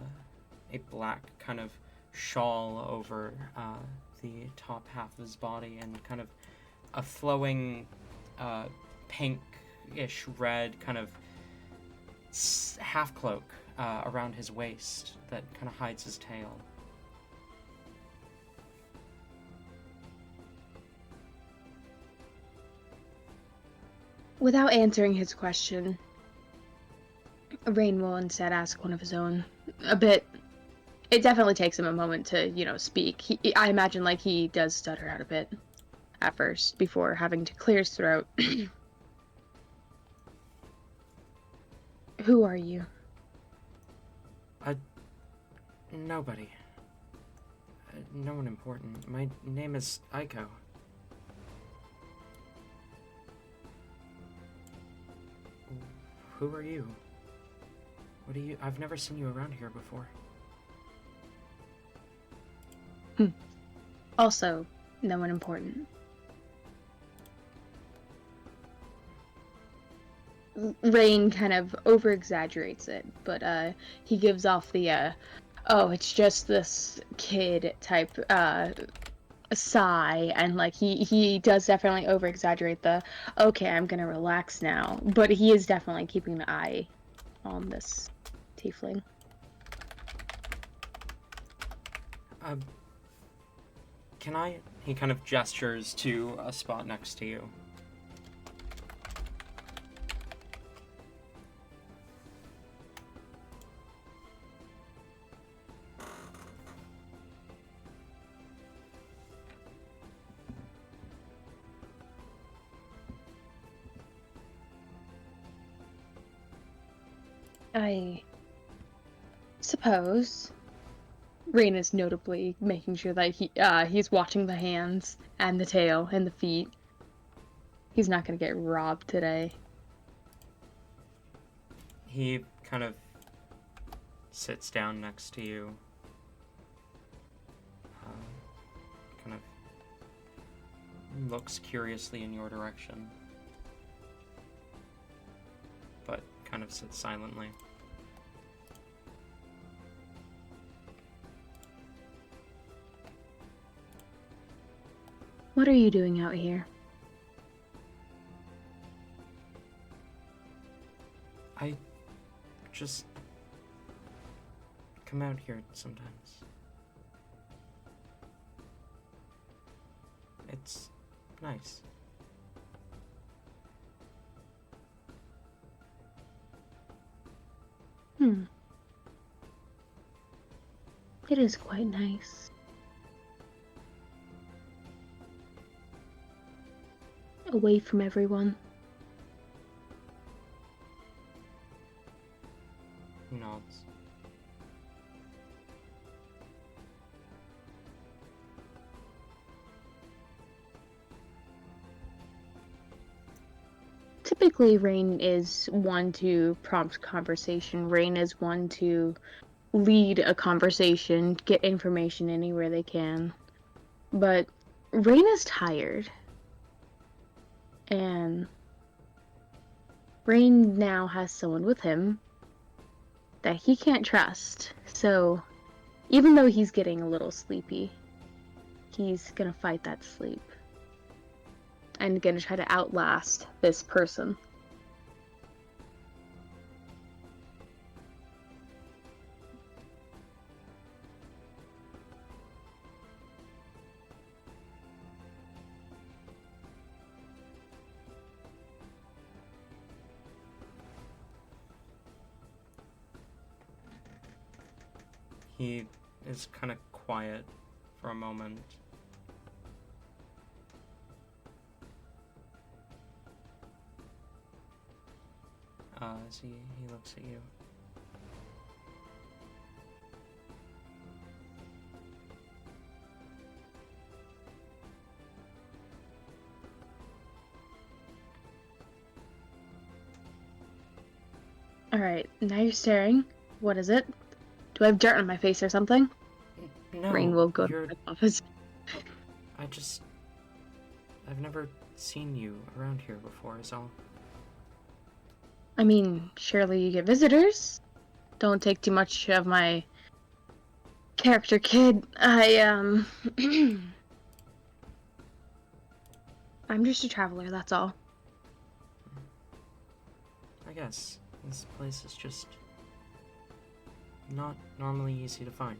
black kind of shawl over the top half of his body, and kind of a flowing pinkish red kind of half cloak around his waist that kind of hides his tail. Without answering his question, Rain will instead ask one of his own. It definitely takes him a moment to, speak. I imagine, like, he does stutter out a bit at first before having to clear his throat. Who are you? Nobody. No one important. My name is Aiko. Who are you? What are you? I've never seen you around here before. Also, no one important. Rain kind of over-exaggerates it, but he gives off the oh, it's just this kid type sigh, and like he does definitely over-exaggerate the okay, I'm gonna relax now, but he is definitely keeping an eye on this tiefling. Can I? He kind of gestures to a spot next to you. I suppose Rain is notably making sure that he's watching the hands and the tail and the feet. He's not gonna get robbed today. He kind of sits down next to you. looks curiously in your direction, but kind of sits silently. What are you doing out here? I just come out here sometimes. It's nice. It is quite nice. Away from everyone. He nods. Typically, Rain is one to prompt conversation. Rain is one to lead a conversation, get information anywhere they can. But Rain is tired. And Rain now has someone with him that he can't trust. So, even though he's getting a little sleepy, he's gonna fight that sleep. And gonna try to outlast this person. He is kind of quiet for a moment. As he looks at you. Alright, now you're staring. What is it? Do I have dirt on my face or something? No, Rain will go you're... to my office. I've never seen you around here before, is all. I mean, surely you get visitors. Don't take too much of my character, kid. I'm just a traveler, that's all. I guess. This place is just not normally easy to find.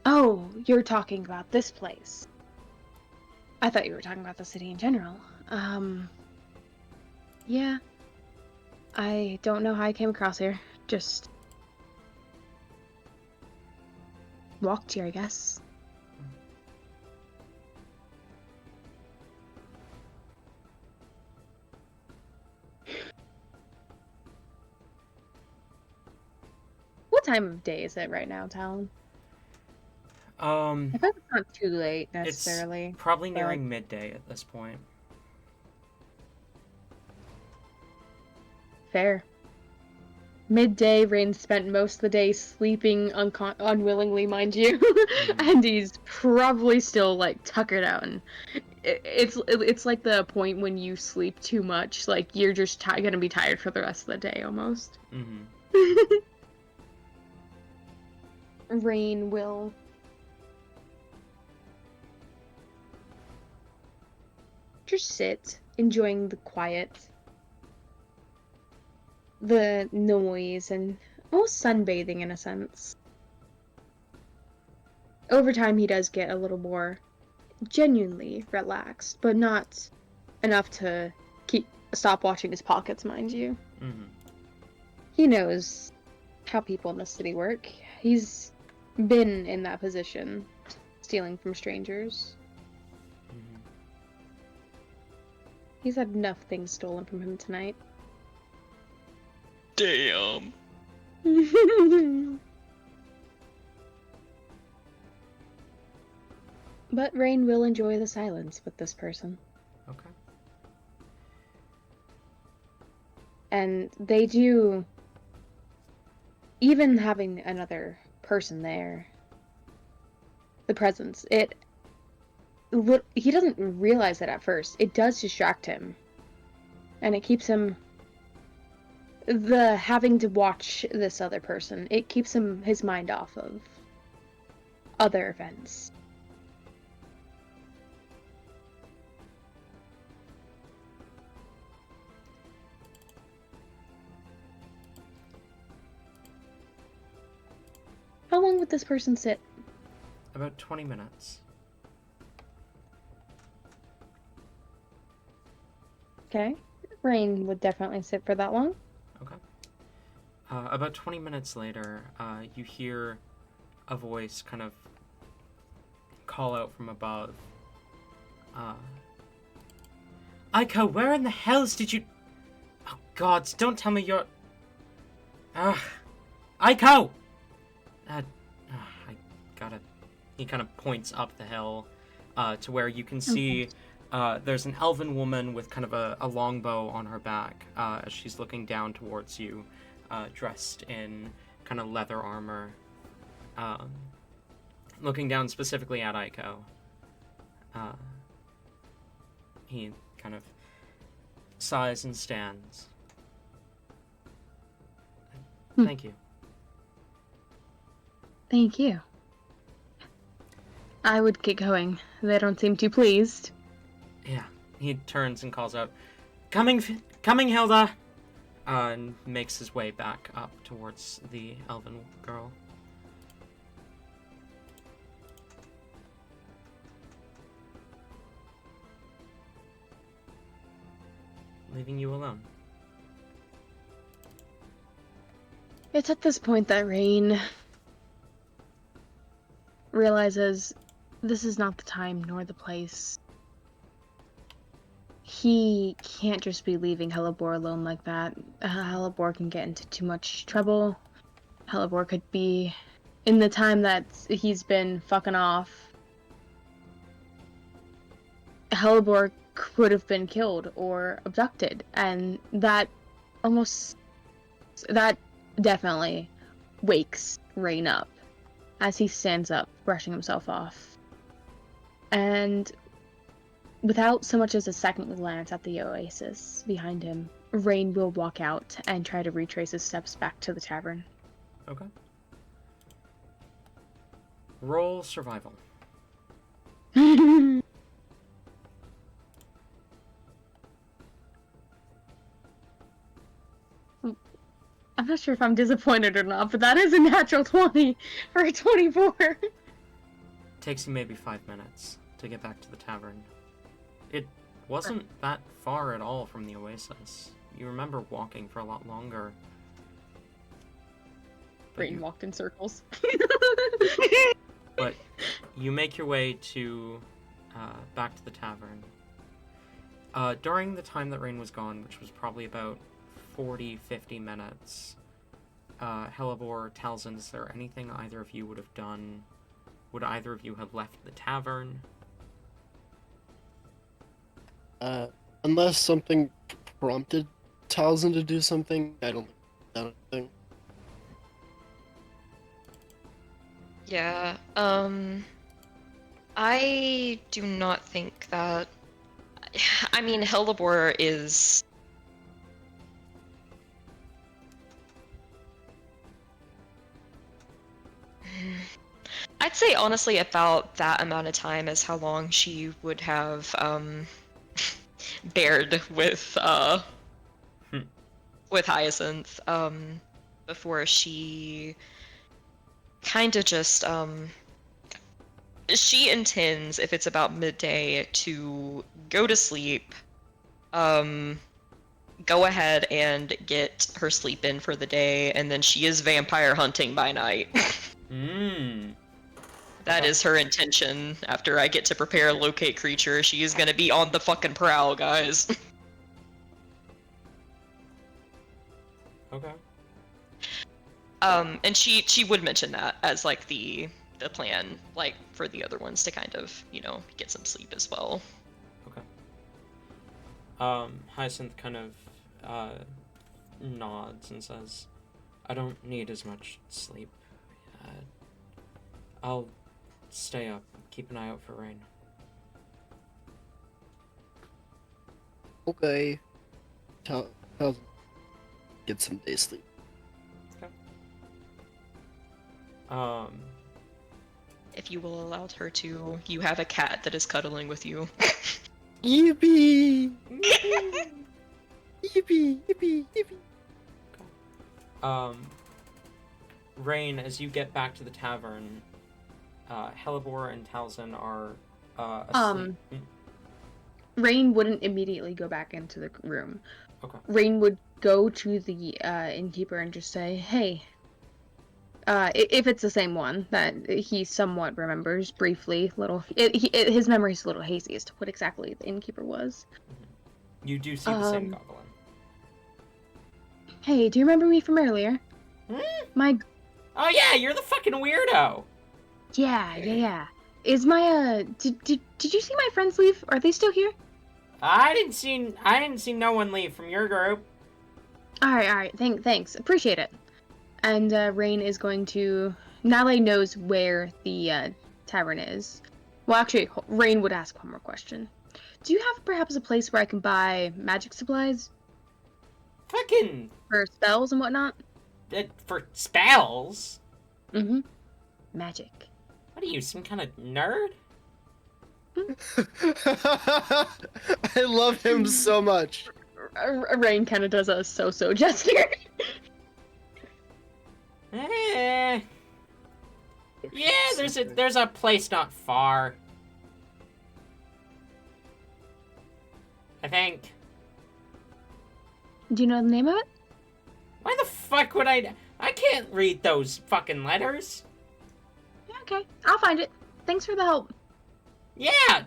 Oh, you're talking about this place. I thought you were talking about the city in general. Yeah. I don't know how I came across here. Just walked here, I guess. What time of day is it right now, Talon? I bet it's not too late necessarily. It's probably nearing midday at this point. Fair. Midday, Rain spent most of the day sleeping unwillingly, mind you, and he's probably still like tuckered out. And it's like the point when you sleep too much, like you're just gonna be tired for the rest of the day almost. Rain will just sit, enjoying the quiet, the noise, and almost sunbathing in a sense. Over time, he does get a little more genuinely relaxed, but not enough to stop watching his pockets, mind you. He knows how people in the city work. He's been in that position, stealing from strangers. He's had enough things stolen from him tonight. Damn. But Rain will enjoy the silence with this person. Okay. And they do, even having another person there, the presence, it he doesn't realize that at first. It does distract him. And it keeps him having to watch this other person. It keeps his mind off of other events. How long would this person sit? About 20 minutes. Okay. Rain would definitely sit for that long. Okay. About 20 minutes later, you hear a voice kind of call out from above. Aiko, where in the hells did you... Oh, gods, don't tell me you're... Aiko! I gotta... He kind of points up the hill to where you can see there's an elven woman with kind of a longbow on her back as she's looking down towards you, dressed in kind of leather armor, looking down specifically at Aiko. He kind of sighs and stands. Thank you. Thank you. I would get going. They don't seem too pleased. Yeah. He turns and calls out, Coming, Hilda! And makes his way back up towards the elven girl. Leaving you alone. It's at this point that Rain realizes this is not the time nor the place. He can't just be leaving Hellebore alone like that. Hellebore can get into too much trouble. Hellebore could be, in the time that he's been fucking off, Hellebore could have been killed or abducted, and that definitely wakes Rain up as he stands up, brushing himself off. And without so much as a second glance at the oasis behind him, Rain will walk out and try to retrace his steps back to the tavern. Okay. Roll survival. I'm not sure if I'm disappointed or not, but that is a natural 20 for a 24. Takes you maybe 5 minutes to get back to the tavern. It wasn't that far at all from the oasis. You remember walking for a lot longer. Rain walked in circles. But you make your way to back to the tavern. During the time that Rain was gone, which was probably about 40-50 minutes, Hellebore, Talzin, is there anything either of you would have done? Would either of you have left the tavern? Unless something prompted Talzin to do something, I don't think I've done anything. Yeah, I do not think that... I mean, Hellebore is... I'd say, honestly, about that amount of time is how long she would have, bared with Hyacinth, before she kind of just, she intends, if it's about midday, to go to sleep, go ahead and get her sleep in for the day, and then she is vampire hunting by night. That is her intention. After I get to prepare locate creature, she is gonna be on the fucking prowl, guys. Okay. And she would mention that as like the plan, like for the other ones to kind of, you know, get some sleep as well. Okay. Hyacinth kind of nods and says, I don't need as much sleep. I'll stay up, keep an eye out for Rain. Okay. Tell get some day sleep. Um, If you will allow her to, you have a cat that is cuddling with you. Yippee! Yippee! Yippee! Yippee! Rain, as you get back to the tavern, Helibor and Talzin are asleep. Rain wouldn't immediately go back into the room. Okay. Rain would go to the innkeeper and just say, "Hey." If it's the same one that he somewhat remembers briefly, his memory's a little hazy as to what exactly the innkeeper was. You do see the same goblin. Hey, do you remember me from earlier? Oh yeah, you're the fucking weirdo. Yeah. Is my did you see my friends leave? Are they still here? I didn't see no one leave from your group. All right. Thanks. Appreciate it. And Rain is going to. Nale knows where the tavern is. Well, actually, Rain would ask one more question. Do you have perhaps a place where I can buy magic supplies Fucking for spells and whatnot? for spells? Mm-hmm. Magic. What are you, some kind of nerd? I love him so much. Rain kind of does a so gesture. Yeah, there's a place not far. I think. Do you know the name of it? Why the fuck would I can't read those fucking letters. Yeah, okay. I'll find it. Thanks for the help. Yeah.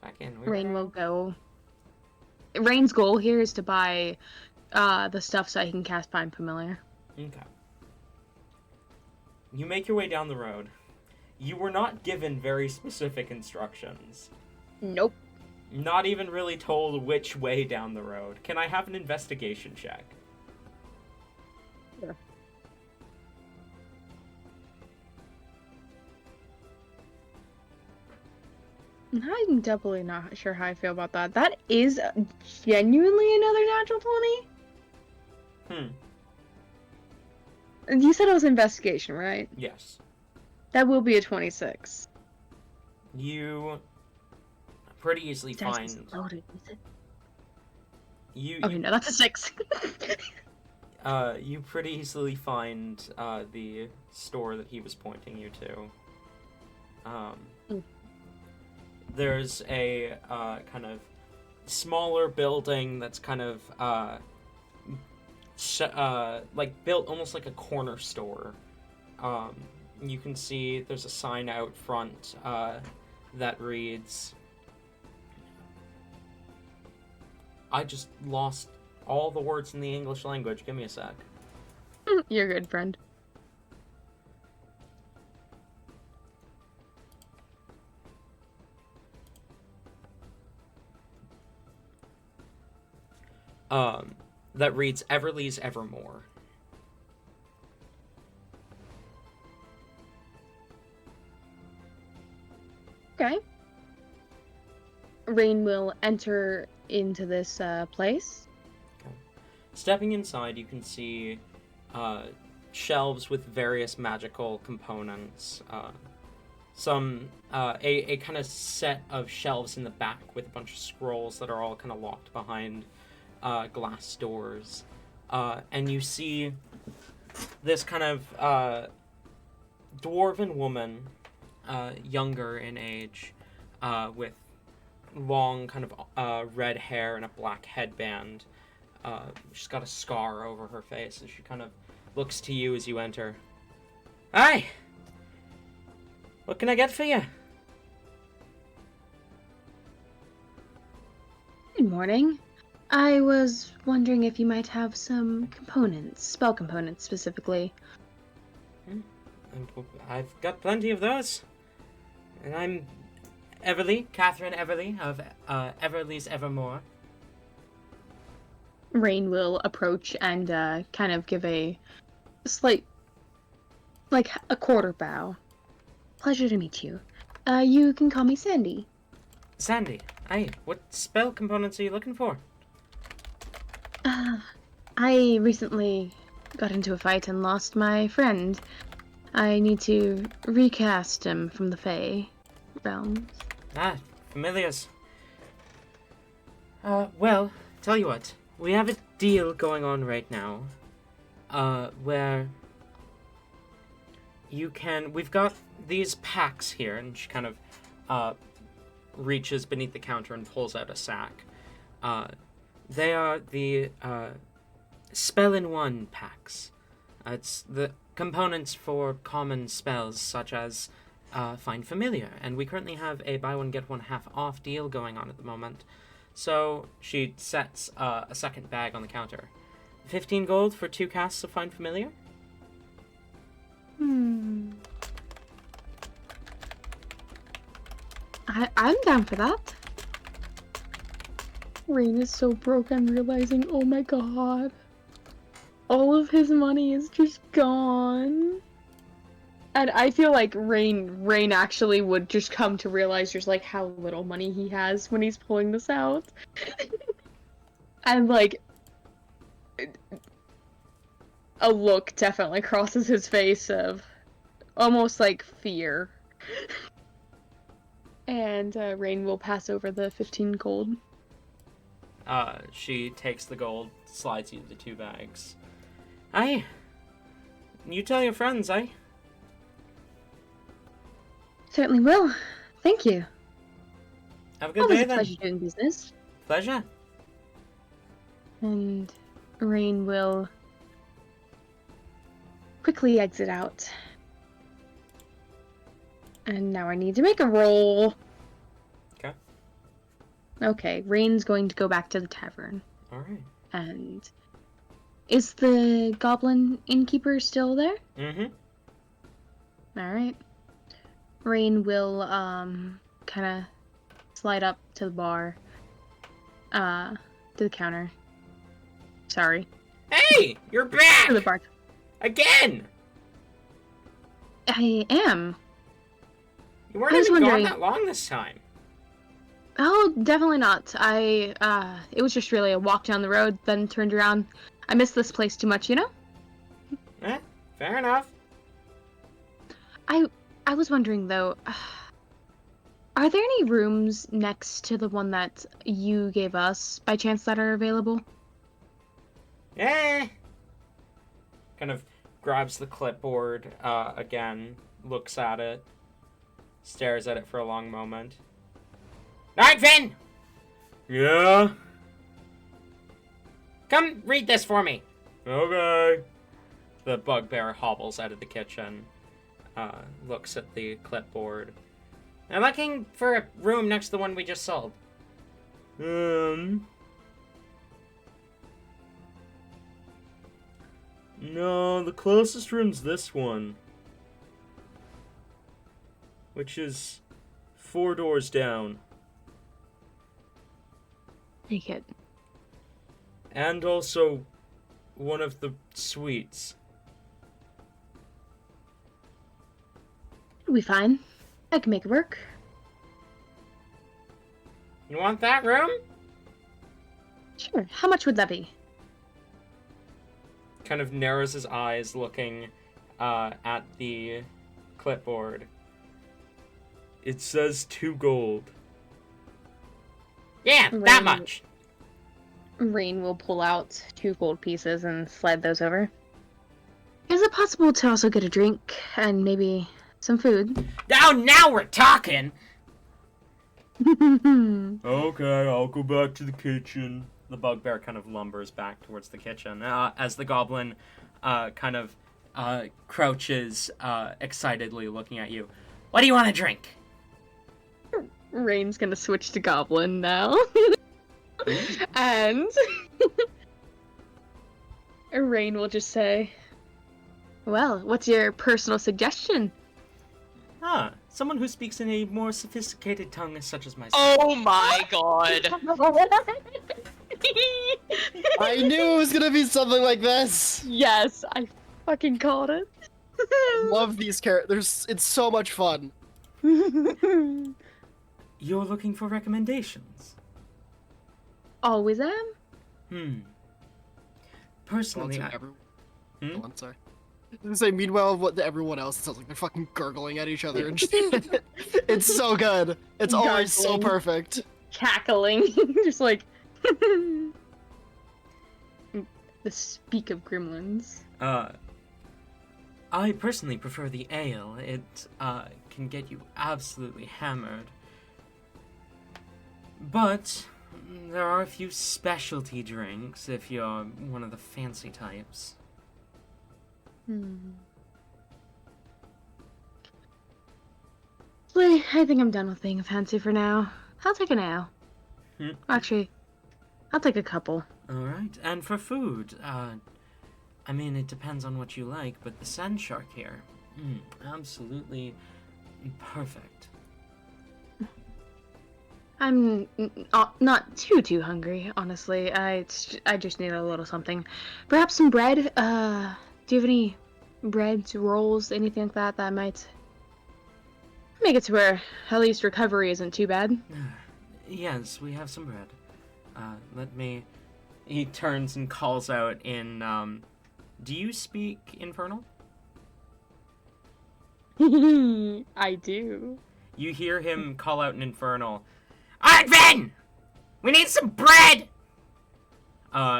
Fucking weirdo. Rain will go. Rain's goal here is to buy the stuff so I can cast Find Familiar. Okay. You make your way down the road. You were not given very specific instructions. Nope. Not even really told which way down the road. Can I have an investigation check? Sure. I'm definitely not sure how I feel about that. That is genuinely another natural 20. You said it was investigation, right? Yes. That will be a 26. You pretty easily Dice find... isn't loaded, is it? You No, that's a 6. you pretty easily find the store that he was pointing you to. There's a kind of smaller building that's kind of like built almost like a corner store. You can see there's a sign out front that reads, I just lost all the words in the English language. Give me a sec. You're good, friend. That reads Everly's Evermore. Okay. Rain will enter into this place. Okay. Stepping inside, you can see shelves with various magical components. A kind of set of shelves in the back with a bunch of scrolls that are all kind of locked behind glass doors. And you see this kind of dwarven woman, younger in age, with long kind of red hair and a black headband. She's got a scar over her face, and she kind of looks to you as you enter. Hi! What can I get for you? Good morning. I was wondering if you might have some components, spell components specifically. I've got plenty of those. And I'm Everly, Catherine Everly of Everly's Evermore. Rain will approach and kind of give a slight, like a quarter bow. Pleasure to meet you. You can call me Sandy. Sandy, aye, what spell components are you looking for? I recently got into a fight and lost my friend. I need to recast him from the Fae realms. Ah, familiars. Well, tell you what, we have a deal going on right now, where we've got these packs here, and she kind of, reaches beneath the counter and pulls out a sack. They are the, spell-in-one packs. It's the components for common spells, such as, Find Familiar, and we currently have a buy one, get one half off deal going on at the moment. So she sets a second bag on the counter. 15 gold for 2 casts of Find Familiar? I'm down for that. Rain is so broke, I'm realizing, oh my god. All of his money is just gone. And I feel like Rain actually would just come to realize just like how little money he has when he's pulling this out. And like a look definitely crosses his face of almost like fear. And Rain will pass over the 15 gold. She takes the gold, slides you the 2 bags. Aye. You tell your friends, aye? Certainly will. Thank you. Have a good Always day a then. pleasure doing business. Pleasure. And Rain will quickly exit out. And now I need to make a roll. Okay. Okay, Rain's going to go back to the tavern. Alright. And is the goblin innkeeper still there? Mm-hmm. Alright. Rain will kind of slide up to the bar. To the counter. Sorry. Hey! You're back! To the bar. Again! I am. You weren't I was even gone wondering- that long this time. Oh, definitely not. It was just really a walk down the road, then turned around. I miss this place too much, you know? Fair enough. I was wondering, though, are there any rooms next to the one that you gave us, by chance, that are available? Eh. Kind of grabs the clipboard again, looks at it, stares at it for a long moment. Nightfin! Yeah? Come read this for me. Okay. The bugbear hobbles out of the kitchen, looks at the clipboard. I'm looking for a room next to the one we just sold. No, the closest room's this one. Which is 4 doors down. Take it. And also one of the suites. It'll be fine. I can make it work. You want that room? Sure. How much would that be? Kind of narrows his eyes looking at the clipboard. It says 2 gold. Yeah, that much. Rain will pull out 2 gold pieces and slide those over. Is it possible to also get a drink and maybe some food? Oh, now we're talking! Okay. Okay, I'll go back to the kitchen. The bugbear kind of lumbers back towards the kitchen as the goblin kind of crouches excitedly looking at you. What do you want to drink? Rain's gonna switch to goblin now. And Rain will just say, well, what's your personal suggestion? Ah, someone who speaks in a more sophisticated tongue such as myself. Oh my god. I knew it was gonna be something like this. Yes, I fucking called it. Love these characters. It's so much fun. You're looking for recommendations? Always am. Personally, Well, I... everyone. Hmm? Oh, I'm sorry. I was gonna say, meanwhile, what to everyone else, it sounds like they're fucking gurgling at each other and just... It's so good. It's always so Gargling. perfect. Cackling, just like the speak of gremlins. I personally prefer the ale. It, can get you absolutely hammered. But there are a few specialty drinks if you're one of the fancy types. I think I'm done with being fancy for now. I'll take an ale. Hmm. Actually, I'll take a couple. Alright, and for food, I mean, it depends on what you like, but the sand shark here, absolutely perfect. I'm not too hungry, honestly. I just need a little something. Perhaps some bread. Do you have any breads, rolls, anything like that that might make it to where at least recovery isn't too bad? Yes, we have some bread. Let me... He turns and calls out in, do you speak Infernal? I do. You hear him call out in Infernal, Arvin! We need some bread!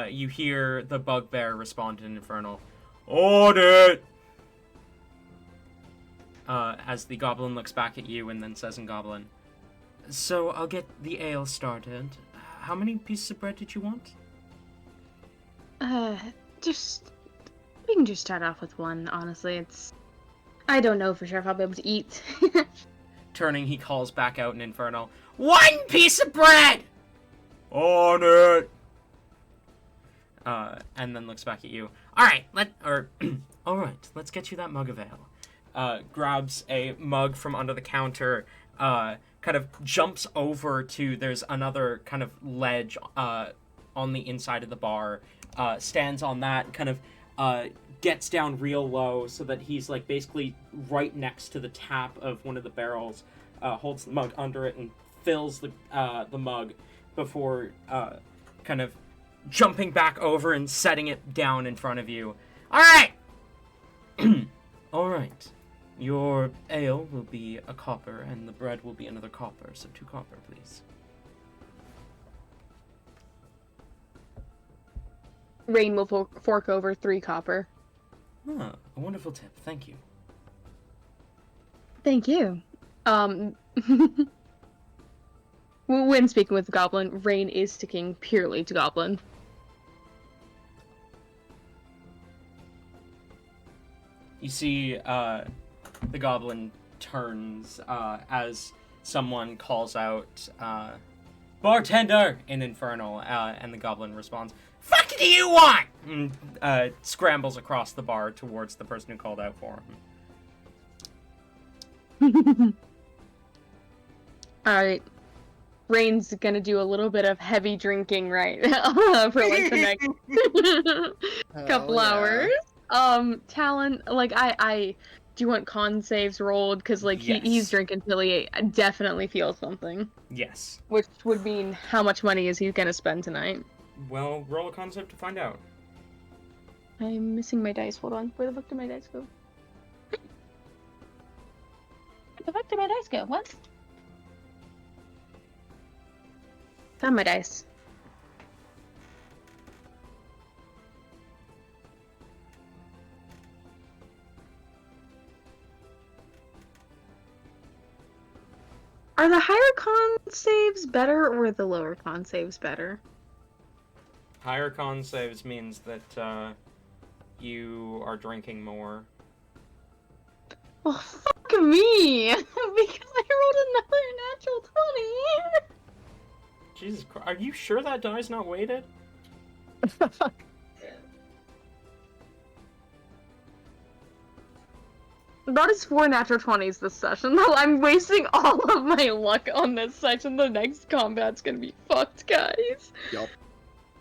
You hear the bugbear respond in Infernal, On it! As the goblin looks back at you and then says in Goblin, So I'll get the ale started. How many pieces of bread did you want? We can just start off with one, honestly. I don't know for sure if I'll be able to eat. Turning, he calls back out in Infernal, 1 piece of bread! On it! And then looks back at you. Alright, alright, let's get you that mug of ale. Grabs a mug from under the counter, kind of jumps over to, there's another kind of ledge, on the inside of the bar, stands on that, kind of, gets down real low so that he's, like, basically right next to the tap of one of the barrels, holds the mug under it and fills the mug before, kind of jumping back over and setting it down in front of you. Alright! Alright. Your ale will be a copper, and the bread will be another copper, so 2 copper, please. Rain will fork over 3 copper. Ah, a wonderful tip. Thank you. Thank you. When speaking with the Goblin, Rain is sticking purely to Goblin. You see, the Goblin turns, as someone calls out, Bartender! In Infernal, and the Goblin responds, Fuck do you want? And, scrambles across the bar towards the person who called out for him. Alright. Rain's gonna do a little bit of heavy drinking, right? For like the next couple hours. Talon, like do you want con saves rolled? Because like Yes. he's drinking till he definitely feels something. Yes. Which would mean how much money is he gonna spend tonight? Well, roll a concept to find out. I'm missing my dice. Hold on. Where the fuck did my dice go? Where the fuck did my dice go? What? Found my dice. Are the higher con saves better or the lower con saves better? Higher con saves means that, you are drinking more. Well, fuck me! Because I rolled another natural 20! Jesus Christ, are you sure that die's not weighted? That is 4 natural 20s this session. I'm wasting all of my luck on this session. The next combat's gonna be fucked, guys. Yup.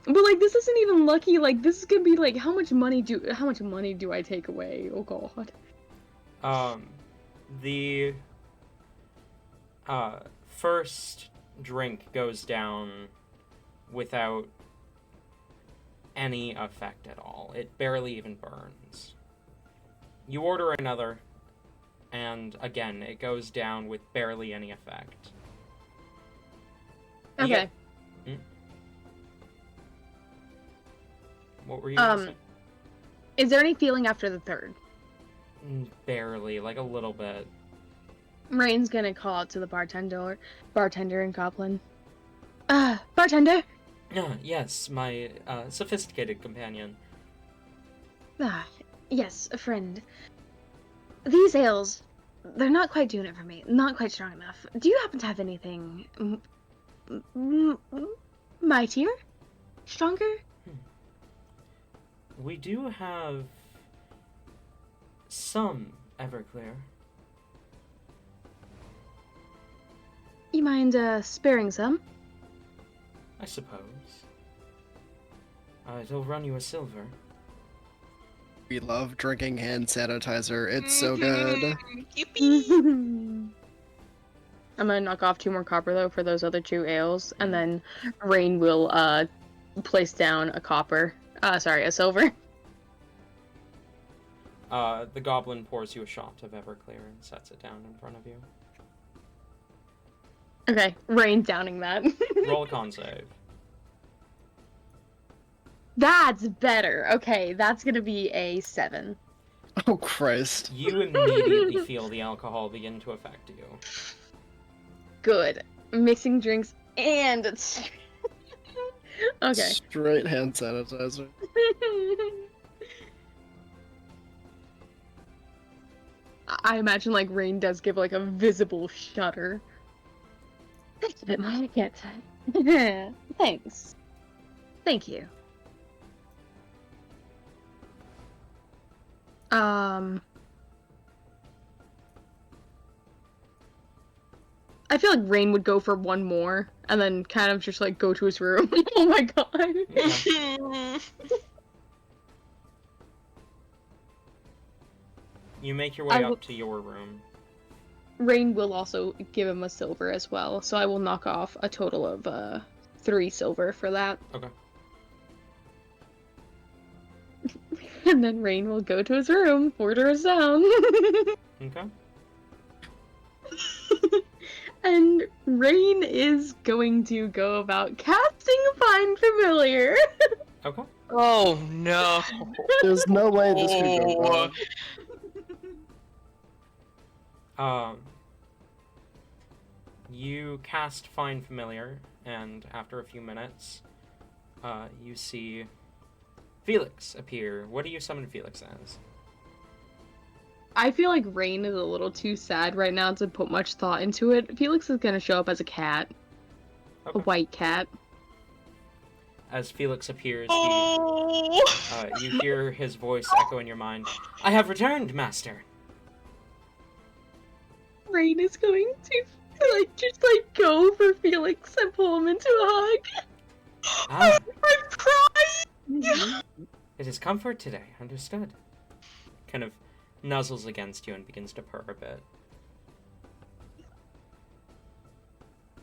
But like, this isn't even lucky. Like, this is gonna be like, how much money do I take away? Oh god. The first drink goes down without any effect at all. It barely even burns. You order another, and again, it goes down with barely any effect. You Okay. get- What were you gonna say? Is there any feeling after the third? Barely, like a little bit. Rain's gonna call out to the bartender and Goblin. Bartender! Yes, my sophisticated companion. Ah, yes, a friend. These ales, they're not quite doing it for me. Not quite strong enough. Do you happen to have anything mightier? Stronger? We do have some Everclear. You mind sparing some? I suppose. It'll run you a silver. We love drinking hand sanitizer. It's so good. Yippee! I'm gonna knock off 2 more copper though for those other 2 ales, and then Rain will place down a silver. The goblin pours you a shot of Everclear and sets it down in front of you. Okay, Rain downing that. Roll a con save. That's better. Okay, that's gonna be a 7. Oh Christ. You immediately feel the alcohol begin to affect you. Good. Mixing drinks and it's okay. Straight hand sanitizer. I imagine like Rain does give like a visible shudder. That's a bit much. I can't. Thanks. Thank you. I feel like Rain would go for one more and then kind of just like go to his room. Oh my god. You make your way I will- up to your room. Rain will also give him a silver as well, so I will knock off a total of 3 silver for that. Okay. And then Rain will go to his room, order us down. Okay. And Rain is going to go about casting Find Familiar. Okay. Oh no! There's no way this could go Oh. wrong. You cast Find Familiar, and after a few minutes, you see Felix appear. What do you summon Felix as? I feel like Rain is a little too sad right now to put much thought into it. Felix is gonna show up as a cat. Okay. A white cat. As Felix appears, Oh. you hear his voice echo in your mind. I have returned, master. Rain is going to just go for Felix and pull him into a hug. Ah, I'm crying. it is comfort today. Understood. Kind of nuzzles against you and begins to purr a bit.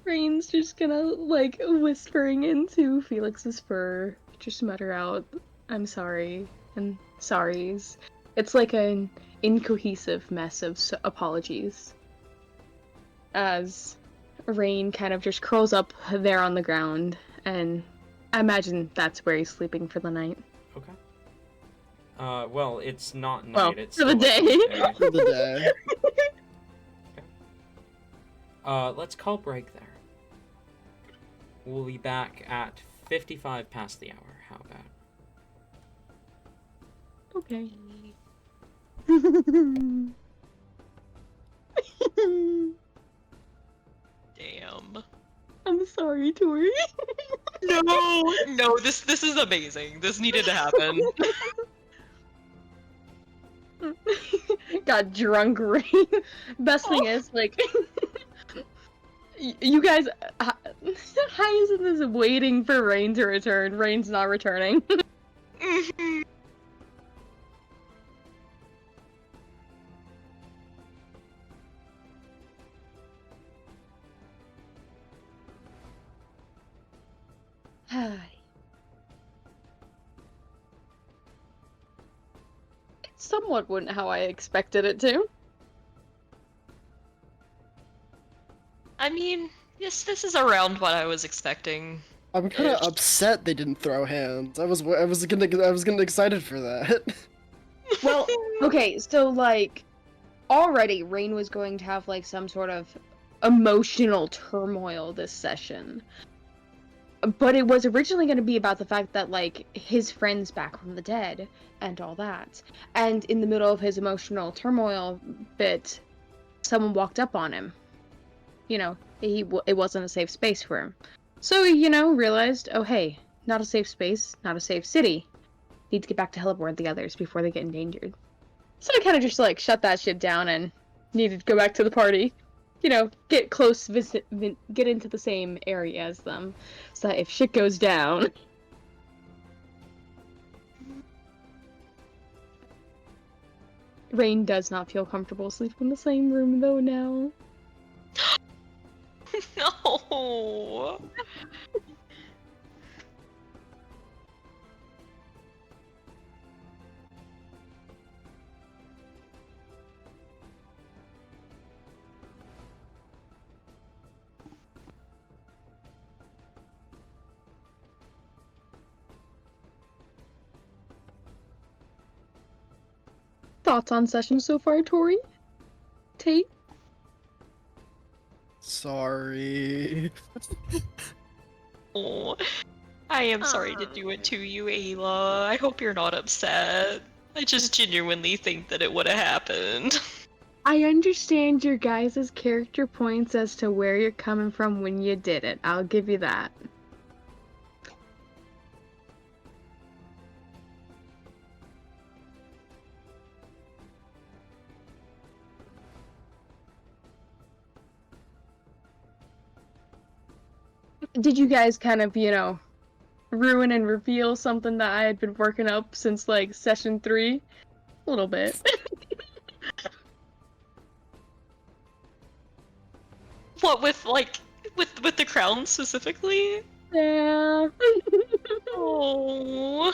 Rain's just gonna whispering into Felix's fur, just mutter out, "I'm sorry," and sorries. It's like an incohesive mess of apologies. As Rain kind of just curls up there on the ground, and I imagine that's where he's sleeping for the night. Okay. Well, it's not night. Well, It's for the still day. For the day. Let's call break there. We'll be back at 55 past the hour. How about? Okay. Damn. I'm sorry, Tori. No, this is amazing. This needed to happen. Got drunk Rain. Best thing is, you guys, Hyacinth is waiting for Rain to return. Rain's not returning. It somewhat went how I expected it to. I mean, yes, this is around what I was expecting. I'm kind of upset they didn't throw hands. I was getting excited for that. Well, okay, so like already Rain was going to have like some sort of emotional turmoil this session. But it was originally going to be about the fact that like his friend's back from the dead and all that. And in the middle of his emotional turmoil bit, someone walked up on him. You know, it wasn't a safe space for him. So he, realized, oh hey, not a safe space, not a safe city. Need to get back to Hellebore and the others before they get endangered. So I kind of just like shut that shit down and needed to go back to the party. Get close, get into the same area as them, so that if shit goes down. Rain does not feel comfortable sleeping in the same room though now. No. Thoughts on session so far, Tori? Tate? Sorry. Oh, I am sorry to do it to you, Ayla. I hope you're not upset. I just genuinely think that it would have happened. I understand your guys' character points as to where you're coming from when you did it. I'll give you that. Did you guys kind of, ruin and reveal something that I had been working up since, like, session 3? A little bit. What with with the crown specifically? Yeah. Oh.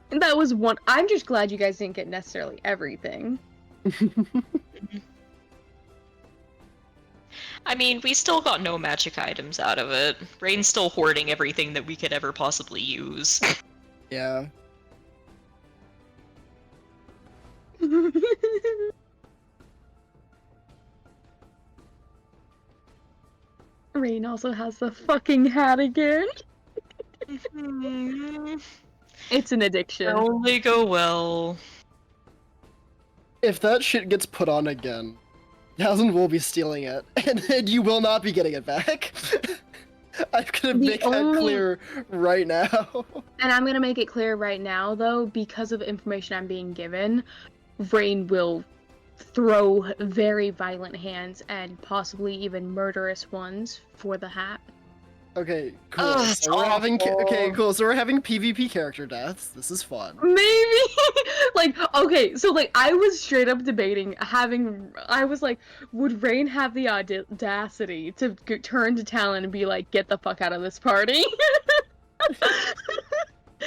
And that was one. I'm just glad you guys didn't get necessarily everything. I mean, we still got no magic items out of it. Rain's still hoarding everything that we could ever possibly use. Yeah. Rain also has the fucking hat again. It's an addiction. Only go well. If that shit gets put on again, Yasmin will be stealing it, and you will not be getting it back. I'm gonna make that clear right now. And I'm gonna make it clear right now, though, because of information I'm being given, Rain will throw very violent hands and possibly even murderous ones for the hat. Okay, cool. Oh, So we're having awful. cool. So we're having PvP character deaths. This is fun. Maybe okay, so I was straight up debating I was like, would Rain have the audacity to turn to Talon and be like, get the fuck out of this party?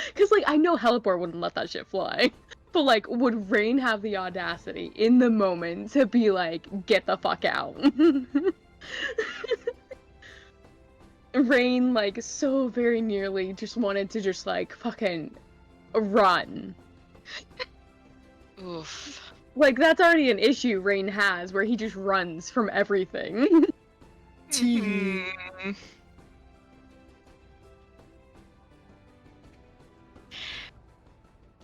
Because I know Hellebore wouldn't let that shit fly. But would Rain have the audacity in the moment to be like, get the fuck out? Rain so very nearly just wanted to just fucking run. Oof. That's already an issue Rain has, where he just runs from everything. Mhm.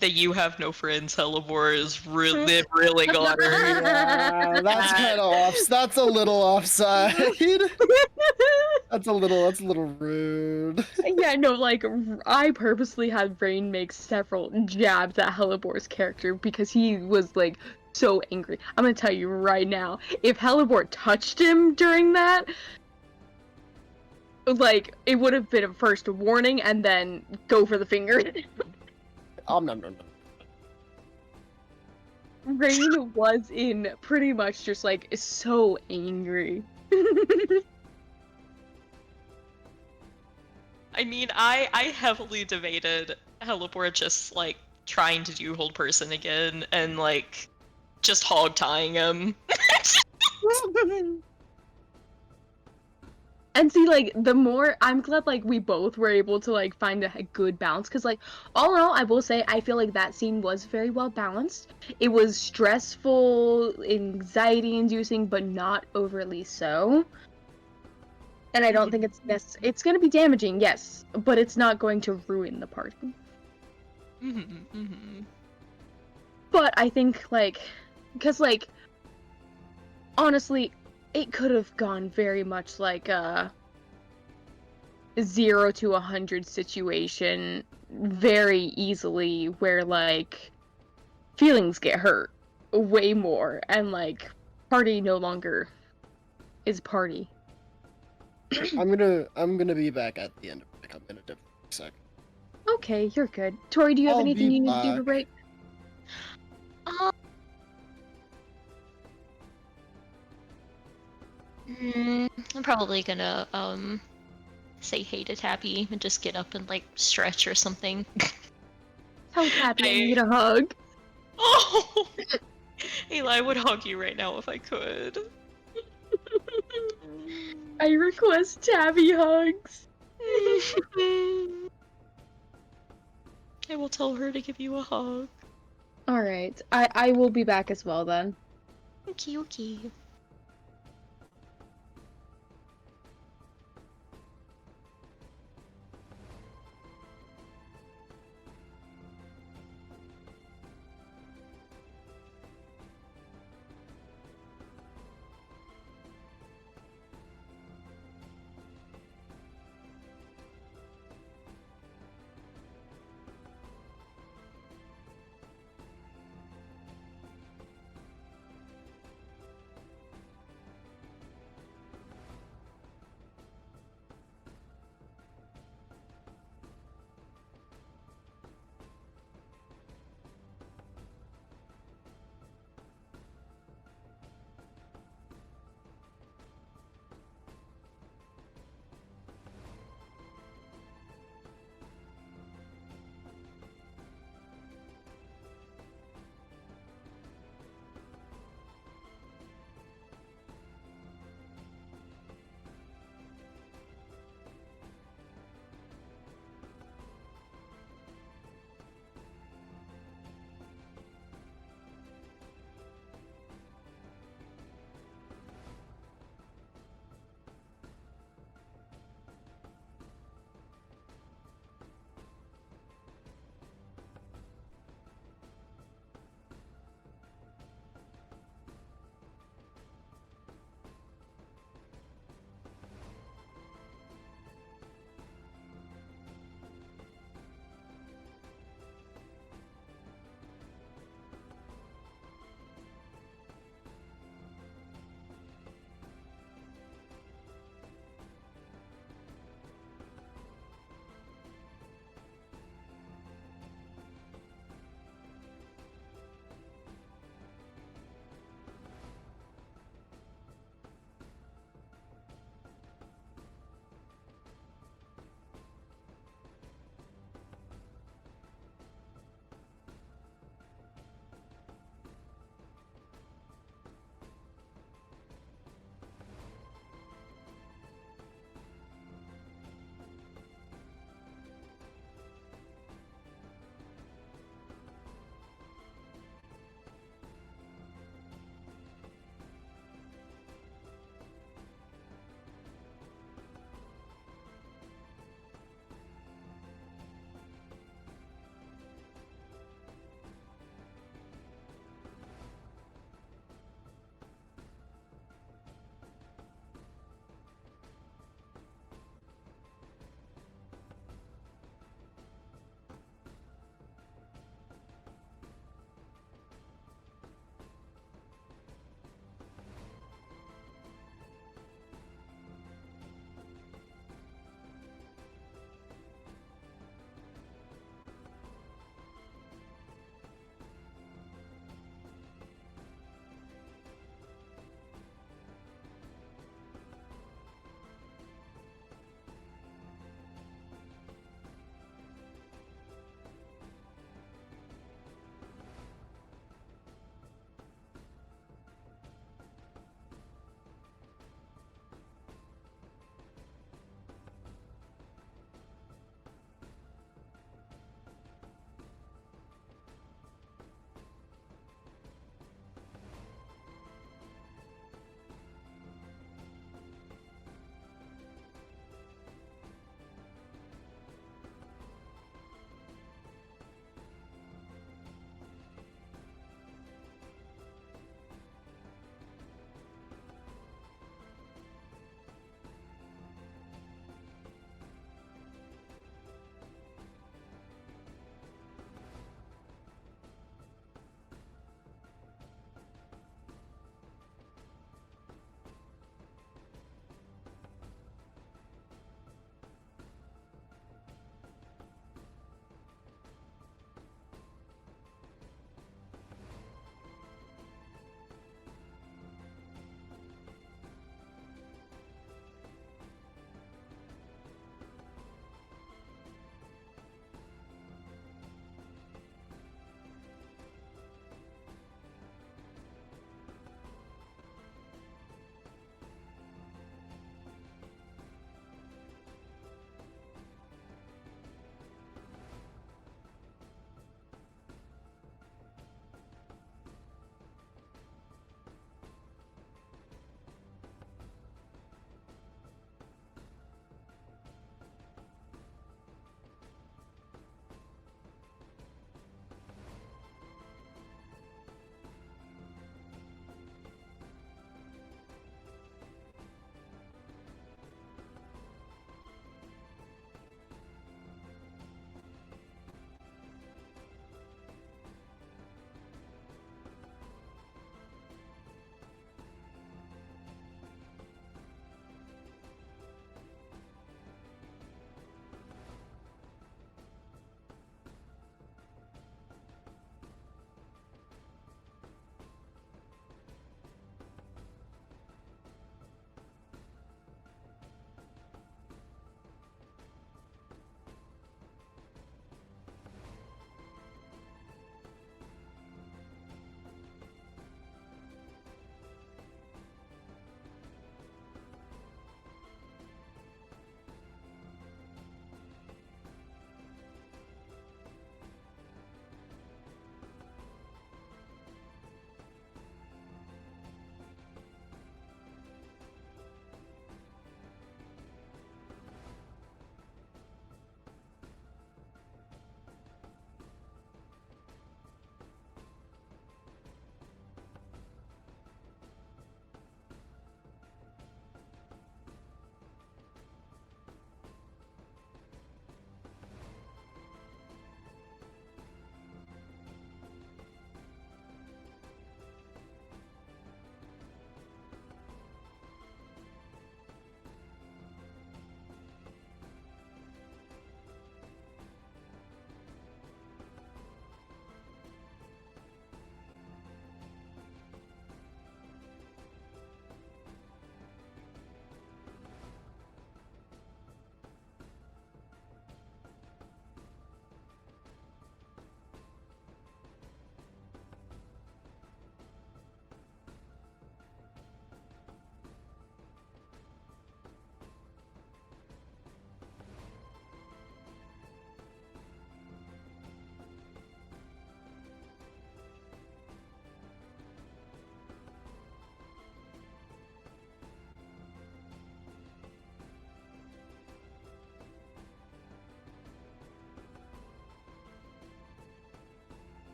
The you have no friends Hellebore is really got her. Yeah, that's kind of off. That's a little offside. That's a little rude. Yeah, no, I purposely had Rain make several jabs at Hellebore's character because he was so angry. I'm gonna tell you right now, if Hellebore touched him during that, it would have been a first warning and then go for the finger. No. Rain was in pretty much just so angry. I mean, I heavily debated Heliport just like trying to do hold person again and like just hog tying him. And see, like, the more I'm glad, like, we both were able to like find a good balance, because like, all in all, I will say I feel like that scene was very well balanced. It was stressful, anxiety-inducing, but not overly so. And I don't think it's gonna be damaging, yes, but it's not going to ruin the party. But I think like, because like, honestly, it could have gone very much like a 0 to 100 situation very easily, where like feelings get hurt way more, and like party no longer is party. I'm gonna be back at the end of the I'm gonna dip for a sec. Okay, you're good. Tori, do you have I'll anything be you need to do for back. break? I'm probably gonna say hey to Tabby and just get up and like stretch or something. Tell Tabby I need a hug. Oh, Eli, I would hug you right now if I could. I request Tabby hugs. I will tell her to give you a hug. Alright, I will be back as well then. Okay, okay.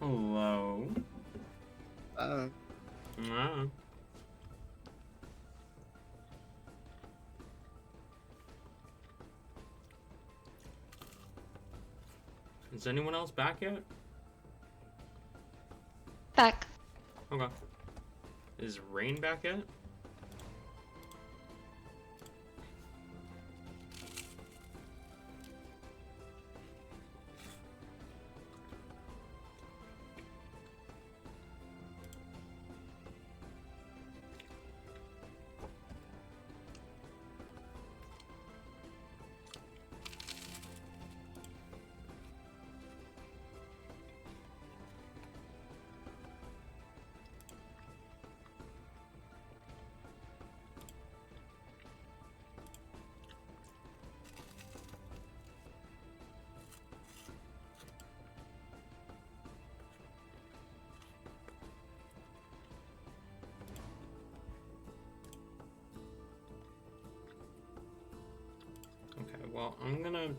Hello. Uh, Ah. Is anyone else back yet? Back. Okay. Is Rain back yet? Okay, well, I'm gonna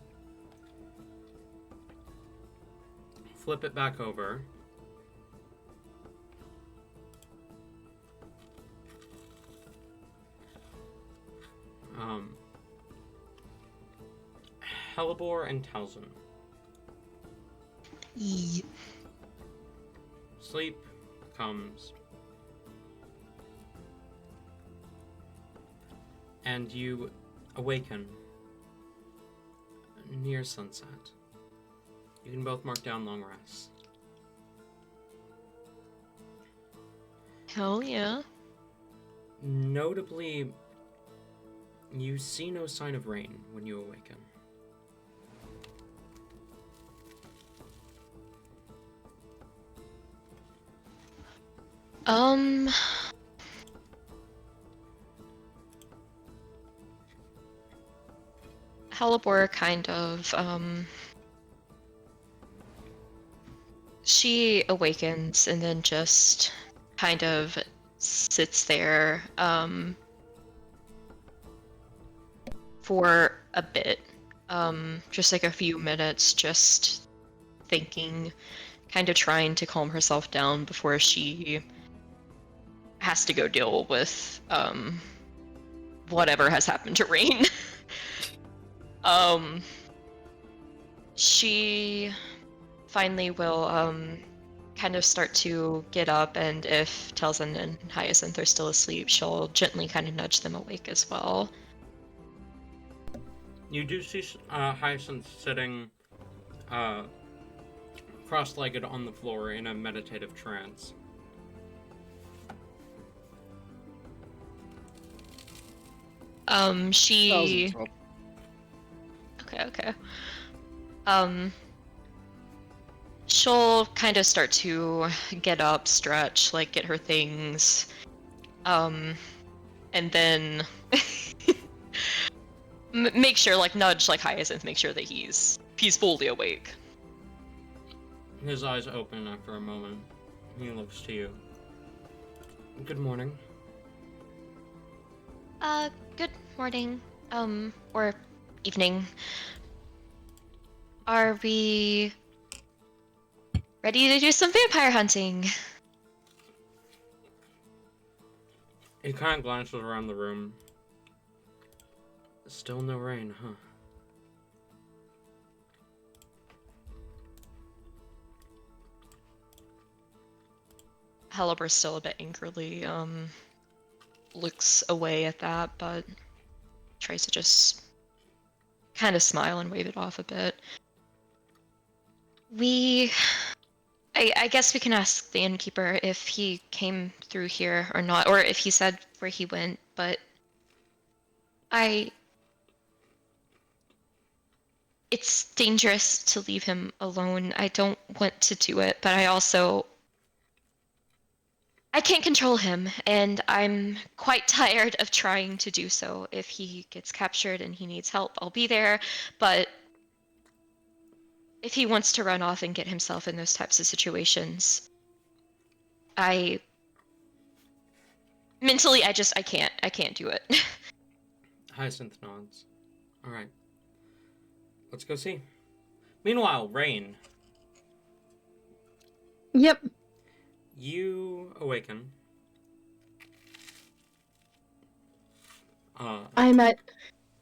flip it back over. Hellebore and Talzin. Sleep comes, and you awaken near sunset. You can both mark down long rests. Hell yeah. Notably, you see no sign of rain when you awaken. Halibor kind of, she awakens and then just kind of sits there, for a bit. Just like a few minutes, just thinking, kind of trying to calm herself down before she has to go deal with, whatever has happened to Rain. She finally will kind of start to get up, and if Telzin and Hyacinth are still asleep, she'll gently kind of nudge them awake as well. You do see Hyacinth sitting cross-legged on the floor in a meditative trance. She... Thousands. Okay. She'll kind of start to get up, stretch, like get her things, and then make sure, like nudge, like Hyacinth, make sure that he's fully awake. His eyes open after a moment. He looks to you. Good morning. Good morning. Or evening. Are we ready to do some vampire hunting? He kind of glances around the room. Still no rain, huh? Halibur's still a bit angrily, looks away at that, but tries to just kind of smile and wave it off a bit. I guess we can ask the innkeeper if he came through here or not, or if he said where he went, but it's dangerous to leave him alone. I don't want to do it, but I can't control him, and I'm quite tired of trying to do so. If he gets captured and he needs help, I'll be there, but if he wants to run off and get himself in those types of situations, mentally, I can't do it. Hyacinth nods. Alright. Let's go see. Meanwhile, Rain. Yep. You awaken. I'm at.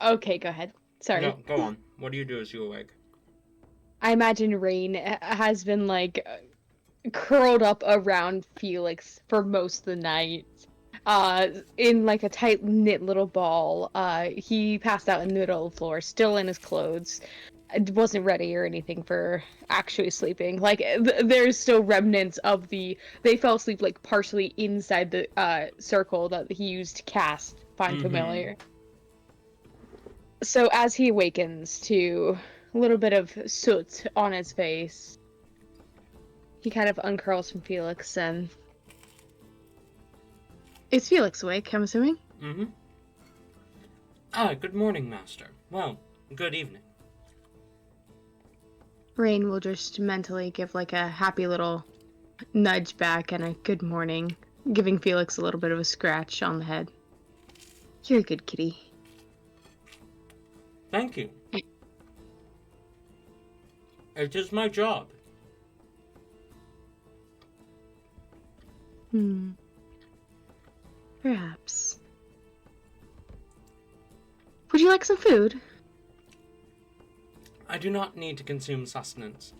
Okay, go ahead. Sorry. No, go on. What do you do as you awake? I imagine Rain has been like curled up around Felix for most of the night. In like a tight knit little ball. He passed out in the middle of the floor, still in his clothes. Wasn't ready or anything for actually sleeping. Like there's still remnants of the. They fell asleep like partially inside the circle that he used to cast Find Familiar. So as he awakens to a little bit of soot on his face, he kind of uncurls from Felix and. Is Felix awake, I'm assuming? Mm-hmm. Ah, good morning, Master. Well, good evening. Rain will just mentally give like a happy little nudge back and a good morning, giving Felix a little bit of a scratch on the head. You're a good kitty. Thank you. It is my job. Perhaps. Would you like some food? I do not need to consume sustenance.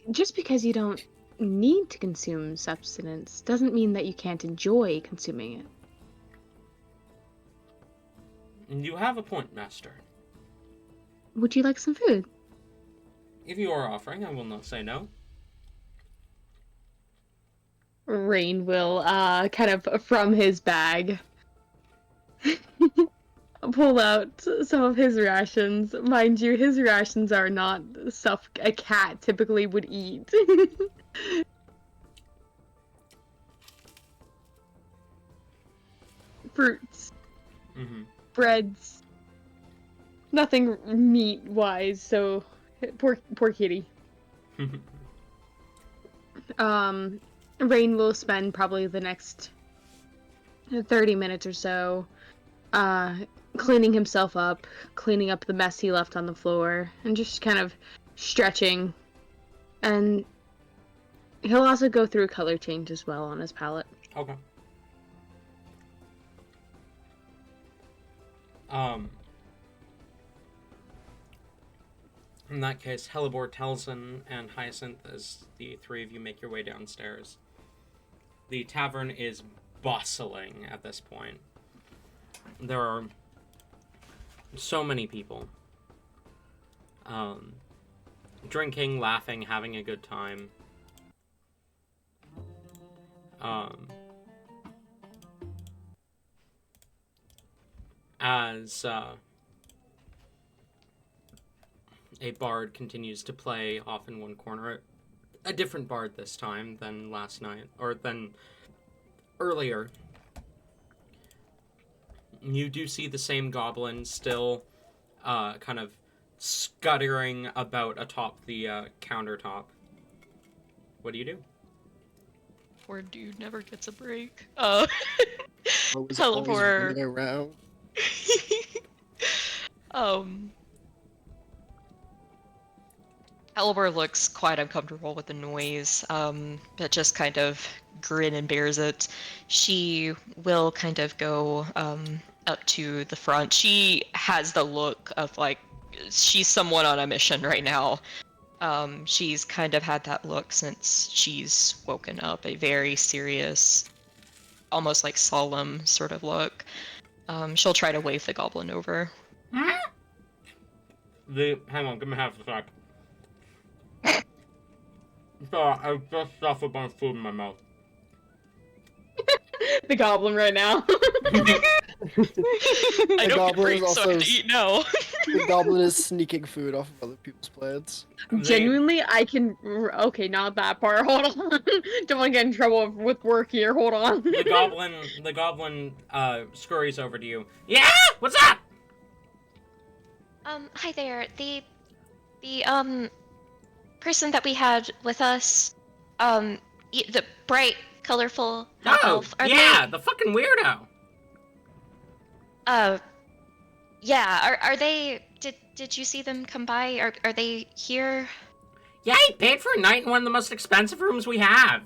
Just because you don't need to consume substance doesn't mean that you can't enjoy consuming it. You have a point, Master. Would you like some food? If you are offering, I will not say no. Rain will, kind of from his bag, pull out some of his rations. Mind you, his rations are not stuff a cat typically would eat. Fruits, breads, nothing meat-wise, so poor kitty. Rain will spend probably the next 30 minutes or so cleaning himself up, cleaning up the mess he left on the floor, and just kind of stretching. And he'll also go through a color change as well on his palette. Okay. In that case, Hellebore, Telson, and Hyacinth, as the three of you make your way downstairs. The tavern is bustling at this point. There are so many people. Drinking, laughing, having a good time. As a bard continues to play off in one corner. A different bard this time than last night, or than earlier. You do see the same goblin still kind of scuttering about atop the countertop. What do you do? Poor dude never gets a break. Always Hellebore. running around. Hellebore looks quite uncomfortable with the noise, but just kind of grin and bears it. She will kind of go up to the front. She has the look of like she's someone on a mission right now. She's kind of had that look since she's woken up, a very serious, almost like solemn sort of look. She'll try to wave the goblin over. Hang on, give me half a sec. Sorry, I just stuffed a bunch of food in my mouth. The goblin right now. I don't get breaks, so I have to eat now. The goblin is sneaking food off of other people's plants. Genuinely, I can. Okay, not that part. Hold on. Don't want to get in trouble with work here. Hold on. The goblin scurries over to you. Yeah, what's up? Hi there. The person that we had with us, the bright, colorful half elf. The fucking weirdo. Yeah. Are they? Did you see them come by? Are they here? Yeah, he paid for a night in one of the most expensive rooms we have.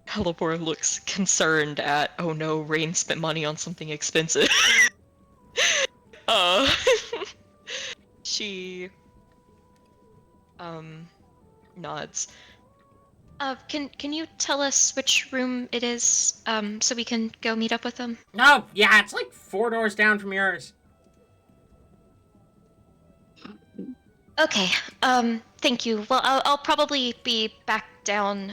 Halibor looks concerned at, oh no, Rain spent money on something expensive. uh, she, nods. Can you tell us which room it is, so we can go meet up with them? Oh, yeah, it's like 4 doors down from yours. Okay, thank you. Well, I'll probably be back down,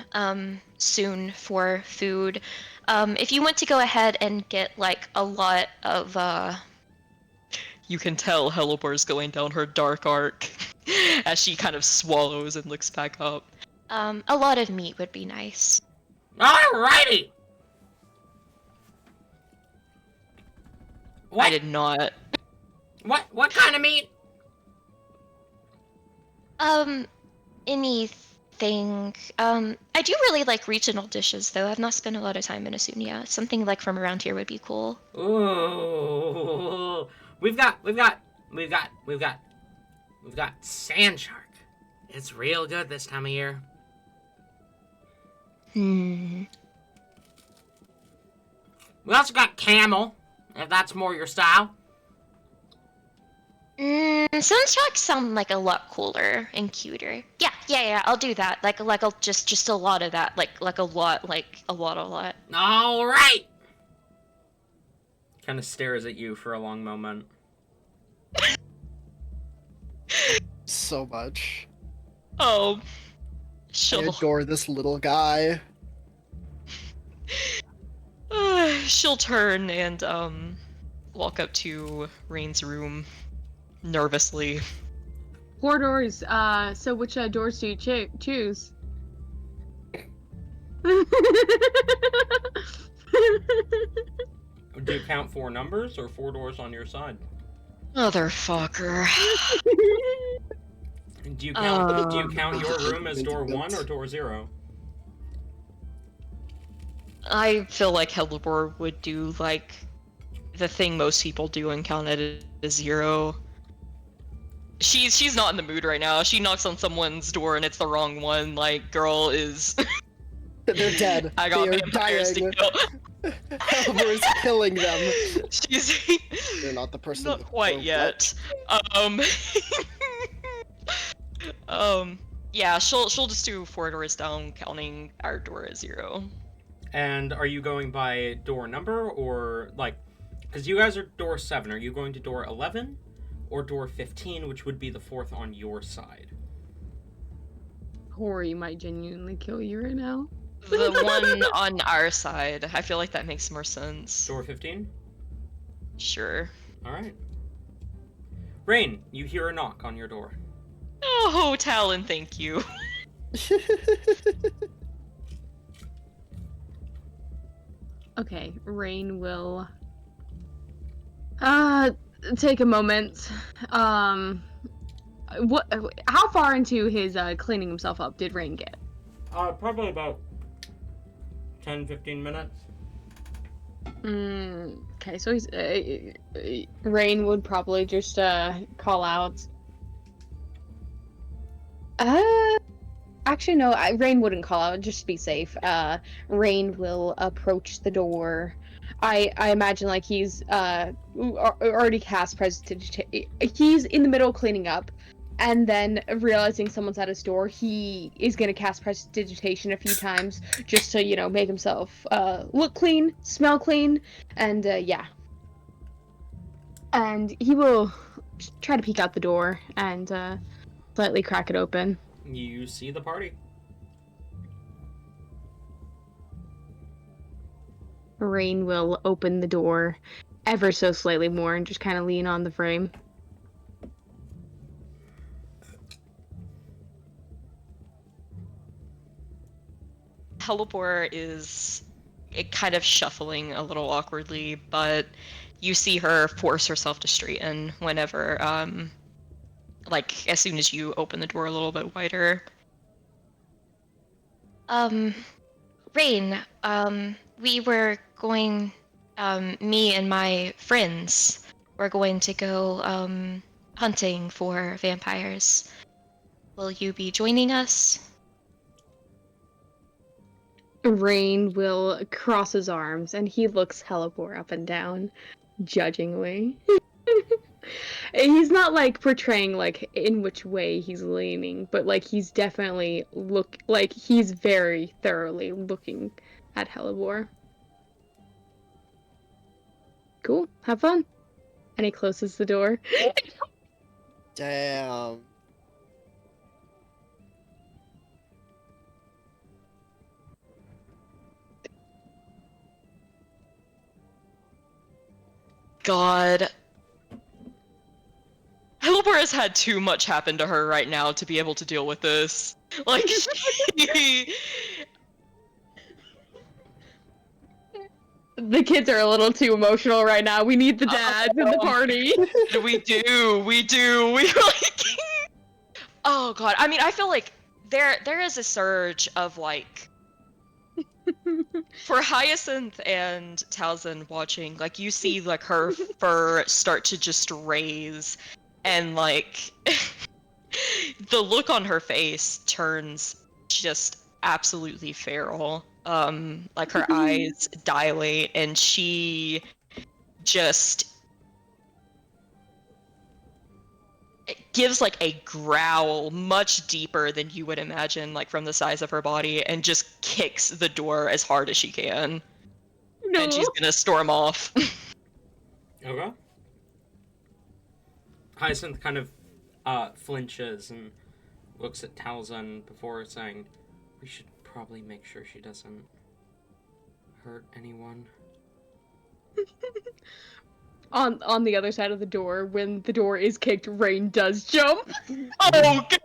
soon for food. If you want to go ahead and get, like, a lot of, You can tell Helibor's going down her dark arc as she kind of swallows and looks back up. a lot of meat would be nice. Alrighty! What? I did not. What kind of meat? Anything. I do really like regional dishes, though. I've not spent a lot of time in Asunia. Something like from around here would be cool. Ooh, we've got sand shark. It's real good this time of year. Hmm. We also got camel, if that's more your style. Sunshock sound like a lot cooler and cuter. Yeah. I'll do that. Like a just a lot of that. Like a lot. All right. Kind of stares at you for a long moment. So much. Oh, I she'll adore this little guy. she'll turn and walk up to Rain's room nervously. 4 doors. So which doors do you choose? Do you count 4 numbers or 4 doors on your side? Motherfucker. Do you count your room as door 1 or door 0? I feel like Helibor would do like the thing most people do and count it as 0. She's not in the mood right now. She knocks on someone's door and it's the wrong one. Like, girl is. They're dead. I got they are vampires to dying. kill. Elmer is killing them. She's They're not the person. not quite yet. Yeah, she'll just do 4 doors down, counting our door as 0. And are you going by door number or like, because you guys are door 7, are you going to door 11 or door 15, which would be the 4th on your side? Corey might genuinely kill you right now. The one on our side. I feel like that makes more sense. Door 15? Sure. Alright. Rain, you hear a knock on your door. Oh, Talon, thank you. Okay, Rain will take a moment. What how far into his cleaning himself up did Rain get? Probably about 10-15 minutes. Okay, so he's Rain would probably just call out. Actually no, Rain wouldn't call out, just to be safe. Rain will approach the door. I imagine like he's already cast prestidigitation. He's in the middle of cleaning up, and then realizing someone's at his door, he is gonna cast prestidigitation a few times just to, you know, make himself look clean, smell clean, and yeah. And he will try to peek out the door and slightly crack it open. You see the party. Rain will open the door ever so slightly more and just kind of lean on the frame. Helibor is kind of shuffling a little awkwardly, but you see her force herself to straighten whenever, like, as soon as you open the door a little bit wider. Rain, we were going, me and my friends were going to go, hunting for vampires. Will you be joining us? Rain will cross his arms and he looks Hellebore up and down, judgingly. He's not like portraying like in which way he's leaning, but like he's definitely he's very thoroughly looking at Hellebore. Cool, have fun. And he closes the door. Damn. God. Helipor has had too much happen to her right now to be able to deal with this. Like, The kids are a little too emotional right now. We need the dads in the party. we do. We like. Oh God. I mean, I feel like there is a surge of like. For Hyacinth and Talzin watching, like you see like her fur start to just raise, and like the look on her face turns just absolutely feral. Like her eyes dilate, and she just gives like a growl much deeper than you would imagine, like from the size of her body, and just kicks the door as hard as she can. No. And she's gonna storm off. Okay. Hyacinth kind of flinches and looks at Talzin before saying, "We should probably make sure she doesn't hurt anyone." On the other side of the door, when the door is kicked, Rain does jump. Oh, good!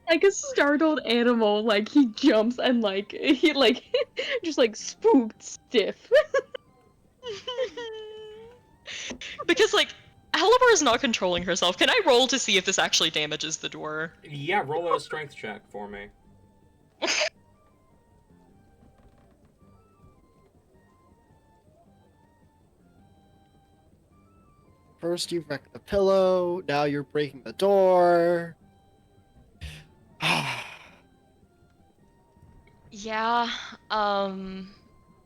like a startled animal, like he jumps and like he like just like spooked stiff. Because like Helipor is not controlling herself. Can I roll to see if this actually damages the door? Yeah, roll a strength check for me. First you wreck the pillow, now you're breaking the door. Yeah, dun,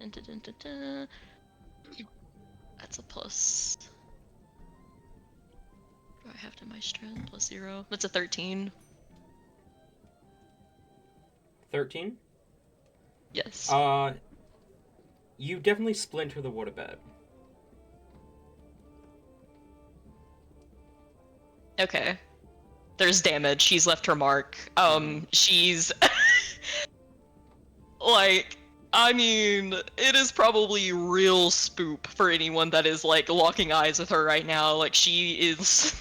dun, dun, dun, dun. That's a plus. Do I have to my strength? Plus 0. That's a 13. 13? Yes. You definitely splinter the wood a bit. Okay. There's damage. She's left her mark. She's like, I mean, it is probably real spoop for anyone that is like locking eyes with her right now. Like she is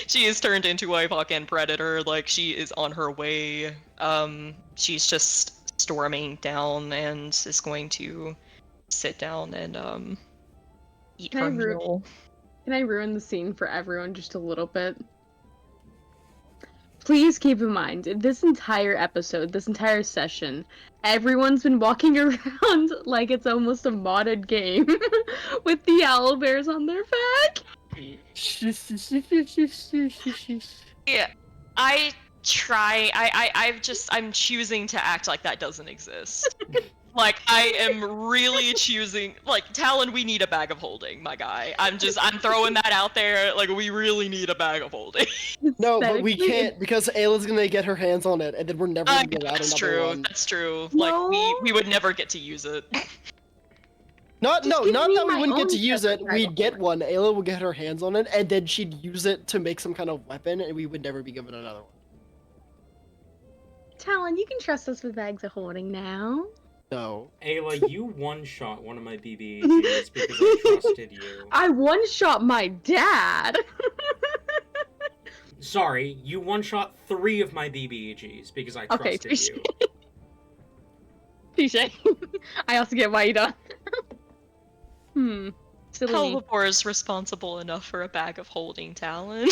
she is turned into a fucking predator. Like she is on her way. She's just storming down and is going to sit down and eat her meal. Can I ruin the scene for everyone just a little bit? Please keep in mind, this entire episode, this entire session, everyone's been walking around like it's almost a modded game with the owl bears on their back. Yeah, I'm choosing to act like that doesn't exist. Like, I am really choosing, like, Talon, we need a bag of holding, my guy. I'm throwing that out there, like, we really need a bag of holding. No, but we can't, because Ayla's gonna get her hands on it, and then we're never gonna be allowed That's another true, one. that's true. No. Like, we would never get to use it. Not Just give that me we my wouldn't get own to use it, separate bag we'd of get holding. one, Ayla would get her hands on it, and then she'd use it to make some kind of weapon, and we would never be given another one. Talon, you can trust us with bags of holding now. No. Ayla, you one-shot one of my BBHs because I trusted you. I one-shot my dad! Sorry, you one-shot 3 of my BBHs because I Okay, trusted touche. you. Touche. I also get why you don't. Silly me. Helivore is responsible enough for a bag of holding, Talon.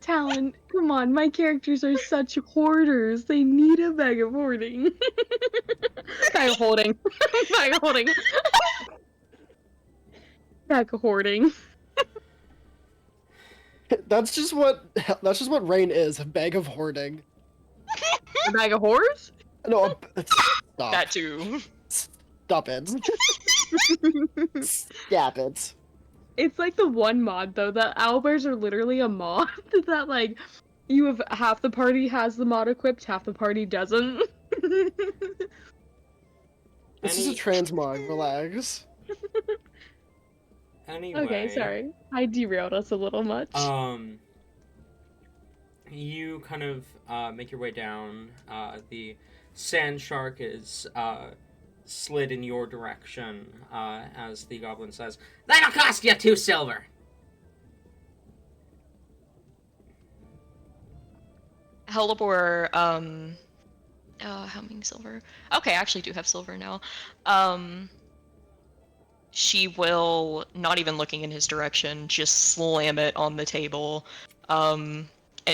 Talon, come on, my characters are such hoarders. They need a bag of hoarding. Bag of holding. Bag of holding. Bag of hoarding. That's just what Rain is, a bag of hoarding. A bag of horrors? No, stop. That too. Stop it. Stop it. It's like the one mod though that owlbears are literally a mod that like you have half the party has the mod equipped, half the party doesn't. This is a transmog, relax. Anyway. Okay, sorry. I derailed us a little much. You kind of make your way down. The sand shark is slid in your direction as the goblin says, "That'll cost you 2 silver." Helibor, how many silver? Okay, I actually do have silver now. She will, not even looking in his direction, just slam it on the table. And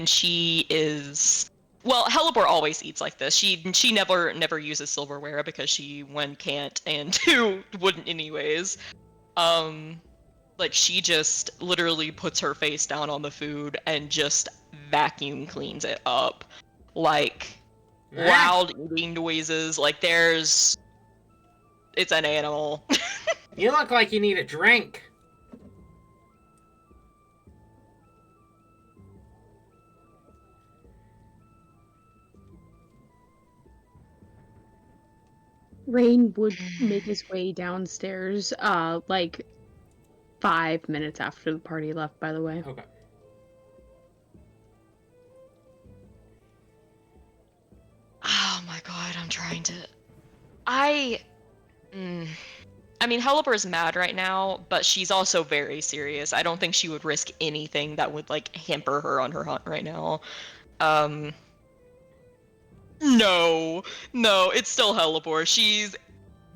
she is... Well, Helibor always eats like this. She never uses silverware because she, 1, can't, and 2, wouldn't anyways. Like, she just literally puts her face down on the food and just vacuum cleans it up. Like, loud eating noises. Like, there's... It's an animal. You look like you need a drink. Rain would make his way downstairs, like 5 minutes after the party left, by the way. Okay. Oh my god, I'm trying to... I mean, Helibor's mad right now, but she's also very serious. I don't think she would risk anything that would, like, hamper her on her hunt right now. No, it's still Helibor. She's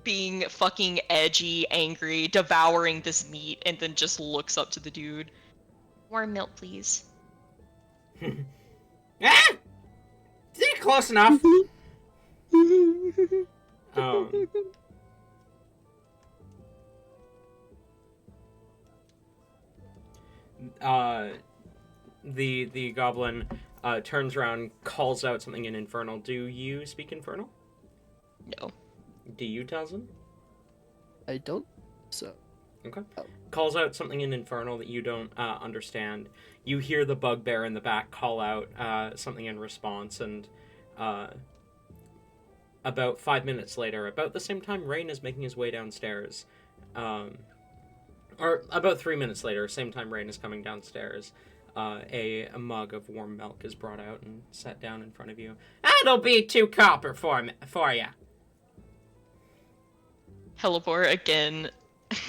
being fucking edgy, angry, devouring this meat, and then just looks up to the dude. Warm milk, please. Ah! Is it close enough? The goblin turns around, calls out something in Infernal. Do you speak Infernal? No. Do you, Talzin? I don't. So. Okay. Oh. Calls out something in Infernal that you don't understand. You hear the bugbear in the back call out something in response, and about 5 minutes later, about the same time Rain is making his way downstairs, or about 3 minutes later, same time Rain is coming downstairs, a mug of warm milk is brought out and set down in front of you. That'll be 2 copper for you. Helibor again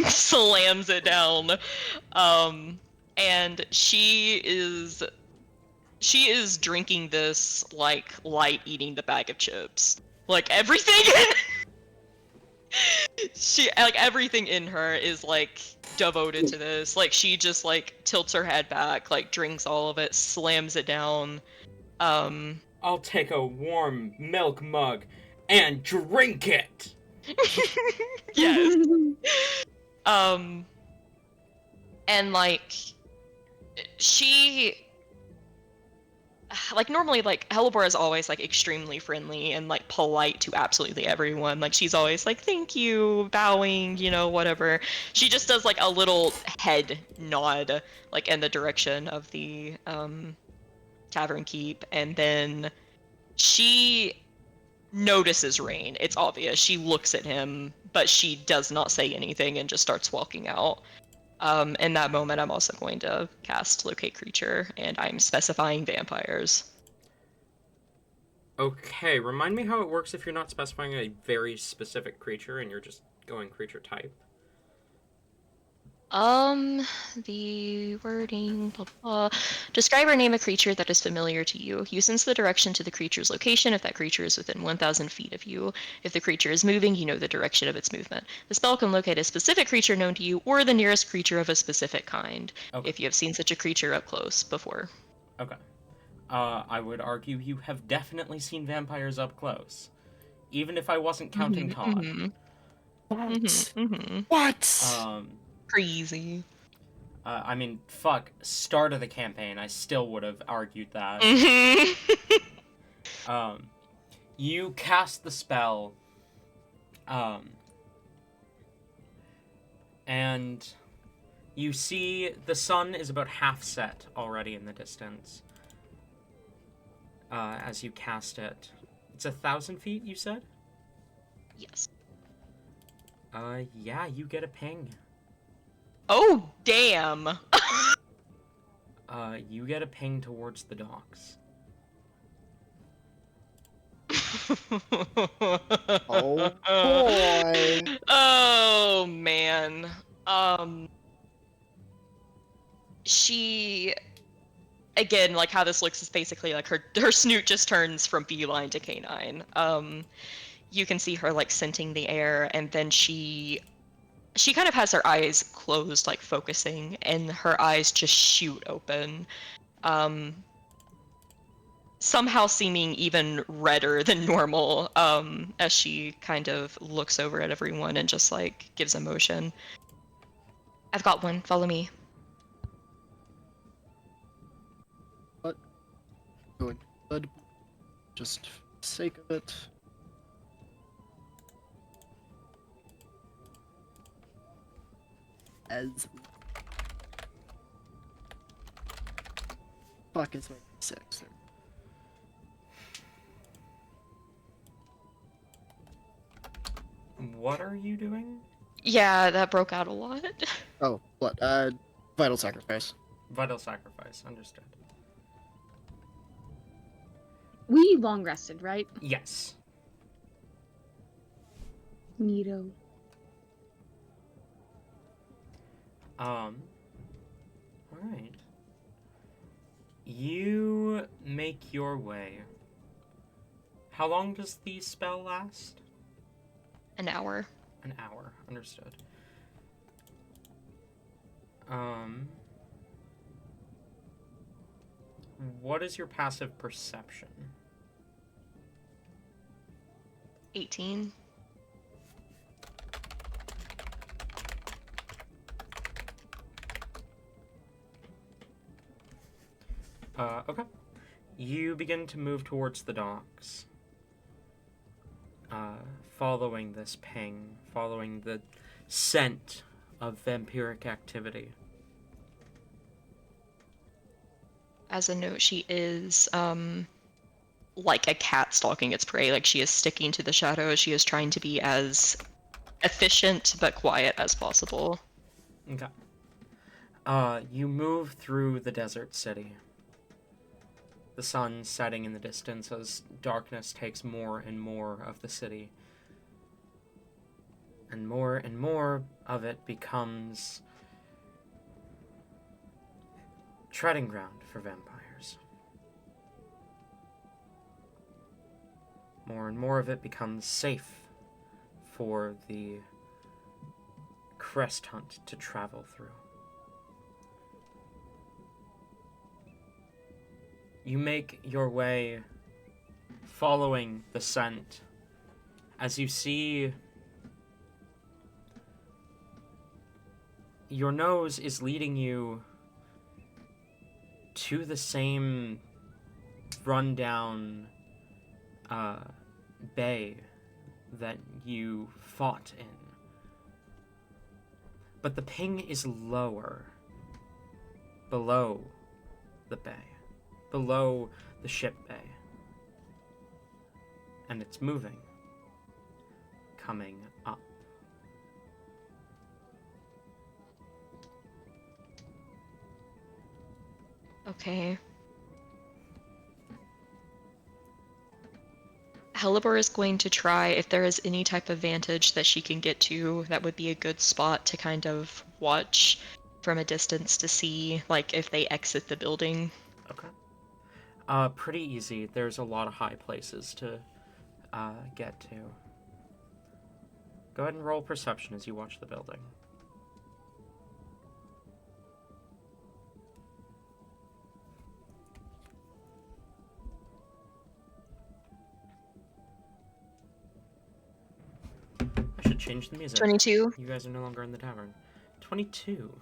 slams it down. And she is drinking this like light eating the bag of chips. Like everything everything in her is like devoted to this. Like she just like tilts her head back, like drinks all of it, slams it down. I'll take a warm milk mug and drink it. Yes. And like she like normally like Helibor is always like extremely friendly and like polite to absolutely everyone. Like she's always like thank you, bowing, you know, whatever. She just does like a little head nod like in the direction of the tavern keep, and then she notices Rain. It's obvious. She looks at him, but she does not say anything and just starts walking out. In that moment, I'm also going to cast Locate Creature, and I'm specifying vampires. Okay, remind me how it works if you're not specifying a very specific creature and you're just going creature type. The wording, blah, blah. Describe or name a creature that is familiar to you. You sense the direction to the creature's location if that creature is within 1,000 feet of you. If the creature is moving, you know the direction of its movement. The spell can locate a specific creature known to you or the nearest creature of a specific kind, Okay. if you have seen such a creature up close before. Okay. I would argue you have definitely seen vampires up close. Even if I wasn't counting Todd. What? Mm-hmm. What? Crazy. I mean, fuck, start of the campaign, I still would have argued that. You cast the spell, and you see the sun is about half set already in the distance. As you cast it. It's 1,000 feet, you said? Yes. Yeah, you get a ping. Oh, damn. You get a ping towards the docks. Oh boy. Oh man. She again, like how this looks is basically like her snoot just turns from feline to canine. You can see her like scenting the air, and then she kind of has her eyes closed, like focusing, and her eyes just shoot open. Somehow seeming even redder than normal, as she kind of looks over at everyone and just like gives a motion. I've got one, follow me. Going good. Just for the sake of it. As fuck is my 6. What are you doing? Yeah, that broke out a lot. Oh, what? Vital sacrifice. Vital sacrifice, understood. We long rested, right? Yes. Neato. Alright. You make your way. How long does the spell last? An hour. An hour, understood. What is your passive perception? 18. Okay. You begin to move towards the docks. Following this ping, following the scent of vampiric activity. As a note, she is, like a cat stalking its prey. Like, she is sticking to the shadows. She is trying to be as efficient but quiet as possible. Okay. You move through the desert city. The sun setting in the distance as darkness takes more and more of the city. And more of it becomes treading ground for vampires. More and more of it becomes safe for the crest hunt to travel through. You make your way following the scent as you see your nose is leading you to the same rundown bay that you fought in. But the ping is lower, below the bay, below the ship bay. And it's moving, coming up. Okay. Helibor is going to try, if there is any type of vantage that she can get to, that would be a good spot to kind of watch from a distance to see, like, if they exit the building. Okay. Pretty easy. There's a lot of high places to get to. Go ahead and roll perception as you watch the building. I should change the music. 22. You guys are no longer in the tavern. 22.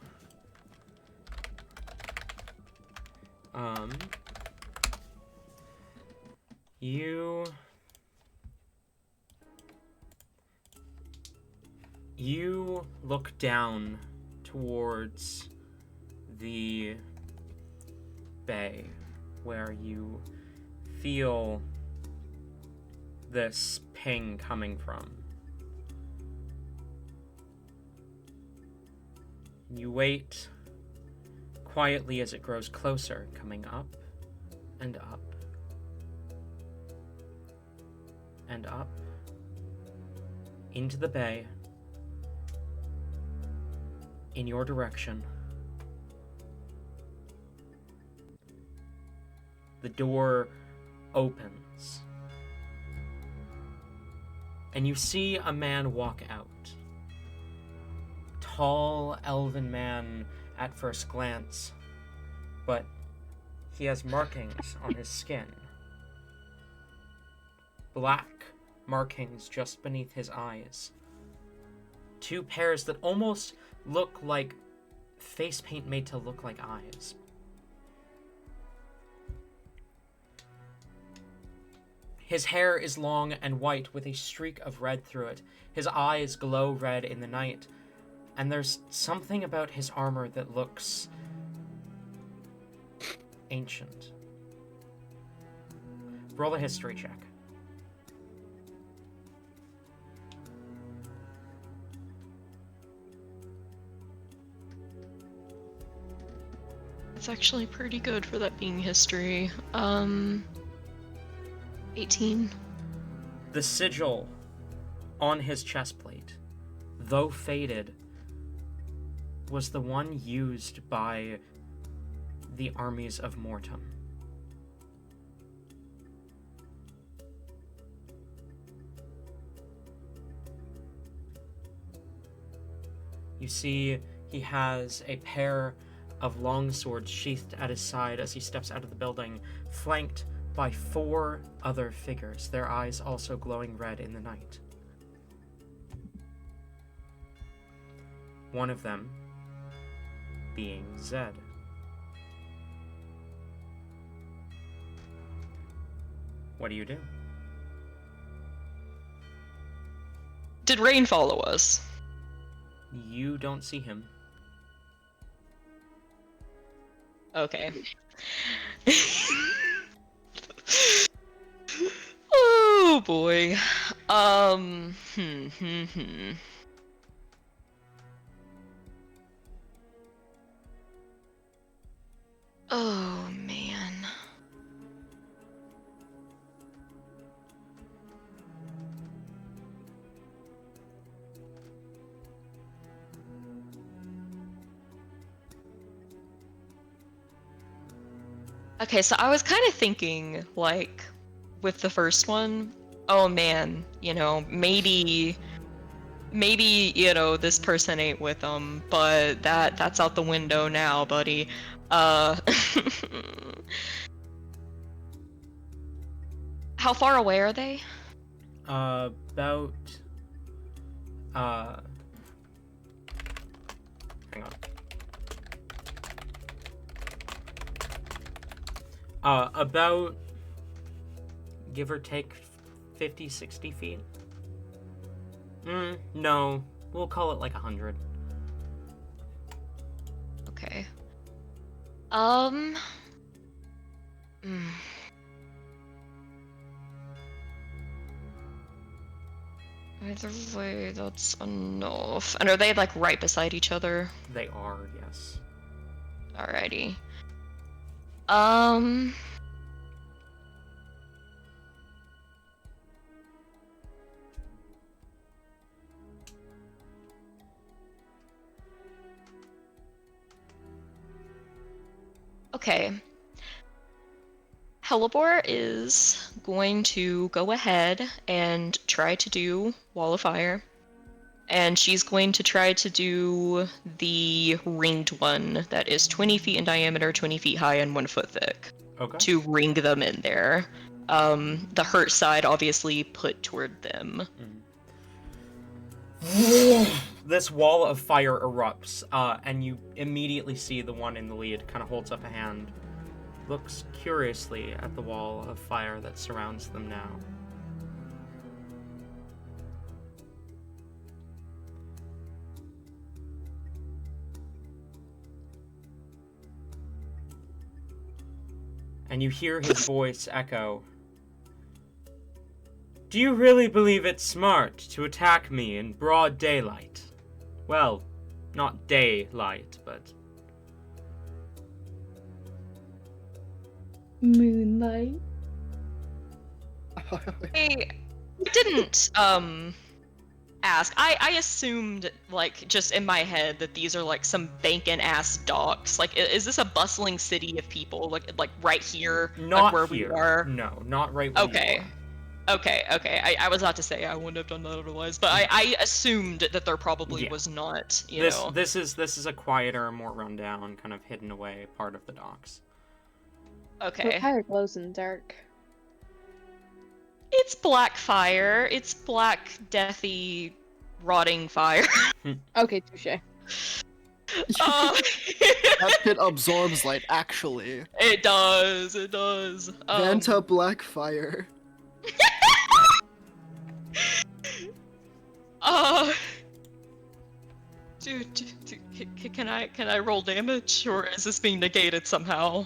You look down towards the bay where you feel this ping coming from. You wait quietly as it grows closer, coming up and up and up into the bay in your direction. The door opens, and you see a man walk out. Tall, elven man at first glance, but he has markings on his skin. Black markings just beneath his eyes. Two pairs that almost look like face paint made to look like eyes. His hair is long and white with a streak of red through it. His eyes glow red in the night, and there's something about his armor that looks ancient. Roll a history check. It's actually pretty good for that being history. 18. The sigil on his chestplate, though faded, was the one used by the armies of Mortem. You see, he has a pair of long swords sheathed at his side as he steps out of the building, flanked by 4 other figures, their eyes also glowing red in the night. One of them being Zed. What do you do? Did Rain follow us? You don't see him. Okay. Oh boy. Oh man. Okay, so I was kind of thinking, like, with the first one, oh man, you know, maybe, you know, this person ain't with them, but that's out the window now, buddy. How far away are they? About, hang on. About, give or take, 50, 60 feet? No. We'll call it like 100. Okay. Either way, that's enough. And are they, like, right beside each other? They are, yes. Alrighty. Okay. Helibor is going to go ahead and try to do Wall of Fire. And she's going to try to do the ringed one that is 20 feet in diameter, 20 feet high, and 1 foot thick. Okay. To ring them in there. The hurt side obviously put toward them. This wall of fire erupts, and you immediately see the one in the lead kind of holds up a hand. looks curiously at the wall of fire that surrounds them now. And you hear his voice echo. Do you really believe it's smart to attack me in broad daylight? Well, not daylight, but... Moonlight. I didn't ask. I assumed, like, just in my head that these are like some banking ass docks. Like, is this a bustling city of people? Like right here, Not like where here. we are? No, not right where Okay. you are. Okay. I was about to say I wouldn't have done that otherwise, but I assumed that there probably Yeah. was not. You This know. this is a quieter, more rundown, kind of hidden away part of the docks. Okay. Fire glows in the dark. It's black fire. It's black, deathy, rotting fire. Okay, touche. That pit absorbs light, actually. It does. It does. Vanta black fire. Can I roll damage, or is this being negated somehow?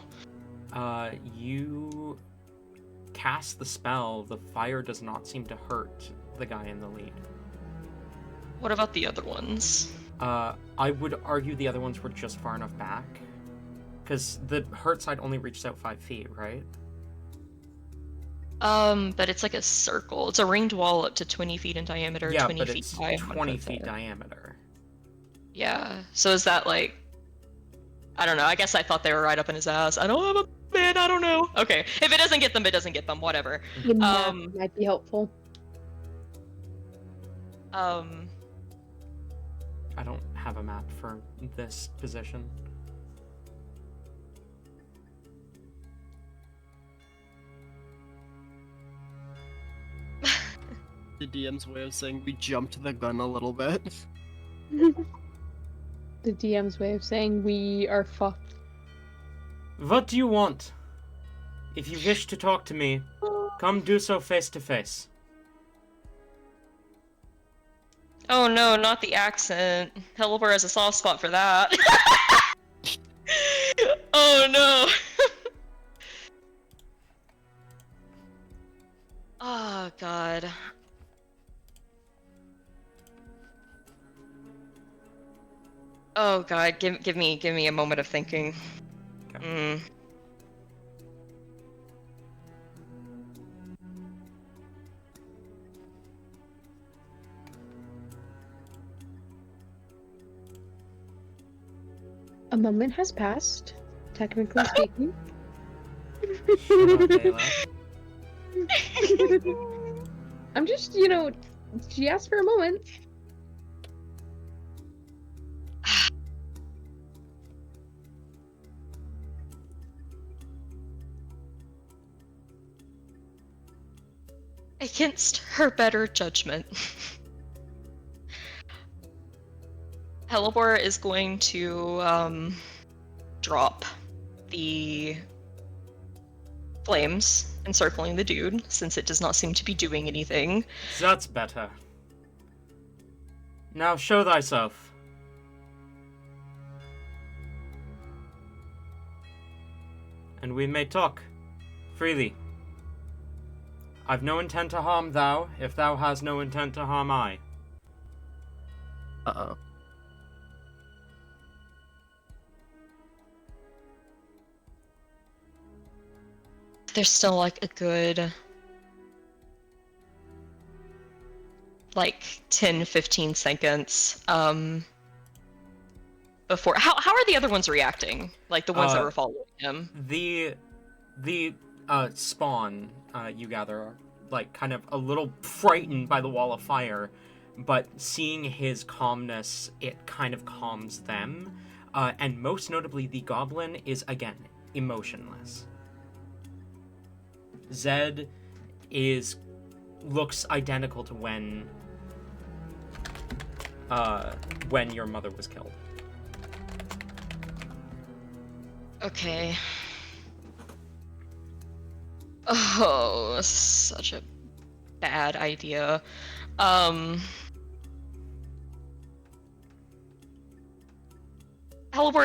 You cast the spell. The fire does not seem to hurt the guy in the lead. What about the other ones? I would argue the other ones were just far enough back. Because the hurt side only reaches out 5 feet, right? But it's like a circle. It's a ringed wall up to 20 feet in diameter, Yeah, 20 but feet it's high. and 20 1 foot feet thick. diameter. Yeah. So is that like... I don't know. I guess I thought they were right up in his ass. I don't have a man. I don't know. Okay. If it doesn't get them, it doesn't get them. Whatever. The map might be helpful. I don't have a map for this position. The DM's way of saying we jumped the gun a little bit. The DM's way of saying we are fucked. What do you want? If you wish to talk to me, come do so face to face. Oh no, not the accent. Helliver has a soft spot for that. Oh no. Oh god. Oh god, give me a moment of thinking. Okay. A moment has passed, technically speaking. Shut up, Ayla. I'm just, she asked for a moment. Against her better judgment. Hellebore is going to drop the flames encircling the dude, since it does not seem to be doing anything. That's better. Now show thyself. And we may talk freely. I've no intent to harm thou, if thou hast no intent to harm I. Uh-oh. There's still like a good 10-15 seconds before how are the other ones reacting, like the ones that were following him? The spawn, you gather, are kind of a little frightened by the wall of fire, but seeing his calmness, it kind of calms them. And most notably, the goblin is again emotionless. Zed looks identical to when your mother was killed. Okay. Oh, such a bad idea. Halibor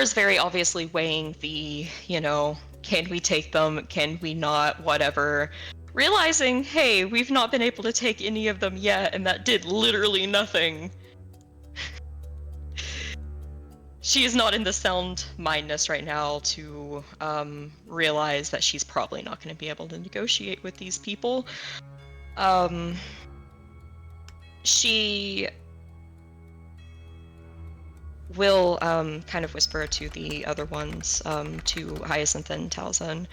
is very obviously weighing the, can we take them, can we not, whatever. Realizing, hey, we've not been able to take any of them yet, and that did literally nothing. She is not in the sound mindness right now to realize that she's probably not going to be able to negotiate with these people. She will kind of whisper to the other ones, to Hyacinth and Talzin.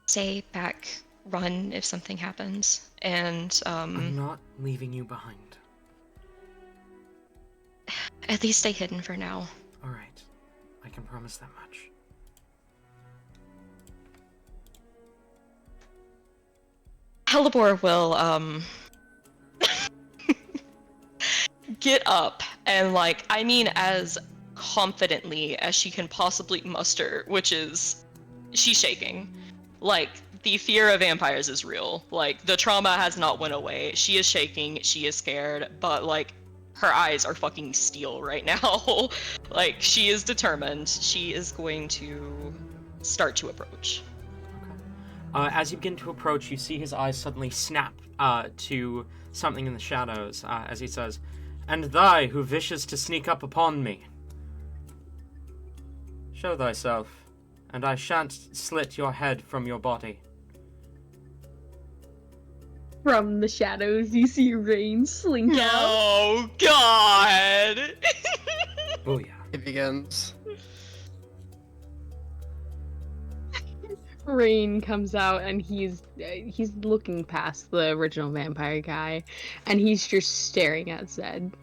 Stay back, run if something happens, and I'm not leaving you behind. At least stay hidden for now. All right, I can promise that much. Halibor will get up and, like, I mean as confidently as she can possibly muster, which is she's shaking. Like, the fear of vampires is real. Like, the trauma has not went away. She is shaking, she is scared, but, like, her eyes are fucking steel right now. Like, she is determined. She is going to start to approach. Okay. As you begin to approach, you see his eyes suddenly snap to something in the shadows as he says, "And thy who wishes to sneak up upon me, show thyself, and I shan't slit your head from your body." From the shadows, you see Rain slink out. Oh, God! Booyah. It begins. Rain comes out and he's looking past the original vampire guy, and he's just staring at Zed.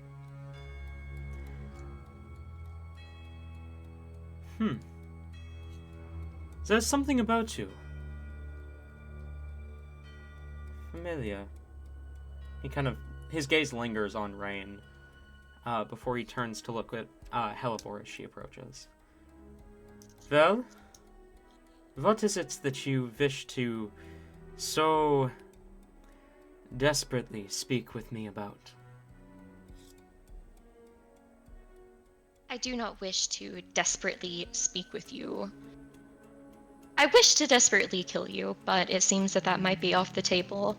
There's something about you. Familiar. His gaze lingers on Rain, before he turns to look at Halibor as she approaches. Well, what is it that you wish to so desperately speak with me about? I do not wish to desperately speak with you. I wish to desperately kill you, but it seems that might be off the table.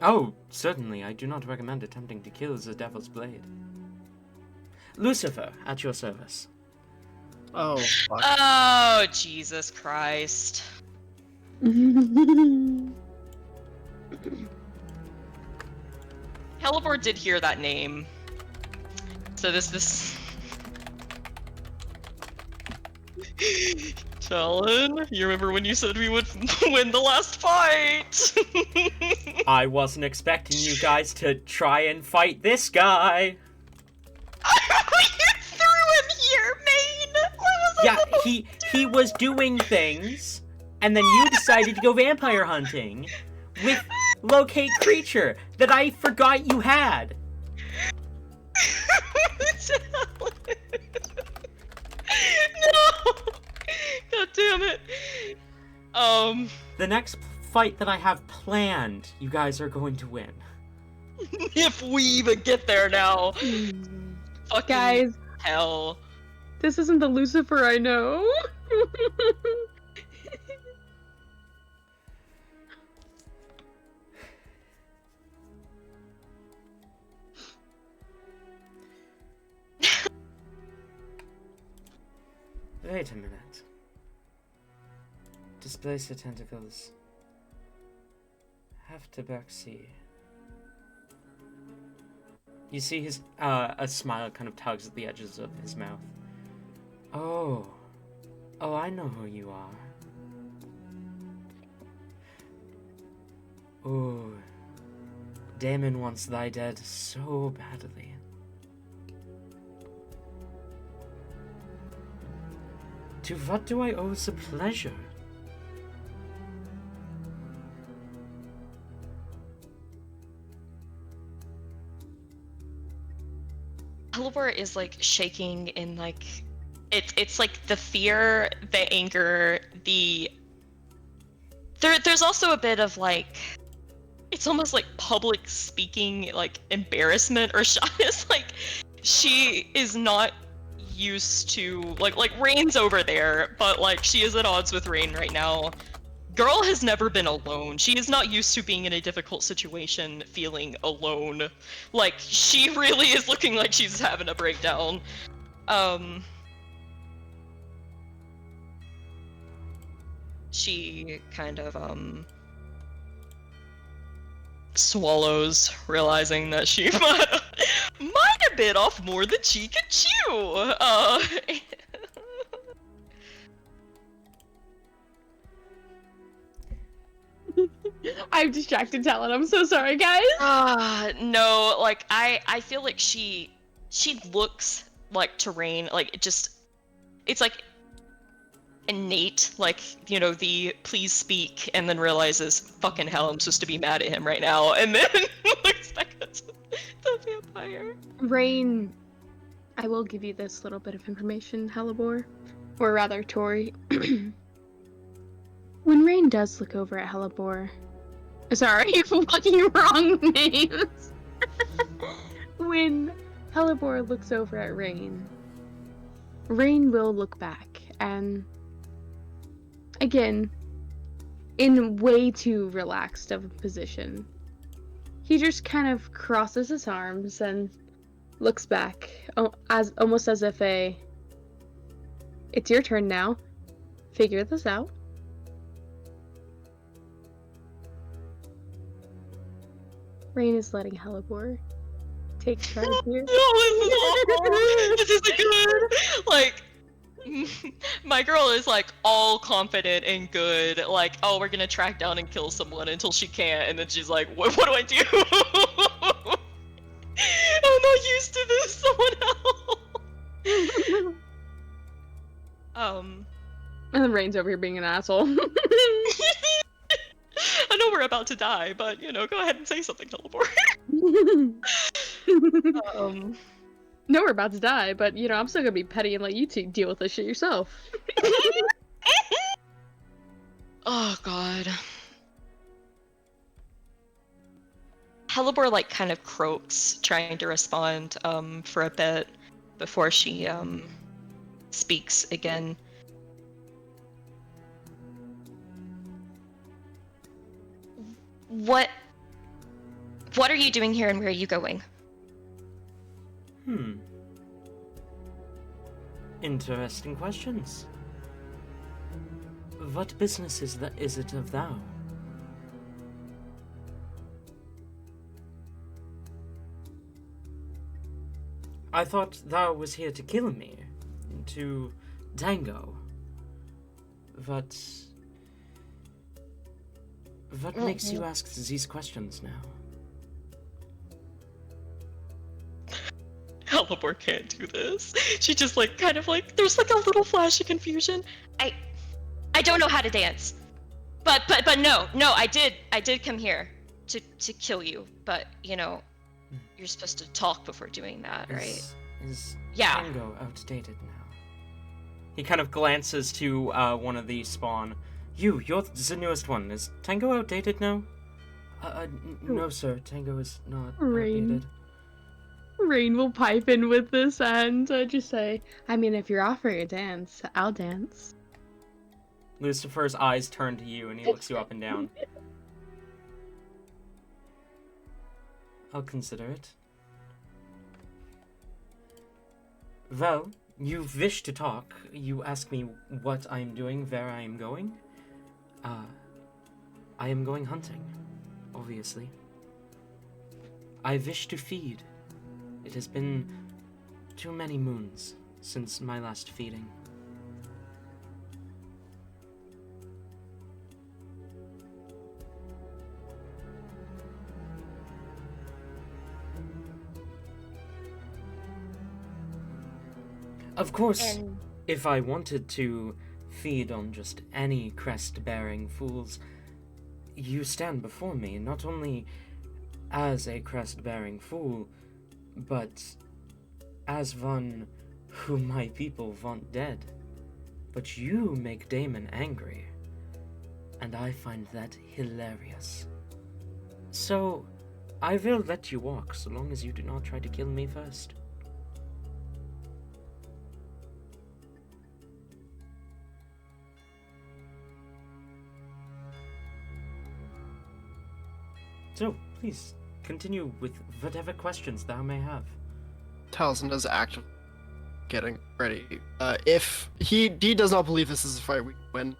Oh, certainly, I do not recommend attempting to kill the Devil's Blade. Lucifer, at your service. Oh, fuck. Oh, Jesus Christ. Halibor did hear that name. So this... Talon, you remember when you said we would win the last fight? I wasn't expecting you guys to try and fight this guy. You threw him here, Maine! Yeah, he was doing things, and then you decided to go vampire hunting with locate creature that I forgot you had. No! God damn it. The next fight that I have planned, you guys are going to win. If we even get there now. Fucking Guys, hell. this isn't the Lucifer I know. Wait a minute. Displace the tentacles. Have tabaxi. You see his, a smile kind of tugs at the edges of his mouth. Oh, I know who you are. Oh, Damon wants thy dead so badly. To what do I owe the pleasure? Halibor is like shaking in like it's like the fear, the anger, there's also a bit of like, it's almost like public speaking, like embarrassment or shyness. Like she is not used to like Rain's over there, but like she is at odds with Rain right now. Girl has never been alone. She is not used to being in a difficult situation feeling alone. Like she really is looking like she's having a breakdown. She kind of swallows, realizing that she might have bit off more than she could chew. I'm distracted, Talon. I'm so sorry, guys. No, like I feel like she looks like to Rain, like it's like innate, like, you know, the please speak, and then realizes, fucking hell, I'm supposed to be mad at him right now, and then looks back at the vampire. Rain, I will give you this little bit of information, Hellebore. Or rather, Tori. When Rain does look over at Hellebore... Sorry, fucking wrong names! When Hellebore looks over at Rain, Rain will look back, and... again, in way too relaxed of a position, he just kind of crosses his arms and looks back, almost as if it's your turn now. Figure this out. Rain is letting Hellebore take charge here. No, this is awful. This isn't good. Like, my girl is like all confident and good. Like, oh, we're gonna track down and kill someone until she can't, and then she's like, what do I do? I'm not used to this. Someone else. And then Rain's over here being an asshole. I know we're about to die, but you know, go ahead and say something, Teleport. No, we're about to die, but you know, I'm still gonna be petty and let you two deal with this shit yourself. Oh god. Hellebore like kind of croaks, trying to respond for a bit before she speaks again. What are you doing here and where are you going? Interesting questions. What business is it of thou? I thought thou was here to kill me, to tango. What makes you ask these questions now? Hellebore can't do this. She just like kind of like there's like a little flash of confusion. I don't know how to dance. But no, I did come here to kill you. But you know, you're supposed to talk before doing that, right? Is Yeah. tango outdated now? He kind of glances to one of the spawn. You're the newest one. Is tango outdated now? No, sir. Tango is not outdated. Rain will pipe in with this and just say, I mean, if you're offering a dance, I'll dance. Lucifer's eyes turn to you and he looks you up and down. I'll consider it. Well, you wish to talk. You ask me what I am doing, where I am going. I am going hunting, obviously. I wish to feed. It has been too many moons since my last feeding. Of course, if I wanted to feed on just any crest-bearing fools, you stand before me not only as a crest-bearing fool, but as one who my people want dead. But you make Damon angry, and I find that hilarious. So, I will let you walk so long as you do not try to kill me first. So, please, continue with whatever questions thou may have. Taliesin is actively getting ready. If he does not believe this is a fight we can win,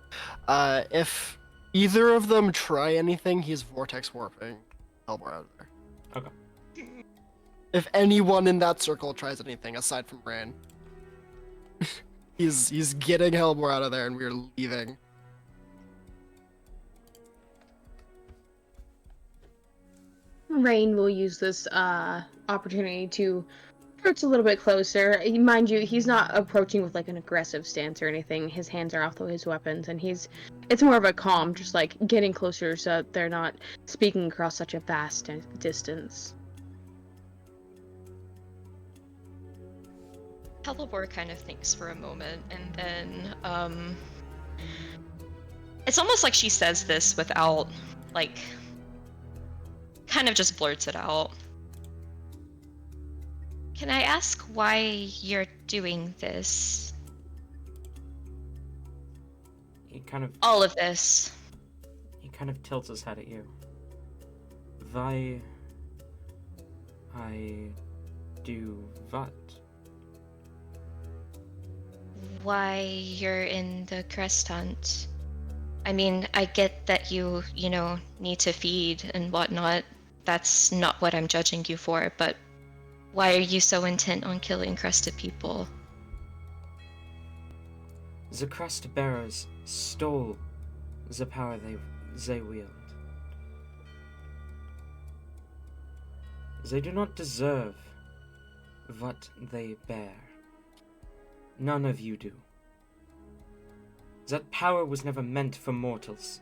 if either of them try anything, he's vortex warping Helmar out of there. Okay. If anyone in that circle tries anything aside from Rain, he's getting Helmar out of there, and we're leaving. Rain will use this opportunity to approach a little bit closer. Mind you, he's not approaching with like an aggressive stance or anything. His hands are off his weapons, and it's more of a calm, just like getting closer so that they're not speaking across such a vast distance. Helibor kind of thinks for a moment, and then it's almost like she says this without, like, kind of just blurts it out. Can I ask why you're doing this? He kind of All of this. tilts his head at you. Why I do what? Why you're in the crest hunt? I mean, I get that you need to feed and whatnot. That's not what I'm judging you for, but why are you so intent on killing crested people? The crest bearers stole the power they wield. They do not deserve what they bear. None of you do. That power was never meant for mortals.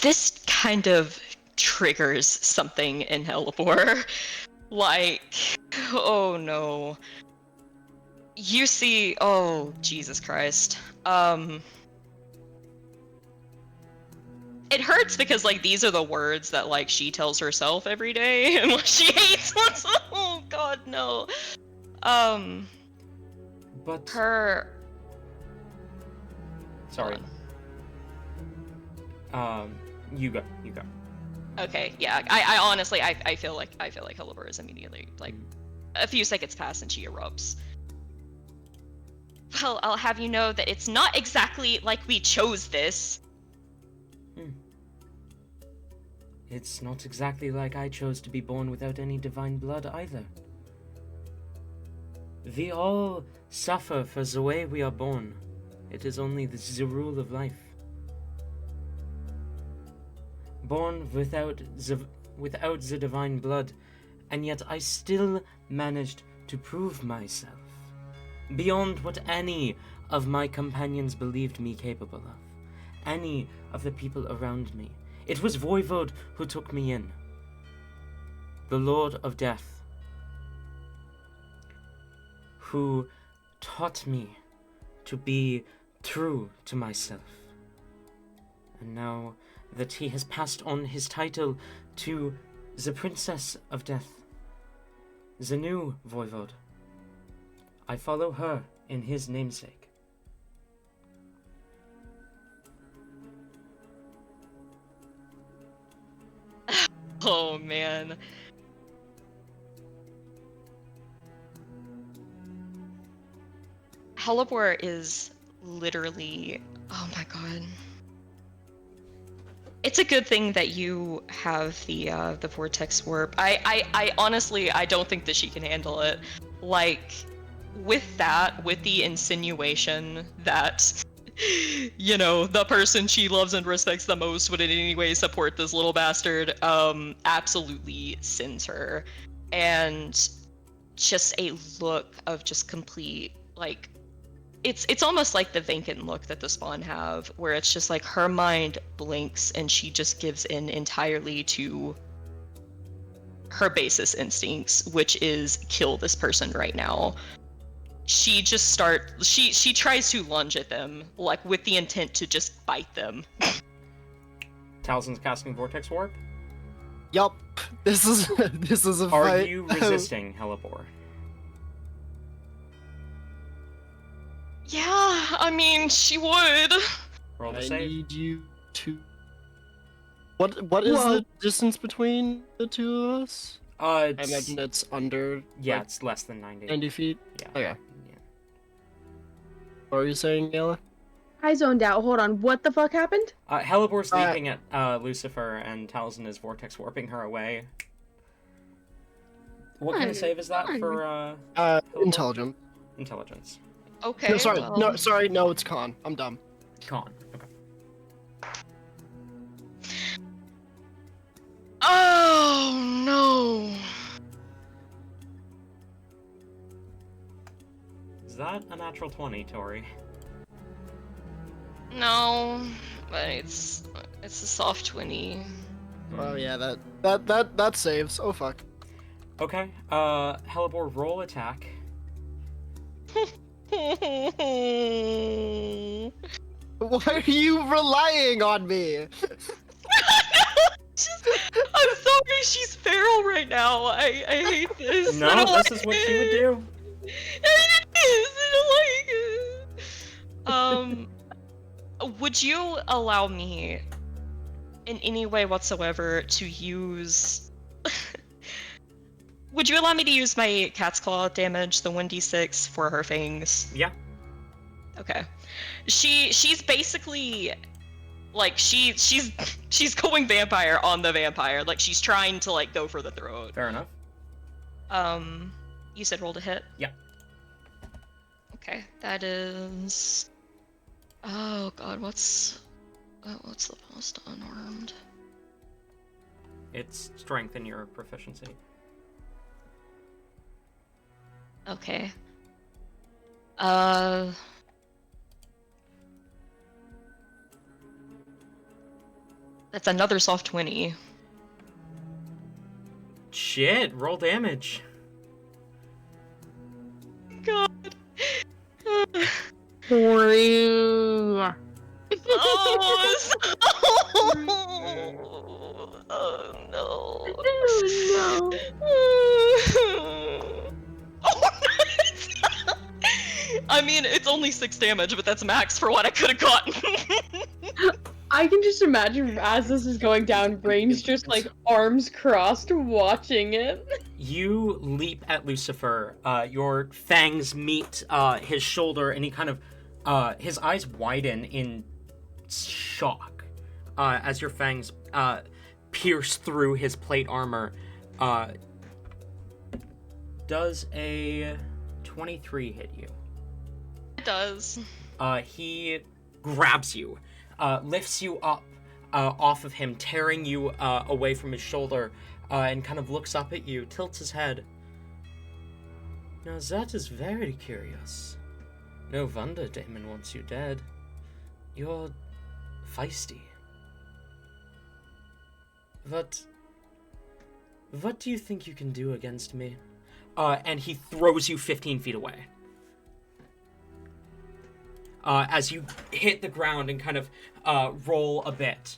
This kind of triggers something in Helibor. Like, oh no. You see, oh, Jesus Christ. It hurts because, like, these are the words that, like, she tells herself every day, and what she hates. Oh, God, no. But Her... sorry. You go. Okay, yeah, I honestly, I feel like Helibor is immediately, like, a few seconds pass and she erupts. Well, I'll have you know that it's not exactly like we chose this. It's not exactly like I chose to be born without any divine blood either. We all suffer for the way we are born. It is only the rule of life. Born without the divine blood, and yet I still managed to prove myself beyond what any of my companions believed me capable of, any of the people around me. It was Voivode who took me in, the Lord of Death, who taught me to be true to myself. And now that he has passed on his title to the Princess of Death, the new Voivode, I follow her in his namesake. Oh, man. Helibor is literally... Oh my god. It's a good thing that you have the vortex warp. I honestly, I don't think that she can handle it. Like, with that, with the insinuation that, you know, the person she loves and respects the most would in any way support this little bastard, absolutely sends her. And just a look of just complete, like, it's almost like the vacant look that the Spawn have, where it's just like her mind blinks and she just gives in entirely to her basest instincts, which is kill this person right now. She tries to lunge at them, like with the intent to just bite them. Talzin's casting Vortex Warp. Yup. This is a Are fight. you resisting, Helibor? Yeah, I mean, she would. Roll the I save. need you to. What is Whoa. the distance between the two of us? I It's, imagine it's under yeah, like, it's less than 90. 90 feet. Yeah. Okay. Yeah. What were you saying, Gayla? I zoned out. Hold on. What the fuck happened? Helibor's leaping at Lucifer, and Talzin is Vortex Warping her away. What kind of save is that for, Helibor? Intelligent. Intelligence. Okay. No, sorry. well, No, it's con. I'm dumb. Con. Okay. Oh no. Is that a natural 20, Tori? No, but it's a soft 20. Oh yeah, that saves. Oh fuck. Okay, Helibor, roll attack. Why are you relying on me? I'm sorry, she's feral right now. I hate this. I No, don't this like is what she would do. It is. I don't like it. Would you allow me, in any way whatsoever, to use? Would you allow me to use my cat's claw damage, the 1d6 for her fangs? Yeah. Okay. She's basically like she's going vampire on the vampire. Like she's trying to like go for the throat. Fair enough. You said roll to hit? Yeah. Okay, that is. Oh god, what's the plus to unarmed? It's strength in your proficiency. Okay. That's another soft 20. Shit, roll damage. God. For you. Oh, oh no. Oh, I mean, it's only 6 damage, but that's max for what I could have gotten. I can just imagine as this is going down, Brain's just like arms crossed watching it. You leap at Lucifer. Your fangs meet his shoulder, and he kind of, his eyes widen in shock as your fangs pierce through his plate armor. Does a 23 hit you? It does. He grabs you, lifts you up off of him, tearing you away from his shoulder, and kind of looks up at you, tilts his head. Now that is very curious. No wonder Damon wants you dead. You're feisty. What do you think you can do against me? And he throws you 15 feet away. As you hit the ground and kind of roll a bit,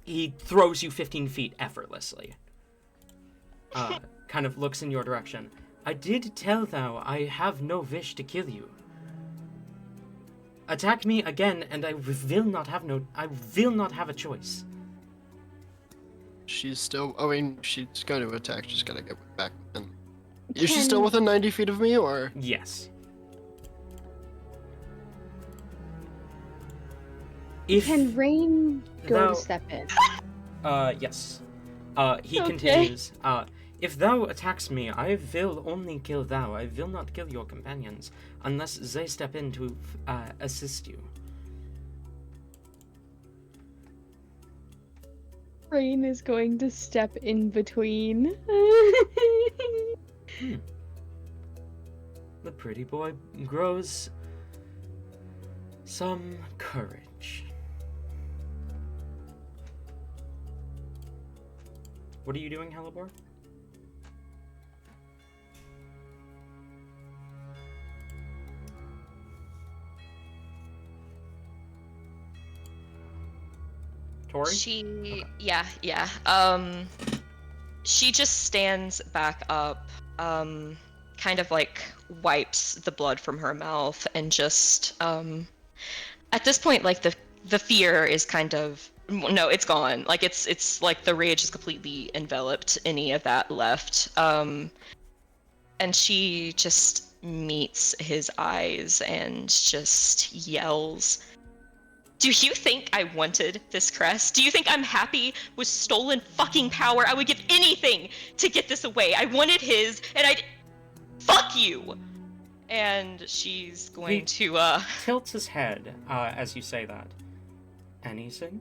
he throws you 15 feet effortlessly. Kind of looks in your direction. I did tell thou I have no wish to kill you. Attack me again, and I will not have a choice. She's still. I mean, she's going to attack. She's gotta get back. And is she still within 90 feet of me, or? Yes. Can Rain go thou- to step in? Yes. He Okay. continues. If thou attacks me, I will only kill thou. I will not kill your companions, unless they step in to assist you. Rain is going to step in between. The pretty boy grows some courage. What are you doing, Helibor? Tori? Yeah. She just stands back up, kind of like wipes the blood from her mouth, and just at this point, like the fear is kind of no, it's gone. Like it's like the rage has completely enveloped any of that left. And she just meets his eyes and just yells, "Do you think I wanted this crest? Do you think I'm happy with stolen fucking power? I would give anything to get this away. I wanted his, and I'd... Fuck you!" And she's going to, Tilts his head as you say that. Anything?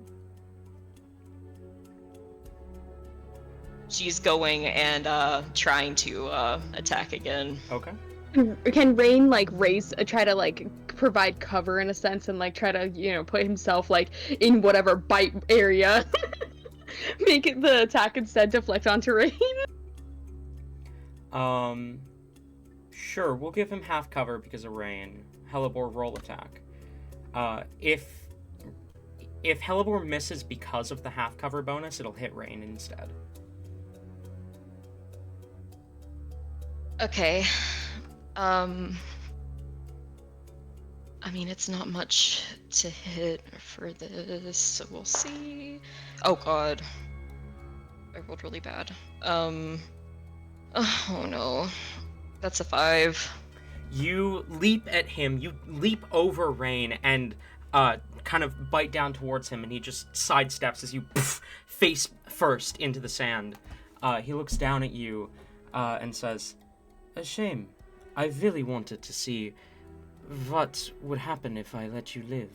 She's going and trying to attack again. Okay. Can Rain like try to like provide cover in a sense and like try to put himself like in whatever bite area, make it the attack instead deflect onto Rain? Sure. We'll give him half cover because of rain. Helibor, roll attack. If Helibor misses because of the half cover bonus, it'll hit Rain instead. Okay. I mean, it's not much to hit for this, so we'll see. Oh god. I rolled really bad. Oh no. That's a 5. You leap at him, you leap over Rain, and kind of bite down towards him, and he just sidesteps as you face first into the sand. He looks down at you and says, "A shame. I really wanted to see what would happen if I let you live."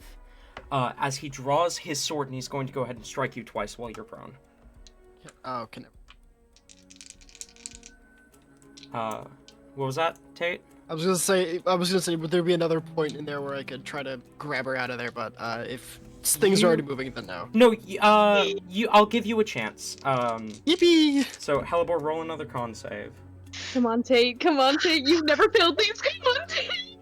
As he draws his sword, and he's going to go ahead and strike you twice while you're prone. Oh, can What was that, Tate? I was gonna say, would there be another point in there where I could try to grab her out of there? But if things are already moving, then no. No, I'll give you a chance. Yippee! So Helibor, roll another con save. Come on, Tate. You've never failed these. Come on, Tate.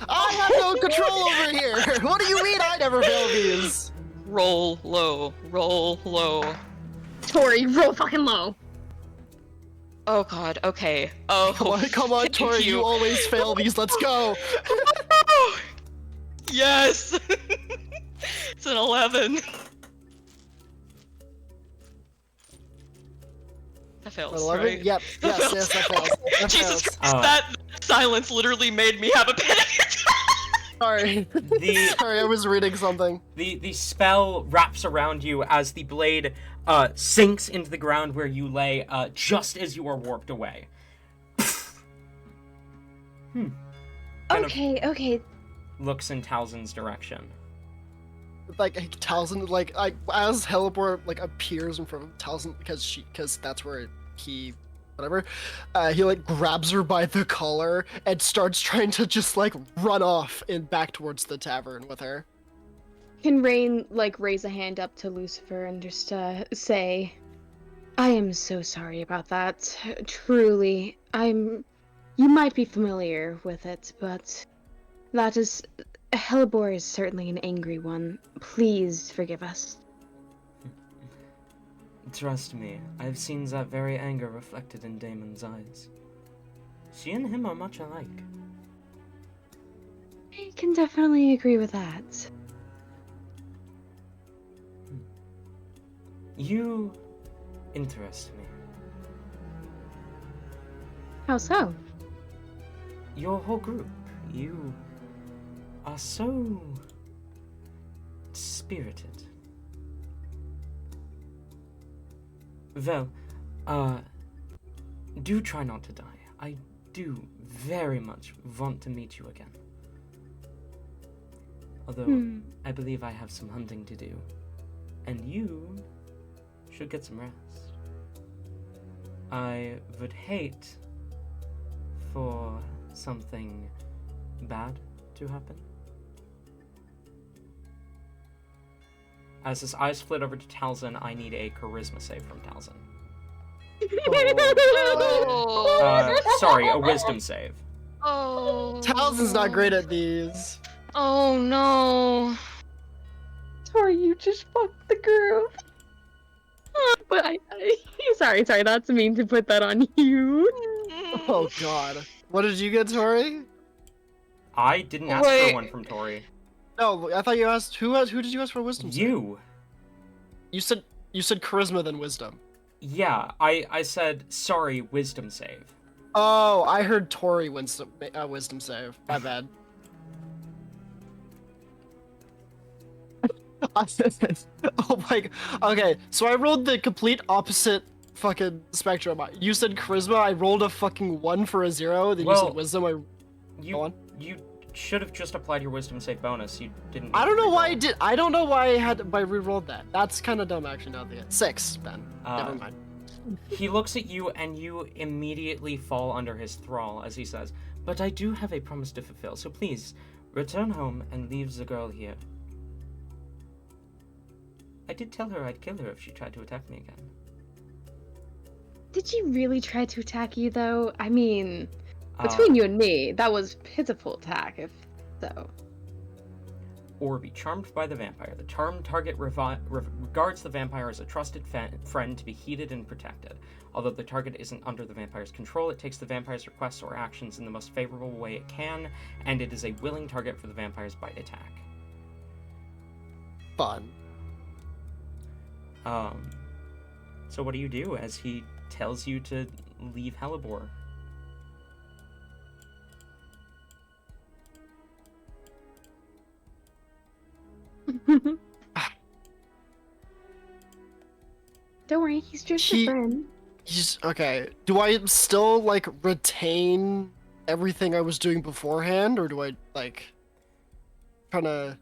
I have no control over here. What do you mean I never fail these? Roll low. Roll low. Tori, roll fucking low. Oh god, okay. Oh, Come on, thank Tori, you always fail these. Let's go. Yes! It's an 11. That fails, 11? right? Yep. That Yes, fails. that fails. That Jesus fails. Christ, that silence literally made me have a panic attack. Sorry. Sorry, I was reading something. The spell wraps around you as the blade sinks into the ground where you lay just as you are warped away. Kind of Okay. looks in Talzin's direction. Like Talzin, like as Helibor like appears in front of Talzin because that's where he whatever, he like grabs her by the collar and starts trying to just like run off and back towards the tavern with her. Can Rain like raise a hand up to Lucifer and just say, "I am so sorry about that. Truly, you might be familiar with it, but that is... Helibor is certainly an angry one. Please forgive us." Trust me, I've seen that very anger reflected in Damon's eyes. She and him are much alike. I can definitely agree with that. You interest me. How so? Your whole group, you are so spirited. Well, do try not to die. I do very much want to meet you again. Although, I believe I have some hunting to do. And you should get some rest. I would hate for something bad to happen. As his eyes flit over to Talzin, I need a charisma save from Talzin. Sorry, a wisdom save. Oh. Talzin's not great at these. Oh no. Tori, you just fucked the group. But I sorry, that's mean to put that on you. Oh god. What did you get, Tori? I didn't ask for Wait. one from Tori. No, I thought you asked who did you ask for wisdom? save? You. You said charisma then wisdom. Yeah, I said sorry, wisdom save. Oh, I heard Tori wisdom save. My bad. Oh my. Okay, so I rolled the complete opposite fucking spectrum. You said charisma, I rolled a fucking 1 for a 0. Then you Well, said wisdom. Go on. You should have just applied your wisdom save bonus. You didn't. I don't know why I reroll. did. I don't know why I re-rolled that. That's kind of dumb, actually. Now that 6, then. Never mind. He looks at you and you immediately fall under his thrall as he says, "But I do have a promise to fulfill, so please, return home and leave the girl here. I did tell her I'd kill her if she tried to attack me again." Did she really try to attack you though? I mean, between you and me, that was pitiful attack, if so. Or be charmed by the vampire. The charmed target regards the vampire as a trusted friend to be heeded and protected. Although the target isn't under the vampire's control, it takes the vampire's requests or actions in the most favorable way it can, and it is a willing target for the vampire's bite attack. Fun. So what do you do as he tells you to leave Hellebore? Don't worry, he's just He- a friend. He's okay. Do I still like retain everything I was doing beforehand, or do I like trying to?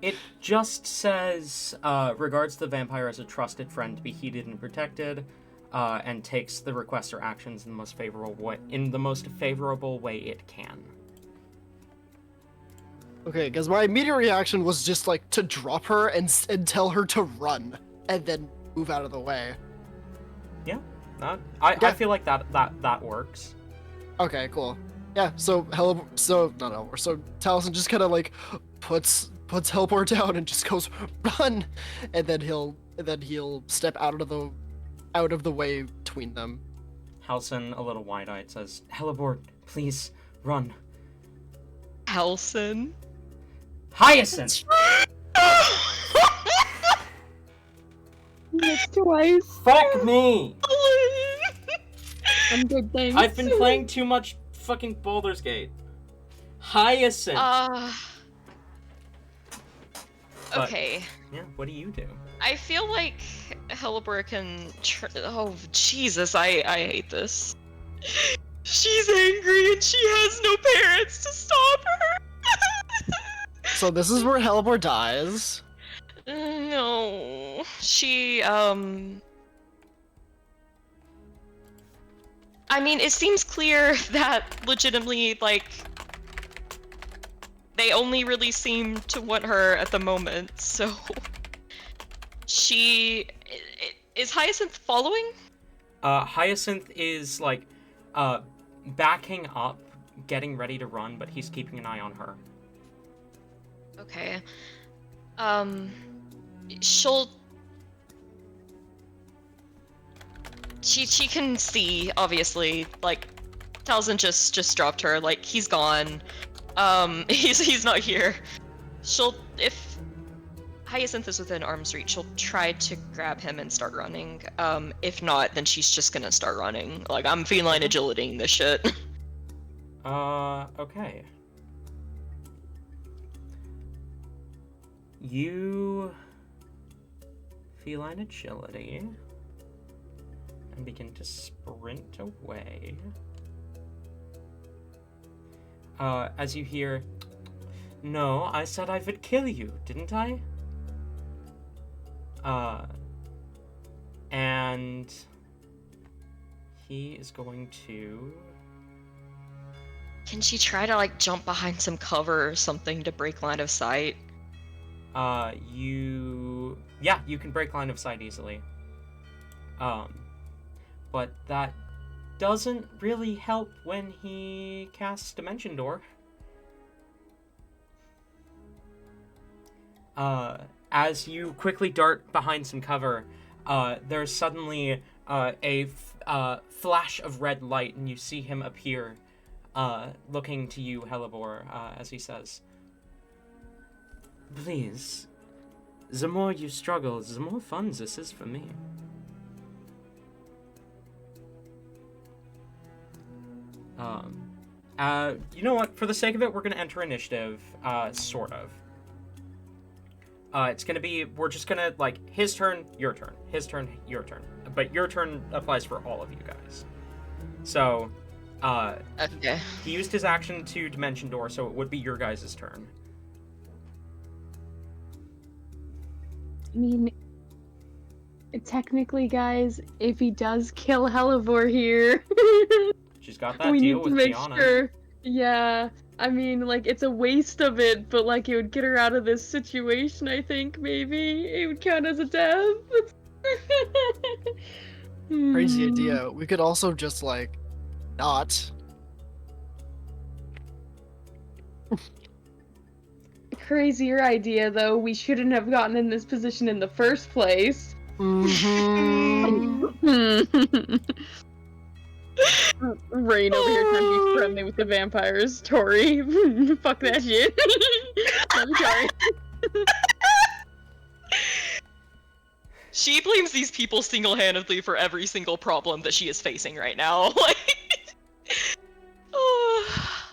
It just says, regards the vampire as a trusted friend to be heeded and protected, and takes the requests or actions in the most favorable way it can. Okay, because my immediate reaction was just like to drop her and tell her to run, and then move out of the way. Yeah, I Yeah. feel like that works. Okay, cool. Yeah. So Taliesin just kind of like puts Hellbore down and just goes run, and then he'll step out of the way between them. Halcyon, a little wide-eyed, says, "Hellebore, please run." Halcyon. Hyacinth! That's twice. Fuck me! I'm good, thanks. I've been playing too much fucking Baldur's Gate. Hyacinth! But- Okay. Yeah, what do you do? I feel like Hellebore can. Oh Jesus! I hate this. She's angry and she has no parents to stop her. So this is where Hellbore dies. No, she I mean, it seems clear that legitimately, like, they only really seem to want her at the moment, so she is Hyacinth following? Hyacinth is, like, backing up, getting ready to run, but he's keeping an eye on her. Okay. She'll. She can see, obviously, like, Taliesin just dropped her, like, he's gone. He's not here. If Hyacinth is within arm's reach, she'll try to grab him and start running. If not, then she's just gonna start running. Like, I'm feline agilitying this shit. Okay. You feline agility and begin to sprint away. As you hear, "No, I said I would kill you, didn't I?" And he is going to... Can she try to, like, jump behind some cover or something to break line of sight? Yeah, you can break line of sight easily. But that doesn't really help when he casts Dimension Door. As you quickly dart behind some cover, there's suddenly a flash of red light, and you see him appear, looking to you, Hellebore, as he says, "Please, the more you struggle, the more fun this is for me." You know what? For the sake of it, we're gonna enter initiative, sort of. It's gonna be, we're just gonna, like, his turn, your turn, his turn, your turn. But your turn applies for all of you guys. So, Okay. he used his action to Dimension Door, so it would be your guys' turn. I mean, technically, guys, if he does kill Hellivore here, She's got that we deal need to with make Tiana. sure. Yeah, I mean, like, it's a waste of it, but, like, it would get her out of this situation, I think, maybe. It would count as a death. Crazy Hmm. idea. We could also just, like, not. Crazier idea, though. We shouldn't have gotten in this position in the first place. Mm-hmm. Rain over here trying to be friendly with the vampires. Tori, fuck that shit. Love you, Tori. She blames these people single-handedly for every single problem that she is facing right now. Like,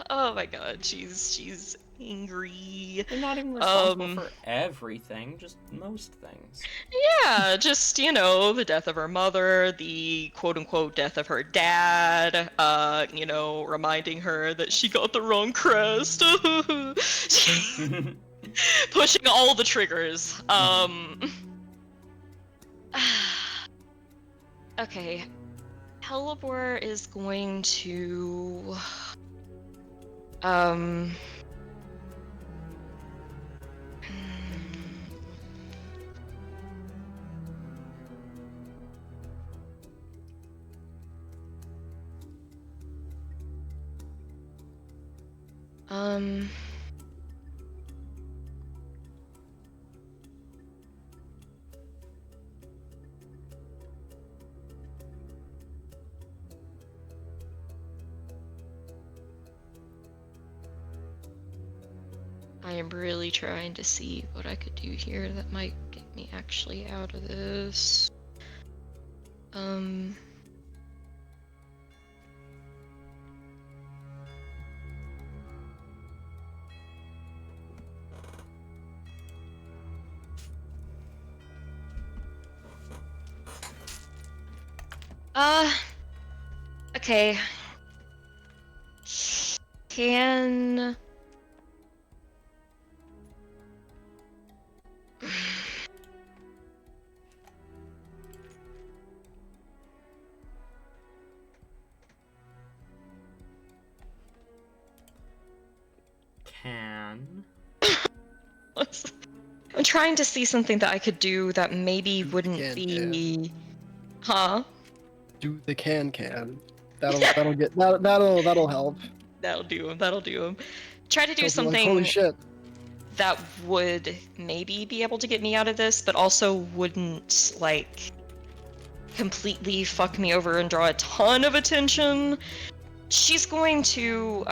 oh my god, she's angry. They're not even responsible for everything, just most things. Yeah, just, you know, the death of her mother, the quote-unquote death of her dad, you know, reminding her that she got the wrong crest. Pushing all the triggers. Okay. Hellebore is going to... I am really trying to see what I could do here that might get me actually out of this. Okay. Can... Can... I'm trying to see something that I could do that maybe wouldn't can, be... Huh? Do the can. That'll help. That'll do him. Try to do They'll be like, something holy shit. that would maybe be able to get me out of this, but also wouldn't, like, completely fuck me over and draw a ton of attention. She's going to,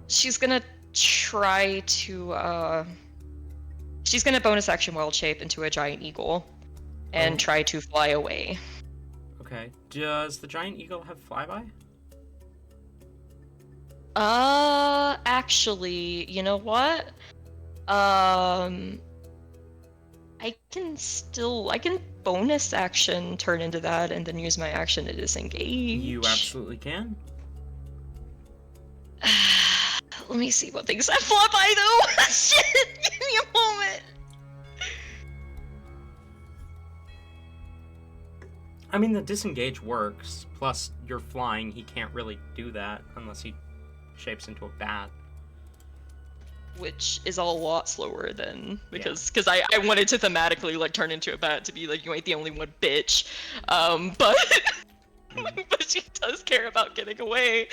she's gonna try to, she's gonna bonus action wild shape into a giant eagle and try to fly away. Okay. Does the giant eagle have flyby? Actually, you know what? I can bonus action turn into that and then use my action to disengage. You absolutely can. Let me see what things I fly by though. Shit, give me a moment. I mean, the disengage works, plus you're flying, he can't really do that unless he shapes into a bat. which is a lot slower than because I wanted to thematically like turn into a bat to be like you ain't the only one, bitch. But but she does care about getting away.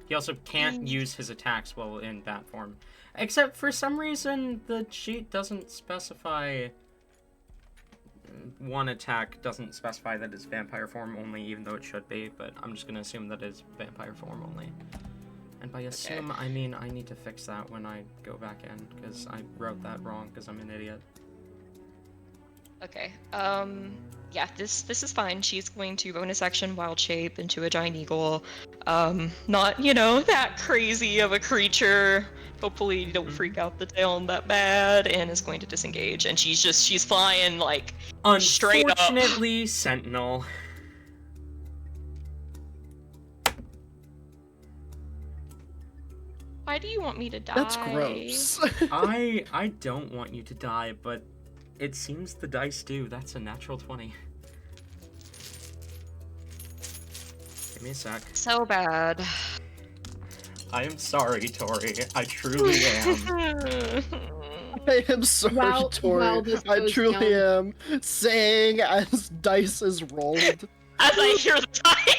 He also can't use his attacks while in bat form. Except for some reason, the cheat doesn't specify... One attack doesn't specify that it's vampire form only, even though it should be, but I'm just gonna assume that it's vampire form only. And by assume, I mean I need to fix that when I go back in, because I wrote that wrong, because I'm an idiot. Okay, yeah, this is fine. She's going to bonus action wild shape into a giant eagle. Not, you know, that crazy of a creature. Hopefully you don't freak out the tail that bad, and is going to disengage. And she's flying, like, straight up. Unfortunately, Sentinel. Why do you want me to die? That's gross. I don't want you to die, but it seems the dice do. That's a natural 20. Give me a sec. So bad. I am sorry, Tori. I truly am. I am sorry, While Tori. this I goes truly down- am. Saying as dice is rolled. As I hear the die.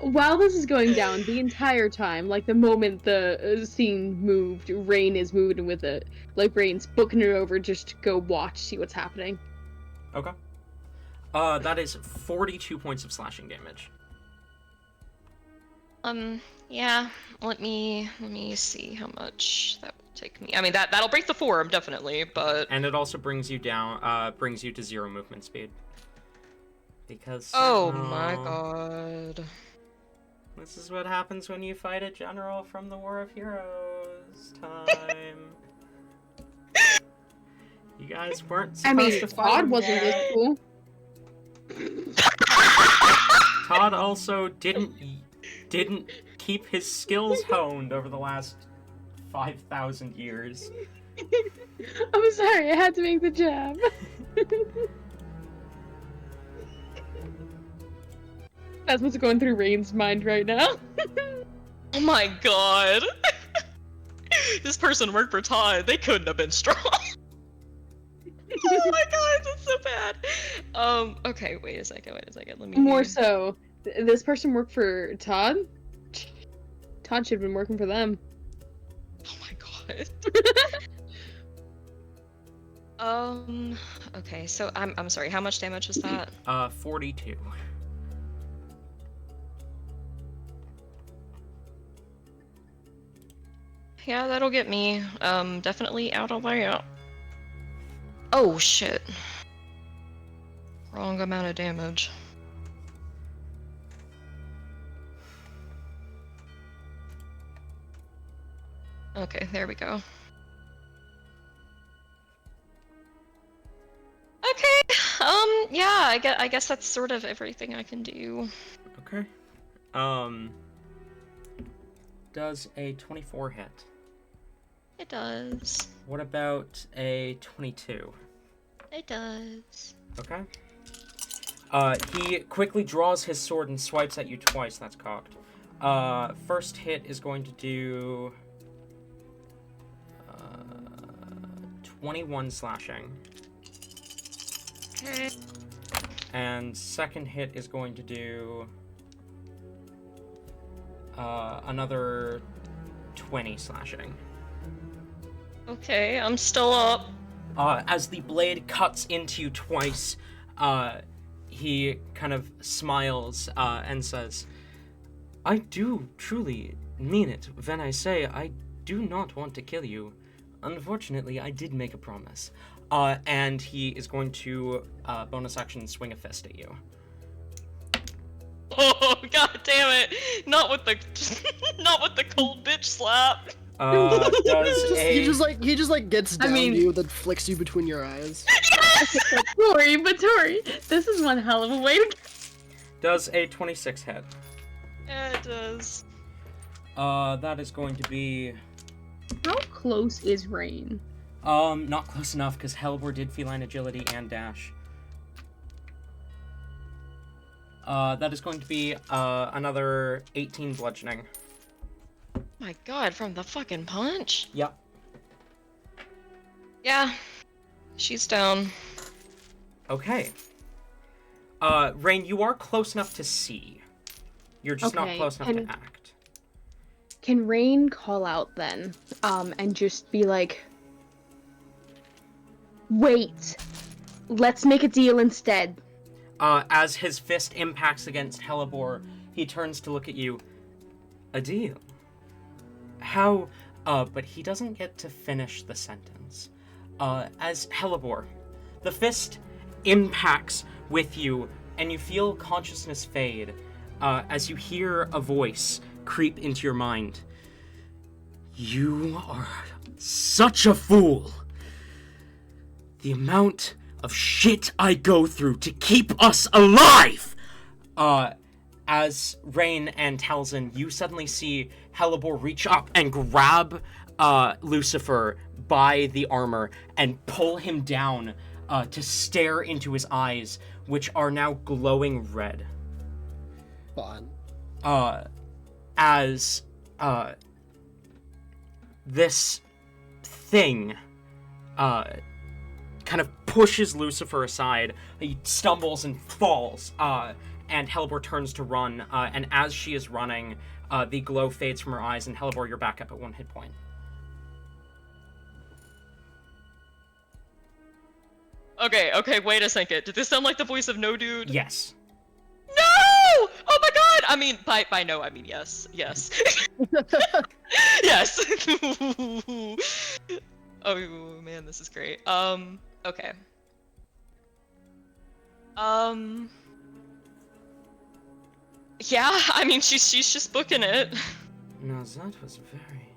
While this is going down, the entire time, like the moment the scene moved, Rain is moving with it. Like Rain's booking it over just to go watch, see what's happening. Okay. That is 42 points of slashing damage. Yeah. Let me see how much that will take me. I mean, that'll break the form definitely, but. And it also brings you down, brings you to 0 movement speed. Because. Oh my god. This is what happens when you fight a general from the War of Heroes time. You guys weren't supposed to fight Todd him wasn't yet. this cool. Todd also didn't keep his skills honed over the last 5,000 years. I'm sorry, I had to make the jab. That's what's going through Rain's mind right now. Oh my god. This person worked for Todd. They couldn't have been strong. Oh my god, that's so bad. Okay, wait a second. Let me. More so, this person worked for Todd? Todd should have been working for them. Oh my god. Okay, so I'm sorry. How much damage was that? 42. Yeah, that'll get me definitely out of there. Oh shit. Wrong amount of damage. Okay, there we go. Okay, yeah, I guess that's sort of everything I can do. Okay. Does a 24 hit? It does. What about a 22? It does. Okay. He quickly draws his sword and swipes at you twice. That's cocked. First hit is going to do 21 slashing. Okay. And second hit is going to do another 20 slashing. Okay, I'm still up. As the blade cuts into you twice, he kind of smiles and says, I do truly mean it when I say I do not want to kill you. Unfortunately, I did make a promise. And he is going to bonus action swing a fist at you. Oh god damn it! Not with the cold bitch slap. He just gets down mean- to you, then flicks you between your eyes. Tori, this is one hell of a way to Does a 26 hit? Yeah, it does. That is going to be How close is Rain? not close enough because Helbor did feline agility and dash. That is going to be another 18 bludgeoning. My my god, from the fucking punch? Yep. Yeah. She's down. Okay. Rain, you are close enough to see. You're just not Okay, close enough to act. Can Rain call out then? And just be like, wait, let's make a deal instead. As his fist impacts against Hellebore, he turns to look at you. A deal? How? But he doesn't get to finish the sentence. As Hellebore, the fist impacts with you, and you feel consciousness fade, as you hear a voice creep into your mind. You are such a fool. The amount of shit I go through to keep us alive! As Rain and Talzin, you suddenly see Hellebore reach up and grab Lucifer by the armor and pull him down to stare into his eyes, which are now glowing red. Fun. As this thing kind of pushes Lucifer aside, he stumbles and falls, and Hellebore turns to run, and as she is running, the glow fades from her eyes, and Hellebore, you're back up at 1 hit point. Okay, wait a second. Did this sound like the voice of No Dude? Yes. No! Oh my god! I mean, by no, I mean yes. Yes. Yes! Oh man, this is great. Okay. Yeah, I mean, she's just booking it. Now that was very...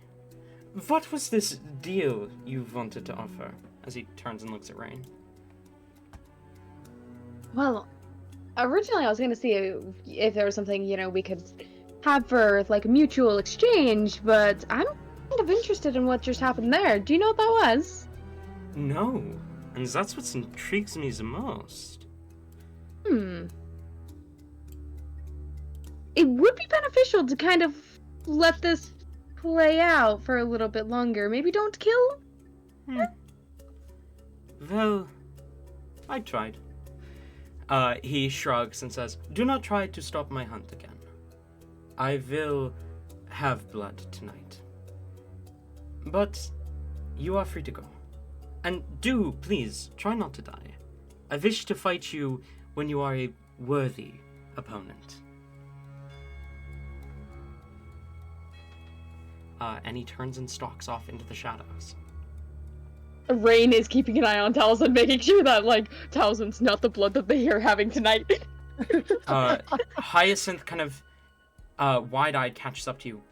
What was this deal you wanted to offer? As he turns and looks at Rain. Well, originally I was gonna see if there was something, we could have for, like, a mutual exchange, but I'm kind of interested in what just happened there. Do you know what that was? No, and that's what intrigues me the most. It would be beneficial to kind of let this play out for a little bit longer. Maybe don't kill? Well, I tried. He shrugs and says, "Do not try to stop my hunt again. I will have blood tonight. But you are free to go. And do, please, try not to die. I wish to fight you when you are a worthy opponent." And he turns and stalks off into the shadows. Rain is keeping an eye on Talzin, making sure that, like, Talzin's not the blood that they are having tonight. Hyacinth kind of wide-eyed catches up to you.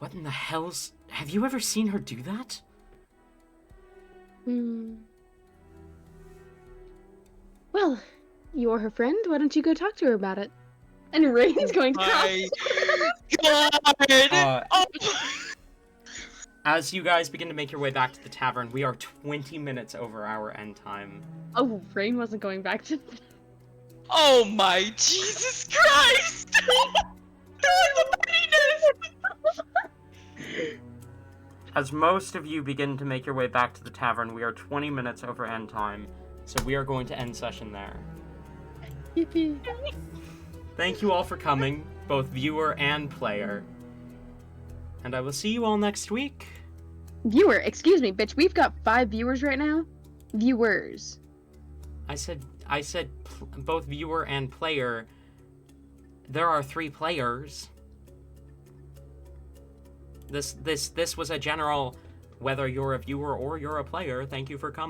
What in the hell's... Have you ever seen her do that? Well, you're her friend. Why don't you go talk to her about it? And Rain's going to cry. God! As you guys begin to make your way back to the tavern, we are 20 minutes over our end time. Oh, Rain wasn't going back to... Oh my Jesus Christ! The pettiness! As most of you begin to make your way back to the tavern, we are 20 minutes over end time, so we are going to end session there. Yippee. Thank you all for coming, both viewer and player. And I will see you all next week. Viewer, excuse me, bitch. We've got 5 viewers right now. Viewers. I said both viewer and player. There are 3 players. This was a general, whether you're a viewer or you're a player, thank you for coming.